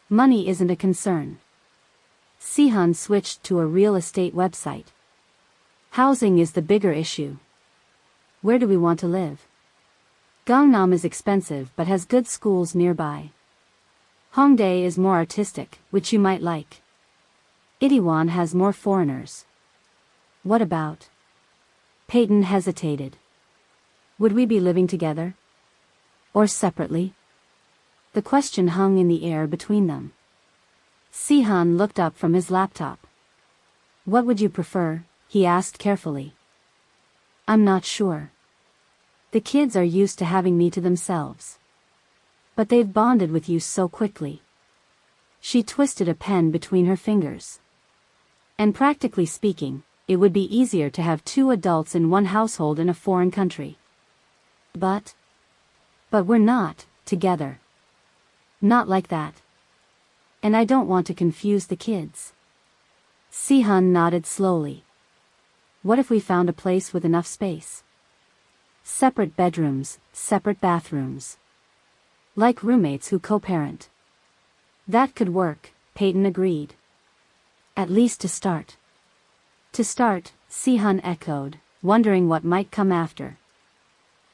[SPEAKER 1] Money isn't a concern. Si-hun switched to a real estate website. Housing is the bigger issue. Where do we want to live? Gangnam is expensive but has good schools nearby. Hongdae is more artistic, which you might like. Itaewon has more foreigners. What about? Payton hesitated. Would we be living together? Or separately? The question hung in the air between them. Si-hun looked up from his laptop. What would you prefer? He asked carefully. I'm not sure. The kids are used to having me to themselves. But they've bonded with you so quickly. She twisted a pen between her fingers. And practically speaking, it would be easier to have two adults in one household in a foreign country. But we're not together. Not like that. And I don't want to confuse the kids. Si-hun nodded slowly. What if we found a place with enough space? Separate bedrooms, separate bathrooms. Like roommates who co-parent. That could work, Payton agreed. At least to start. To start, Si-hun echoed, wondering what might come after.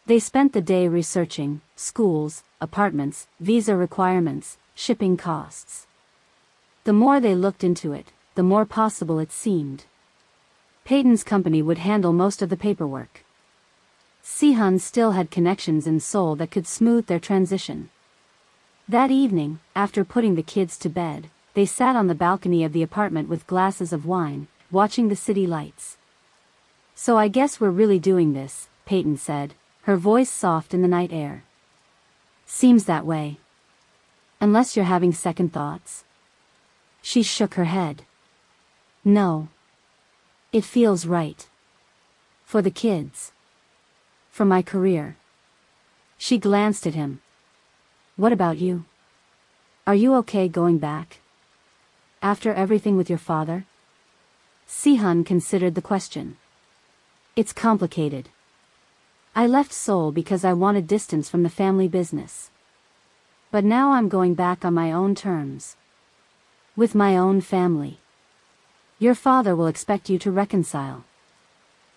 [SPEAKER 1] They spent the day researching schools, apartments, visa requirements, shipping costs. The more they looked into it, the more possible it seemed. Payton's company would handle most of the paperwork. Si-hun still had connections in Seoul that could smooth their transition. That evening, after putting the kids to bed, they sat on the balcony of the apartment with glasses of wine, watching the city lights. "So I guess we're really doing this," Payton said, her voice soft in the night air. "Seems that way. Unless you're having second thoughts." She shook her head. "No. It feels right. For the kids. For my career." She glanced at him. "What about you? Are you okay going back? After everything with your father?" Si-hun considered the question. "It's complicated. I left Seoul because I wanted distance from the family business. But now I'm going back on my own terms. With my own family. Your father will expect you to reconcile.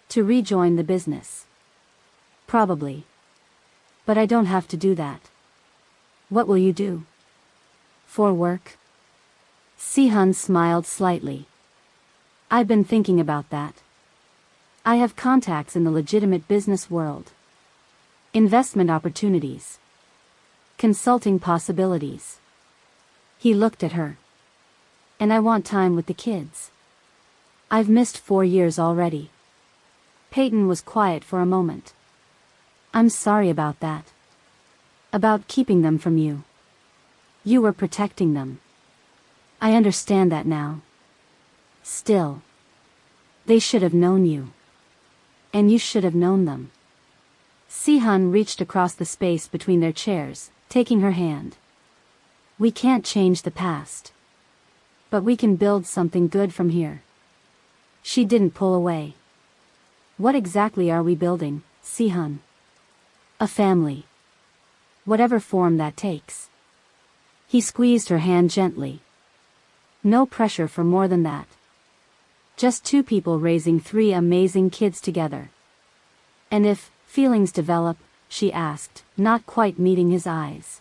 [SPEAKER 1] To rejoin the business. Probably. But I don't have to do that. What will you do? For work?" Si-hun smiled slightly. "I've been thinking about that. I have contacts in the legitimate business world. Investment opportunities. Consulting possibilities." He looked at her. "And I want time with the kids. I've missed 4 years already." Payton was quiet for a moment. "I'm sorry about that. About keeping them from you. You were protecting them. I understand that now. Still. They should have known you. And you should have known them." Si-hun reached across the space between their chairs, taking her hand. "We can't change the past. But we can build something good from here." She didn't pull away. "What exactly are we building, Si-hun?" "A family. Whatever form that takes." He squeezed her hand gently. "No pressure for more than that. Just 2 people raising 3 amazing kids together." "And if feelings develop," she asked, not quite meeting his eyes.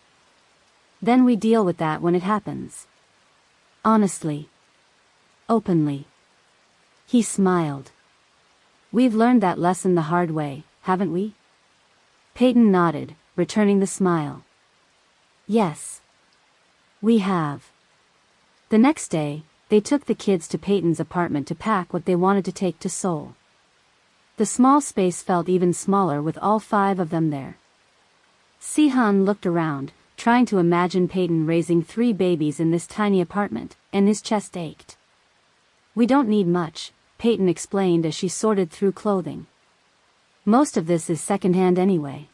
[SPEAKER 1] "Then we deal with that when it happens. Honestly. Openly." He smiled. "We've learned that lesson the hard way, haven't we?" Payton nodded, returning the smile. "Yes. We have." The next day, they took the kids to Payton's apartment to pack what they wanted to take to Seoul. The small space felt even smaller with all 5 of them there. Si-hun looked around, trying to imagine Payton raising 3 babies in this tiny apartment, and his chest ached. "We don't need much," Payton explained as she sorted through clothing. "Most of this is secondhand anyway.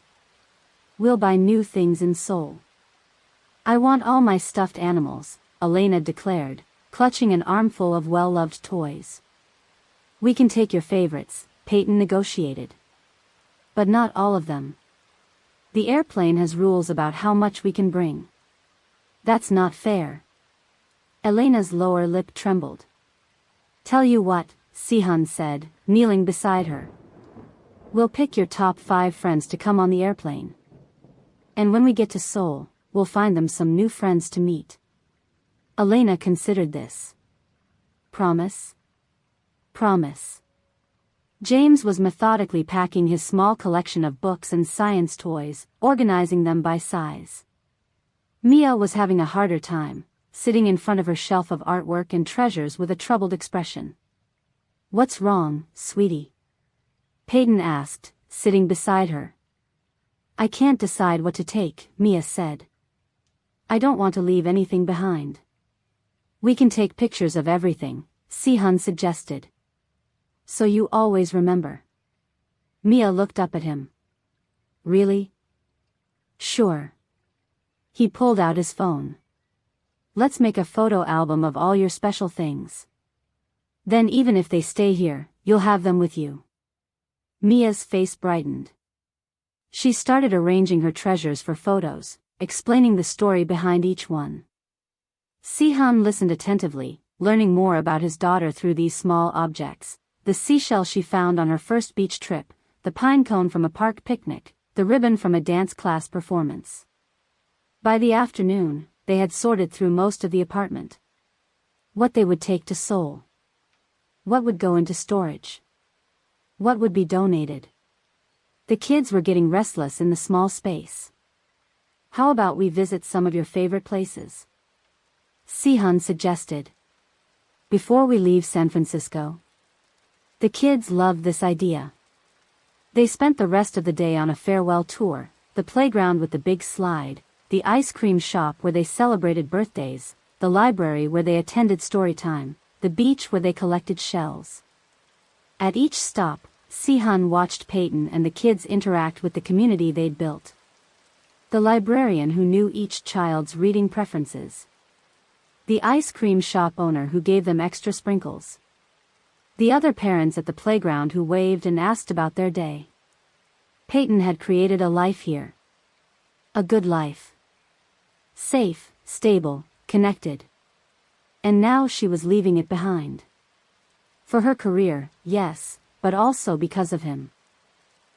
[SPEAKER 1] We'll buy new things in Seoul." "I want all my stuffed animals," Elena declared, clutching an armful of well-loved toys. "We can take your favorites," Payton negotiated. "But not all of them. The airplane has rules about how much we can bring." "That's not fair." Elena's lower lip trembled. "Tell you what," Si-hun said, kneeling beside her. "We'll pick your top 5 friends to come on the airplane. And when we get to Seoul, we'll find them some new friends to meet." Elena considered this. "Promise?" "Promise." James was methodically packing his small collection of books and science toys, organizing them by size. Mia was having a harder time, sitting in front of her shelf of artwork and treasures with a troubled expression. "What's wrong, sweetie?" Payton asked, sitting beside her. "I can't decide what to take," Mia said. "I don't want to leave anything behind." "We can take pictures of everything," Si-hun suggested. "So you always remember." Mia looked up at him. "Really?" "Sure." He pulled out his phone. "Let's make a photo album of all your special things. Then even if they stay here, you'll have them with you." Mia's face brightened. She started arranging her treasures for photos, explaining the story behind each one. Si-hun listened attentively, learning more about his daughter through these small objects: the seashell she found on her first beach trip, the pine cone from a park picnic, the ribbon from a dance class performance. By the afternoon, they had sorted through most of the apartment. What they would take to Seoul. What would go into storage? What would be donated? The kids were getting restless in the small space. How about we visit some of your favorite places? Si-hun suggested. Before we leave San Francisco. The kids loved this idea. They spent the rest of the day on a farewell tour, the playground with the big slide, the ice cream shop where they celebrated birthdays, the library where they attended story time, the beach where they collected shells. At each stop, Si-hun watched Payton and the kids interact with the community they'd built. The librarian who knew each child's reading preferences. The ice cream shop owner who gave them extra sprinkles. The other parents at the playground who waved and asked about their day. Payton had created a life here. A good life. Safe, stable, connected. And now she was leaving it behind. For her career, yes, but also because of him.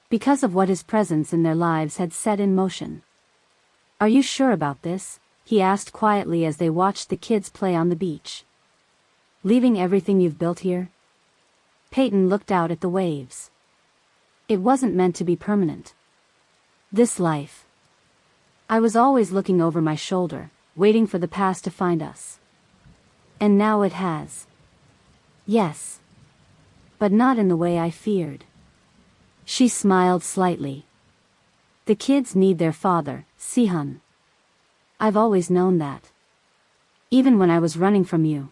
[SPEAKER 1] Because of what his presence in their lives had set in motion. "Are you sure about this?" he asked quietly as they watched the kids play on the beach. "Leaving everything you've built here?" Payton looked out at the waves. "It wasn't meant to be permanent. This life. I was always looking over my shoulder, waiting for the past to find us. And now it has. Yes. But not in the way I feared." She smiled slightly. "The kids need their father, Si-hun. I've always known that. Even when I was running from you.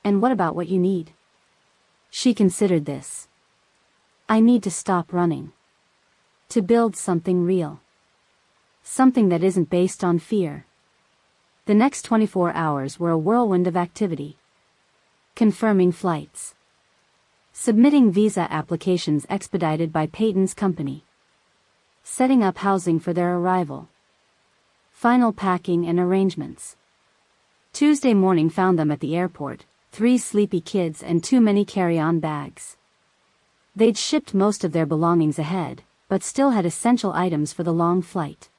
[SPEAKER 1] And what about what you need?" She considered this. "I need to stop running. To build something real. Something that isn't based on fear." The next 24 hours were a whirlwind of activity. Confirming flights. Submitting visa applications expedited by Payton's company. Setting up housing for their arrival. Final packing and arrangements. Tuesday morning found them at the airport, 3 sleepy kids and too many carry-on bags. They'd shipped most of their belongings ahead, but still had essential items for the long flight.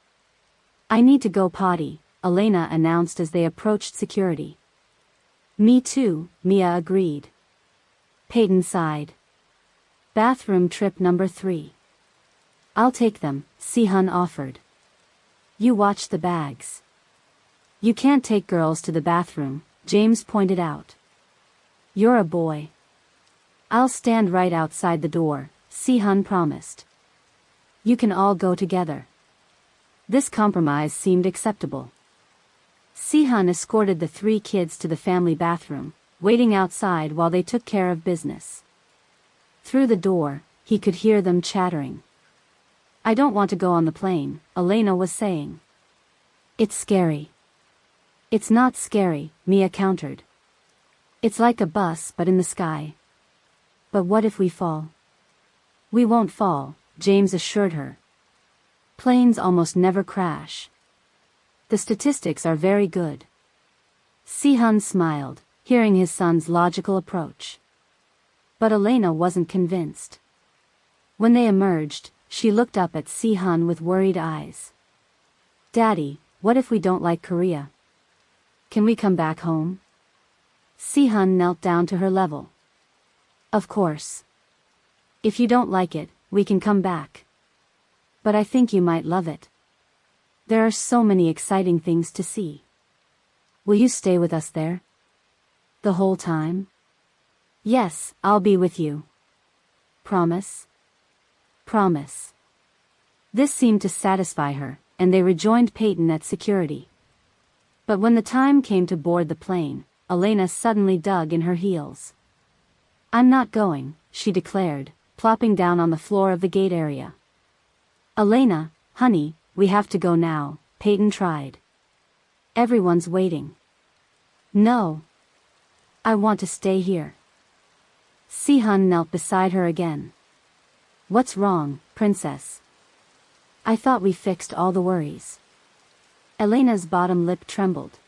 [SPEAKER 1] "I need to go potty," Elena announced as they approached security. "Me too," Mia agreed. Payton sighed. "Bathroom trip number 3. "I'll take them," Si-hun offered. "You watch the bags." "You can't take girls to the bathroom," James pointed out. "You're a boy." "I'll stand right outside the door," Si-hun promised. "You can all go together." This compromise seemed acceptable. Si-hun escorted the 3 kids to the family bathroom, waiting outside while they took care of business. Through the door, he could hear them chattering. "I don't want to go on the plane," Elena was saying. "It's scary." "It's not scary," Mia countered. "It's like a bus but in the sky." "But what if we fall?" "We won't fall," James assured her. "Planes almost never crash. The statistics are very good." Si-hun smiled, hearing his son's logical approach. But Elena wasn't convinced. When they emerged, she looked up at Si-hun with worried eyes. "Daddy, what if we don't like Korea? Can we come back home?" Si-hun knelt down to her level. "Of course. If you don't like it, we can come back. But I think you might love it. There are so many exciting things to see. Will you stay with us there? The whole time?" "Yes, I'll be with you." "Promise?" "Promise." This seemed to satisfy her, and they rejoined Payton at security. But when the time came to board the plane, Elena suddenly dug in her heels. "I'm not going," she declared, plopping down on the floor of the gate area. "Elena, honey, we have to go now," Payton tried. "Everyone's waiting." "No. I want to stay here." Si-hun knelt beside her again. "What's wrong, princess? I thought we fixed all the worries." Elena's bottom lip trembled.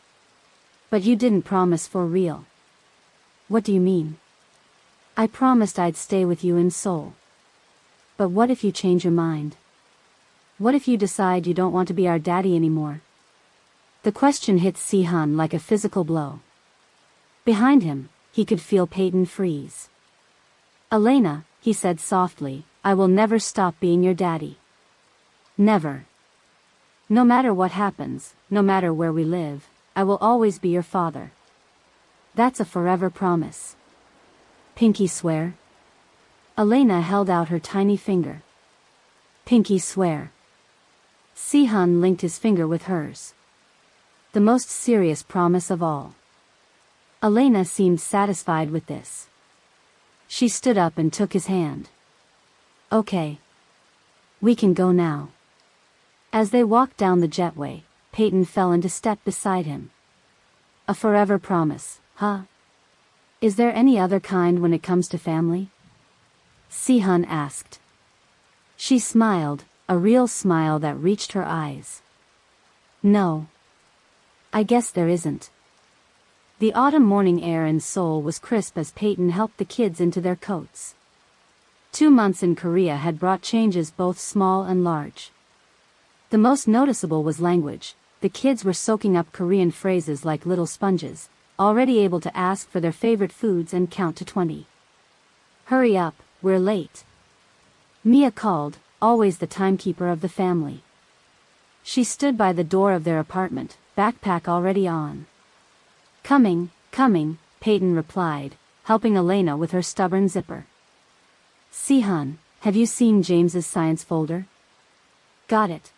[SPEAKER 1] But you didn't promise for real. What do you mean? I promised I'd stay with you in Seoul. But what if you change your mind? What if you decide you don't want to be our daddy anymore? The question hit Si-hun like a physical blow. Behind him, he could feel Payton freeze. Elena, he said softly, I will never stop being your daddy. Never. No matter what happens, no matter where we live, I will always be your father. That's a forever promise. Pinky swear? Elena held out her tiny finger. Pinky swear. Si-hun linked his finger with hers. The most serious promise of all. Elena seemed satisfied with this. She stood up and took his hand. Okay. We can go now. As they walked down the jetway, Payton fell into step beside him. A forever promise, huh? Is there any other kind when it comes to family? Si-hun asked. She smiled, a real smile that reached her eyes. No. I guess there isn't. The autumn morning air in Seoul was crisp as Payton helped the kids into their coats. 2 months in Korea had brought changes both small and large. The most noticeable was language. The kids were soaking up Korean phrases like little sponges, already able to ask for their favorite foods and count to 20. Hurry up, we're late. Mia called, always the timekeeper of the family. She stood by the door of their apartment, backpack already on. Coming, Payton replied, helping Elena with her stubborn zipper. Si-hun, have you seen James's science folder? Got it.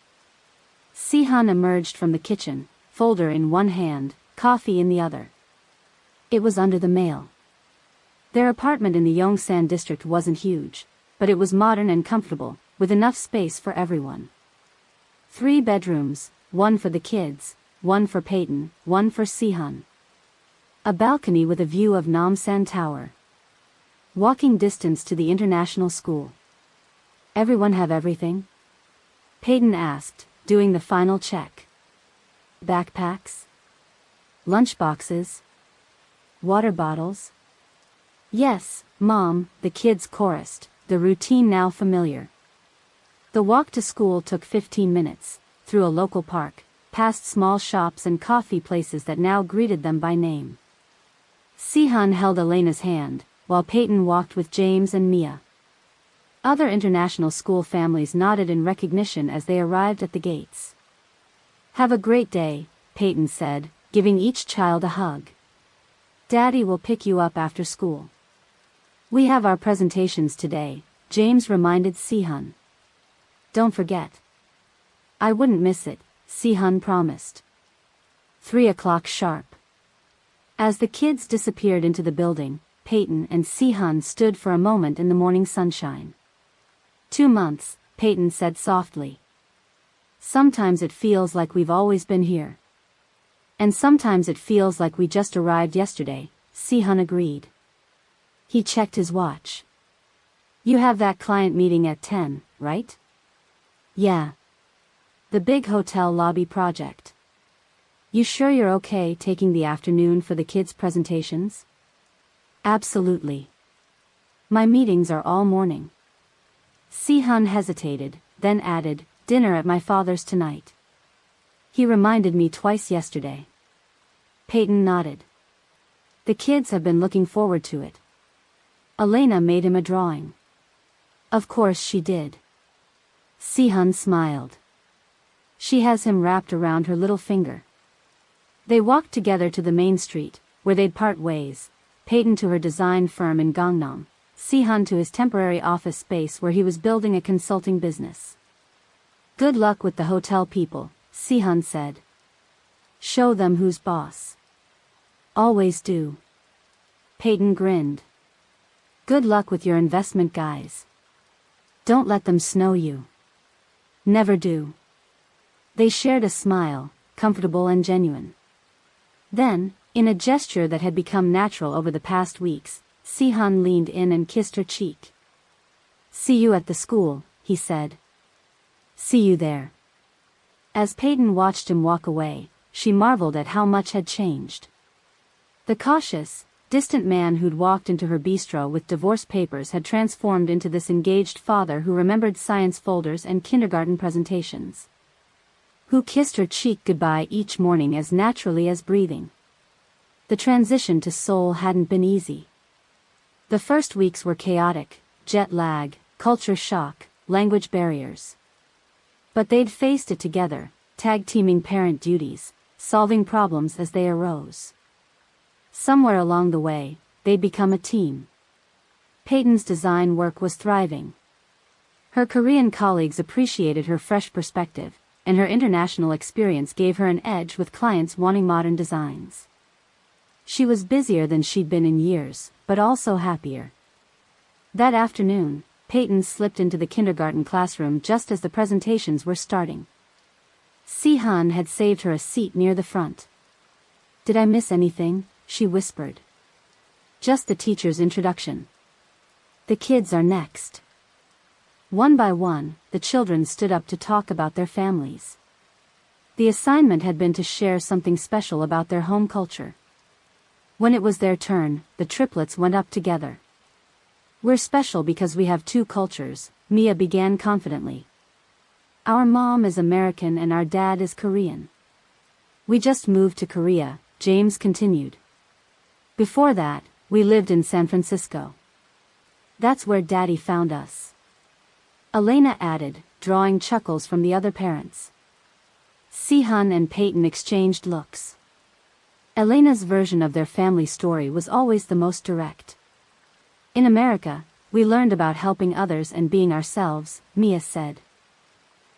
[SPEAKER 1] Si-hun emerged from the kitchen, folder in one hand, coffee in the other. It was under the mail. Their apartment in the Yongsan district wasn't huge, but it was modern and comfortable, with enough space for everyone. 3 bedrooms, 1 for the kids, 1 for Payton, 1 for Si-hun. A balcony with a view of Namsan Tower. Walking distance to the international school. Everyone have everything? Payton asked, doing the final check. Backpacks? Lunchboxes? Water bottles? Yes, Mom, the kids chorused, the routine now familiar. The walk to school took 15 minutes, through a local park, past small shops and coffee places that now greeted them by name. Si-hun held Elena's hand, while Payton walked with James and Mia. Other international school families nodded in recognition as they arrived at the gates. Have a great day, Payton said, giving each child a hug. Daddy will pick you up after school. We have our presentations today, James reminded Si-hun. Don't forget. I wouldn't miss it, Si-hun promised. 3 o'clock sharp. As the kids disappeared into the building, Payton and Si-hun stood for a moment in the morning sunshine. 2 months, Payton said softly. Sometimes it feels like we've always been here. And sometimes it feels like we just arrived yesterday, Si-hun agreed. He checked his watch. You have that client meeting at 10, right? Yeah. The big hotel lobby project. You sure you're okay taking the afternoon for the kids' presentations? Absolutely. My meetings are all morning. Si-hun hesitated, then added, dinner at my father's tonight. He reminded me twice yesterday. Payton nodded. The kids have been looking forward to it. Elena made him a drawing. Of course she did. Si-hun smiled. She has him wrapped around her little finger. They walked together to the main street, where they'd part ways, Payton to her design firm in Gangnam, Si-hun to his temporary office space where he was building a consulting business. Good luck with the hotel people, Si-hun said. Show them who's boss. Always do. Payton grinned. Good luck with your investment guys. Don't let them snow you. Never do. They shared a smile, comfortable and genuine. Then, in a gesture that had become natural over the past weeks, Si-hun leaned in and kissed her cheek. See you at the school, he said. See you there. As Payton watched him walk away, she marveled at how much had changed. The cautious, distant man who'd walked into her bistro with divorce papers had transformed into this engaged father who remembered science folders and kindergarten presentations. Who kissed her cheek goodbye each morning as naturally as breathing. The transition to Seoul hadn't been easy. The first weeks were chaotic, jet lag, culture shock, language barriers. But they'd faced it together, tag-teaming parent duties, solving problems as they arose. Somewhere along the way, they'd become a team. Payton's design work was thriving. Her Korean colleagues appreciated her fresh perspective, and her international experience gave her an edge with clients wanting modern designs. She was busier than she'd been in years, but also happier. That afternoon, Payton slipped into the kindergarten classroom just as the presentations were starting. Si-hun had saved her a seat near the front. "Did I miss anything?" she whispered. "Just the teacher's introduction. The kids are next." One by one, the children stood up to talk about their families. The assignment had been to share something special about their home culture. When it was their turn, the triplets went up together. "We're special because we have two cultures," Mia began confidently. "Our mom is American and our dad is Korean. We just moved to Korea," James continued. "Before that, we lived in San Francisco. That's where Daddy found us." Elena added, drawing chuckles from the other parents. Si-hun and Payton exchanged looks. Elena's version of their family story was always the most direct. "In America, we learned about helping others and being ourselves," Mia said.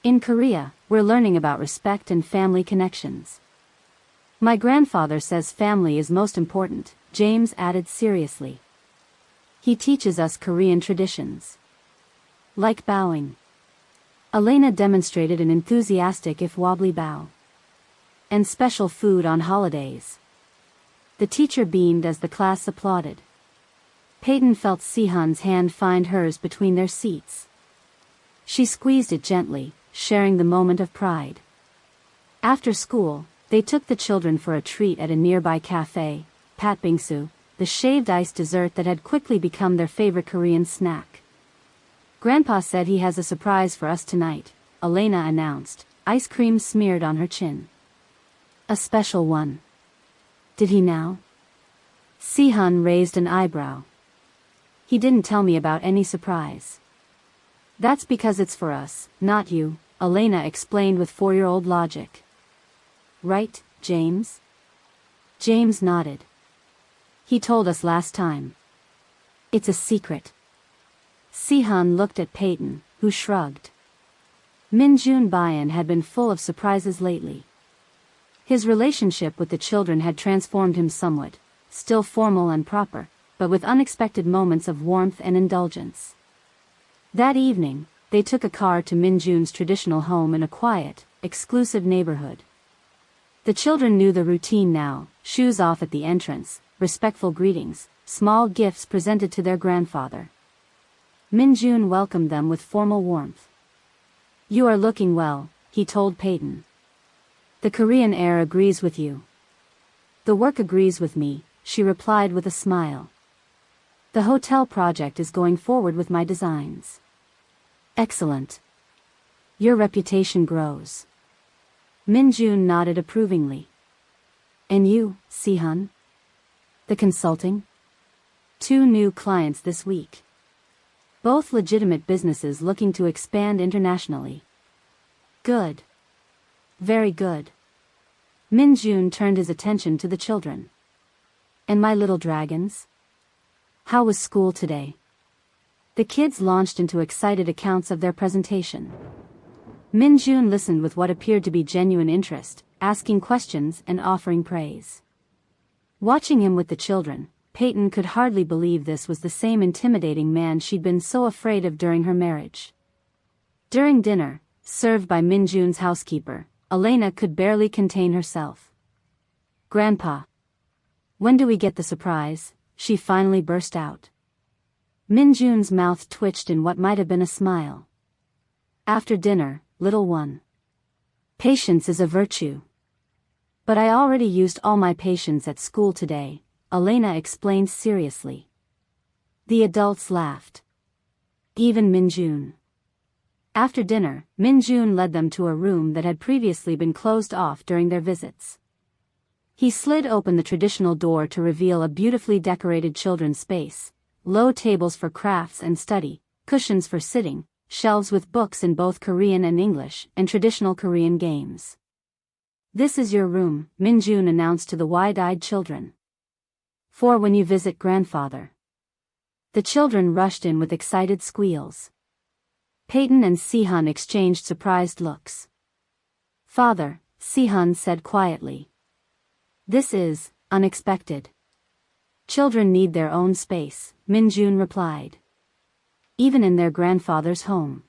[SPEAKER 1] "In Korea, we're learning about respect and family connections. My grandfather says family is most important," James added seriously. "He teaches us Korean traditions. Like bowing." Elena demonstrated an enthusiastic if wobbly bow. "And special food on holidays." The teacher beamed as the class applauded. Payton felt Si-hun's hand find hers between their seats. She squeezed it gently, sharing the moment of pride. After school, they took the children for a treat at a nearby cafe, patbingsu, the shaved ice dessert that had quickly become their favorite Korean snack. "Grandpa said he has a surprise for us tonight," Elena announced, ice cream smeared on her chin. "A special one. Did he now?" Si-hun raised an eyebrow. "He didn't tell me about any surprise." "That's because it's for us, not you," Elena explained with 4-year-old logic. "Right, James?" James nodded. "He told us last time." "It's a secret." Si-hun looked at Payton, who shrugged. Min-jun Bayan had been full of surprises lately. His relationship with the children had transformed him somewhat, still formal and proper, but with unexpected moments of warmth and indulgence. That evening, they took a car to Min-jun's traditional home in a quiet, exclusive neighborhood. The children knew the routine now: shoes off at the entrance, respectful greetings, small gifts presented to their grandfather. Min-jun welcomed them with formal warmth. "You are looking well," he told Payton. "The Korean air agrees with you." "The work agrees with me," she replied with a smile. "The hotel project is going forward with my designs." "Excellent. Your reputation grows." Min-jun nodded approvingly. "And you, Si-hun? The consulting?" "2 new clients this week. Both legitimate businesses looking to expand internationally." "Good. Very good." Min-jun turned his attention to the children. "And my little dragons? How was school today?" The kids launched into excited accounts of their presentation. Min-jun listened with what appeared to be genuine interest, asking questions and offering praise. Watching him with the children, Payton could hardly believe this was the same intimidating man she'd been so afraid of during her marriage. During dinner, served by Min-jun's housekeeper, Elena could barely contain herself. "Grandpa, when do we get the surprise?" she finally burst out. Min-jun's mouth twitched in what might have been a smile. "After dinner, little one." Patience is a virtue. But I already used all my patience at school today, Elena explained seriously. The adults laughed. Even Minjun. After dinner, Minjun led them to a room that had previously been closed off during their visits. He slid open the traditional door to reveal a beautifully decorated children's space, low tables for crafts and study, cushions for sitting, shelves with books in both Korean and English, and traditional Korean games. This is your room, Minjun announced to the wide-eyed children. For when you visit grandfather. The children rushed in with excited squeals. Payton and Si-hun exchanged surprised looks. Father, Si-hun said quietly. This is unexpected. Children need their own space, Minjun replied. Even in their grandfather's home.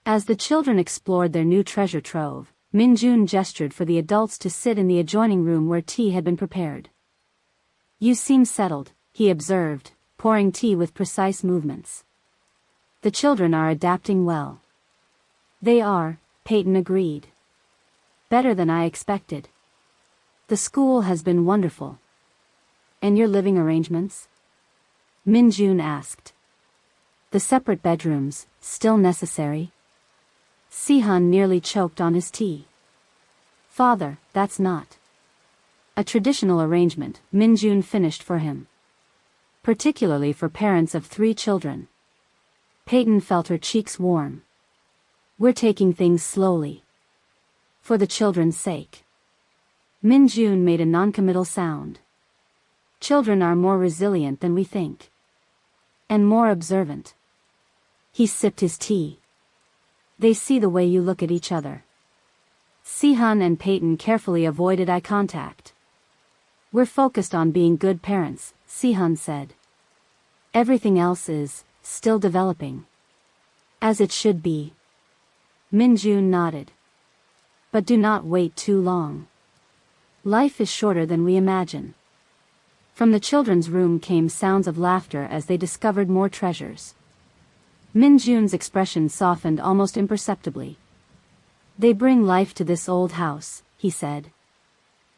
[SPEAKER 1] As the children explored their new treasure trove, Minjun gestured for the adults to sit in the adjoining room where tea had been prepared. You seem settled, he observed, pouring tea with precise movements. The children are adapting well. They are, Payton agreed. Better than I expected. The school has been wonderful. And your living arrangements? Minjun asked. The separate bedrooms, still necessary? Si-hun nearly choked on his tea. Father, that's not a traditional arrangement, Minjun finished for him. Particularly for parents of 3 children. Payton felt her cheeks warm. We're taking things slowly. For the children's sake. Minjun made a noncommittal sound. Children are more resilient than we think. And more observant. He sipped his tea. They see the way you look at each other. Si-hun and Payton carefully avoided eye contact. We're focused on being good parents, Si-hun said. Everything else is still developing. As it should be. Minjun nodded. But do not wait too long. Life is shorter than we imagine. From the children's room came sounds of laughter as they discovered more treasures. Minjun's expression softened almost imperceptibly. They bring life to this old house, he said.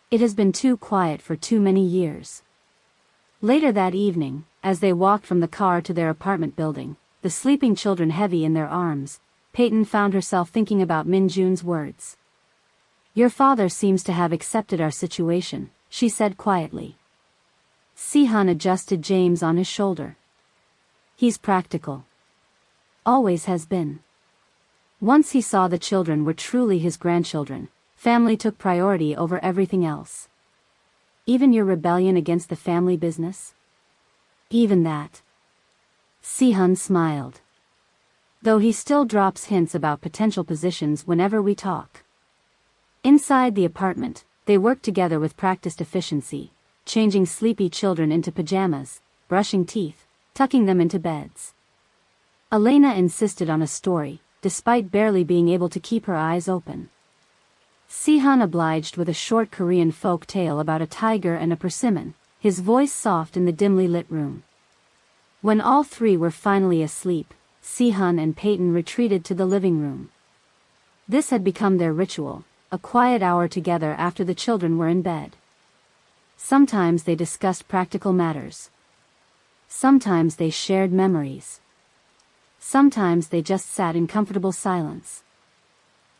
[SPEAKER 1] It has been too quiet for too many years. Later that evening, as they walked from the car to their apartment building, the sleeping children heavy in their arms, Payton found herself thinking about Minjun's words. Your father seems to have accepted our situation, she said quietly. Si-hun adjusted James on his shoulder. He's practical. Always has been. Once he saw the children were truly his grandchildren, family took priority over everything else. Even your rebellion against the family business? Even that. Si-hun smiled. Though he still drops hints about potential positions whenever we talk. Inside the apartment, they worked together with practiced efficiency, changing sleepy children into pajamas, brushing teeth, tucking them into beds. Elena insisted on a story, despite barely being able to keep her eyes open. Si-hun obliged with a short Korean folk tale about a tiger and a persimmon, his voice soft in the dimly lit room. When all 3 were finally asleep, Si-hun and Payton retreated to the living room. This had become their ritual, a quiet hour together after the children were in bed. Sometimes they discussed practical matters. Sometimes they shared memories. Sometimes they just sat in comfortable silence.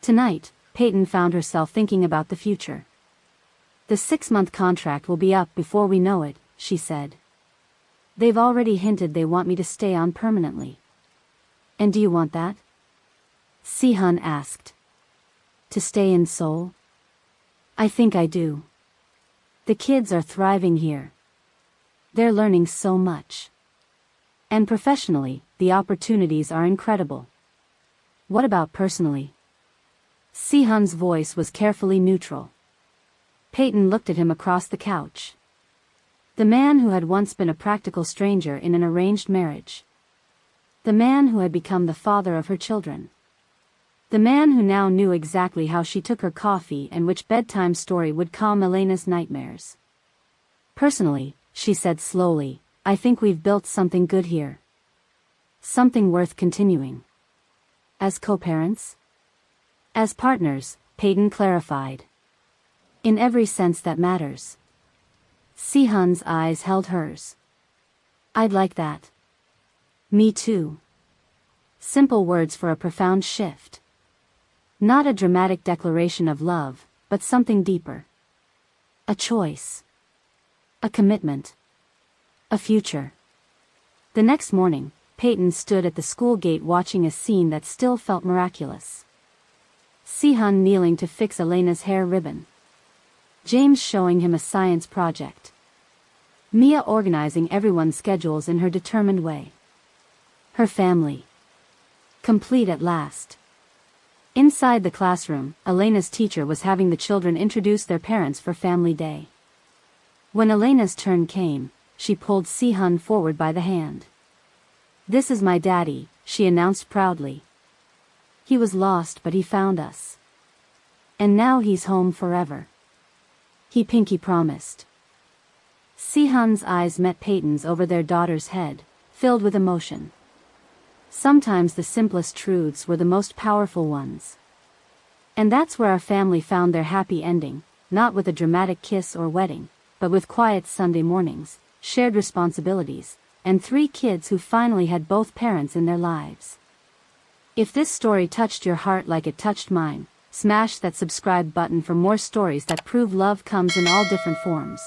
[SPEAKER 1] Tonight, Payton found herself thinking about the future. The 6-month contract will be up before we know it, she said. They've already hinted they want me to stay on permanently. And do you want that? Si-hun asked. To stay in Seoul? I think I do. The kids are thriving here. They're learning so much. And professionally, the opportunities are incredible. What about personally? Si-hun's voice was carefully neutral. Payton looked at him across the couch. The man who had once been a practical stranger in an arranged marriage. The man who had become the father of her children. The man who now knew exactly how she took her coffee and which bedtime story would calm Elena's nightmares. Personally, she said slowly, I think we've built something good here. Something worth continuing. As co-parents? As partners, Payton clarified. In every sense that matters. Si-hun's eyes held hers. I'd like that. Me too. Simple words for a profound shift. Not a dramatic declaration of love, but something deeper. A choice. A commitment. A future. The next morning, Payton stood at the school gate watching a scene that still felt miraculous. Si-hun kneeling to fix Elena's hair ribbon. James showing him a science project. Mia organizing everyone's schedules in her determined way. Her family. Complete at last. Inside the classroom, Elena's teacher was having the children introduce their parents for Family Day. When Elena's turn came, she pulled Si-hun forward by the hand. This is my daddy, she announced proudly. He was lost but he found us. And now he's home forever. He pinky promised. Si-hun's eyes met Payton's over their daughter's head, filled with emotion. Sometimes the simplest truths were the most powerful ones. And that's where our family found their happy ending, not with a dramatic kiss or wedding, but with quiet Sunday mornings, shared responsibilities, and 3 kids who finally had both parents in their lives. If this story touched your heart like it touched mine, smash that subscribe button for more stories that prove love comes in all different forms.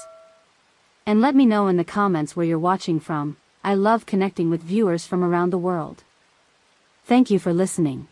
[SPEAKER 1] And let me know in the comments where you're watching from. I love connecting with viewers from around the world. Thank you for listening.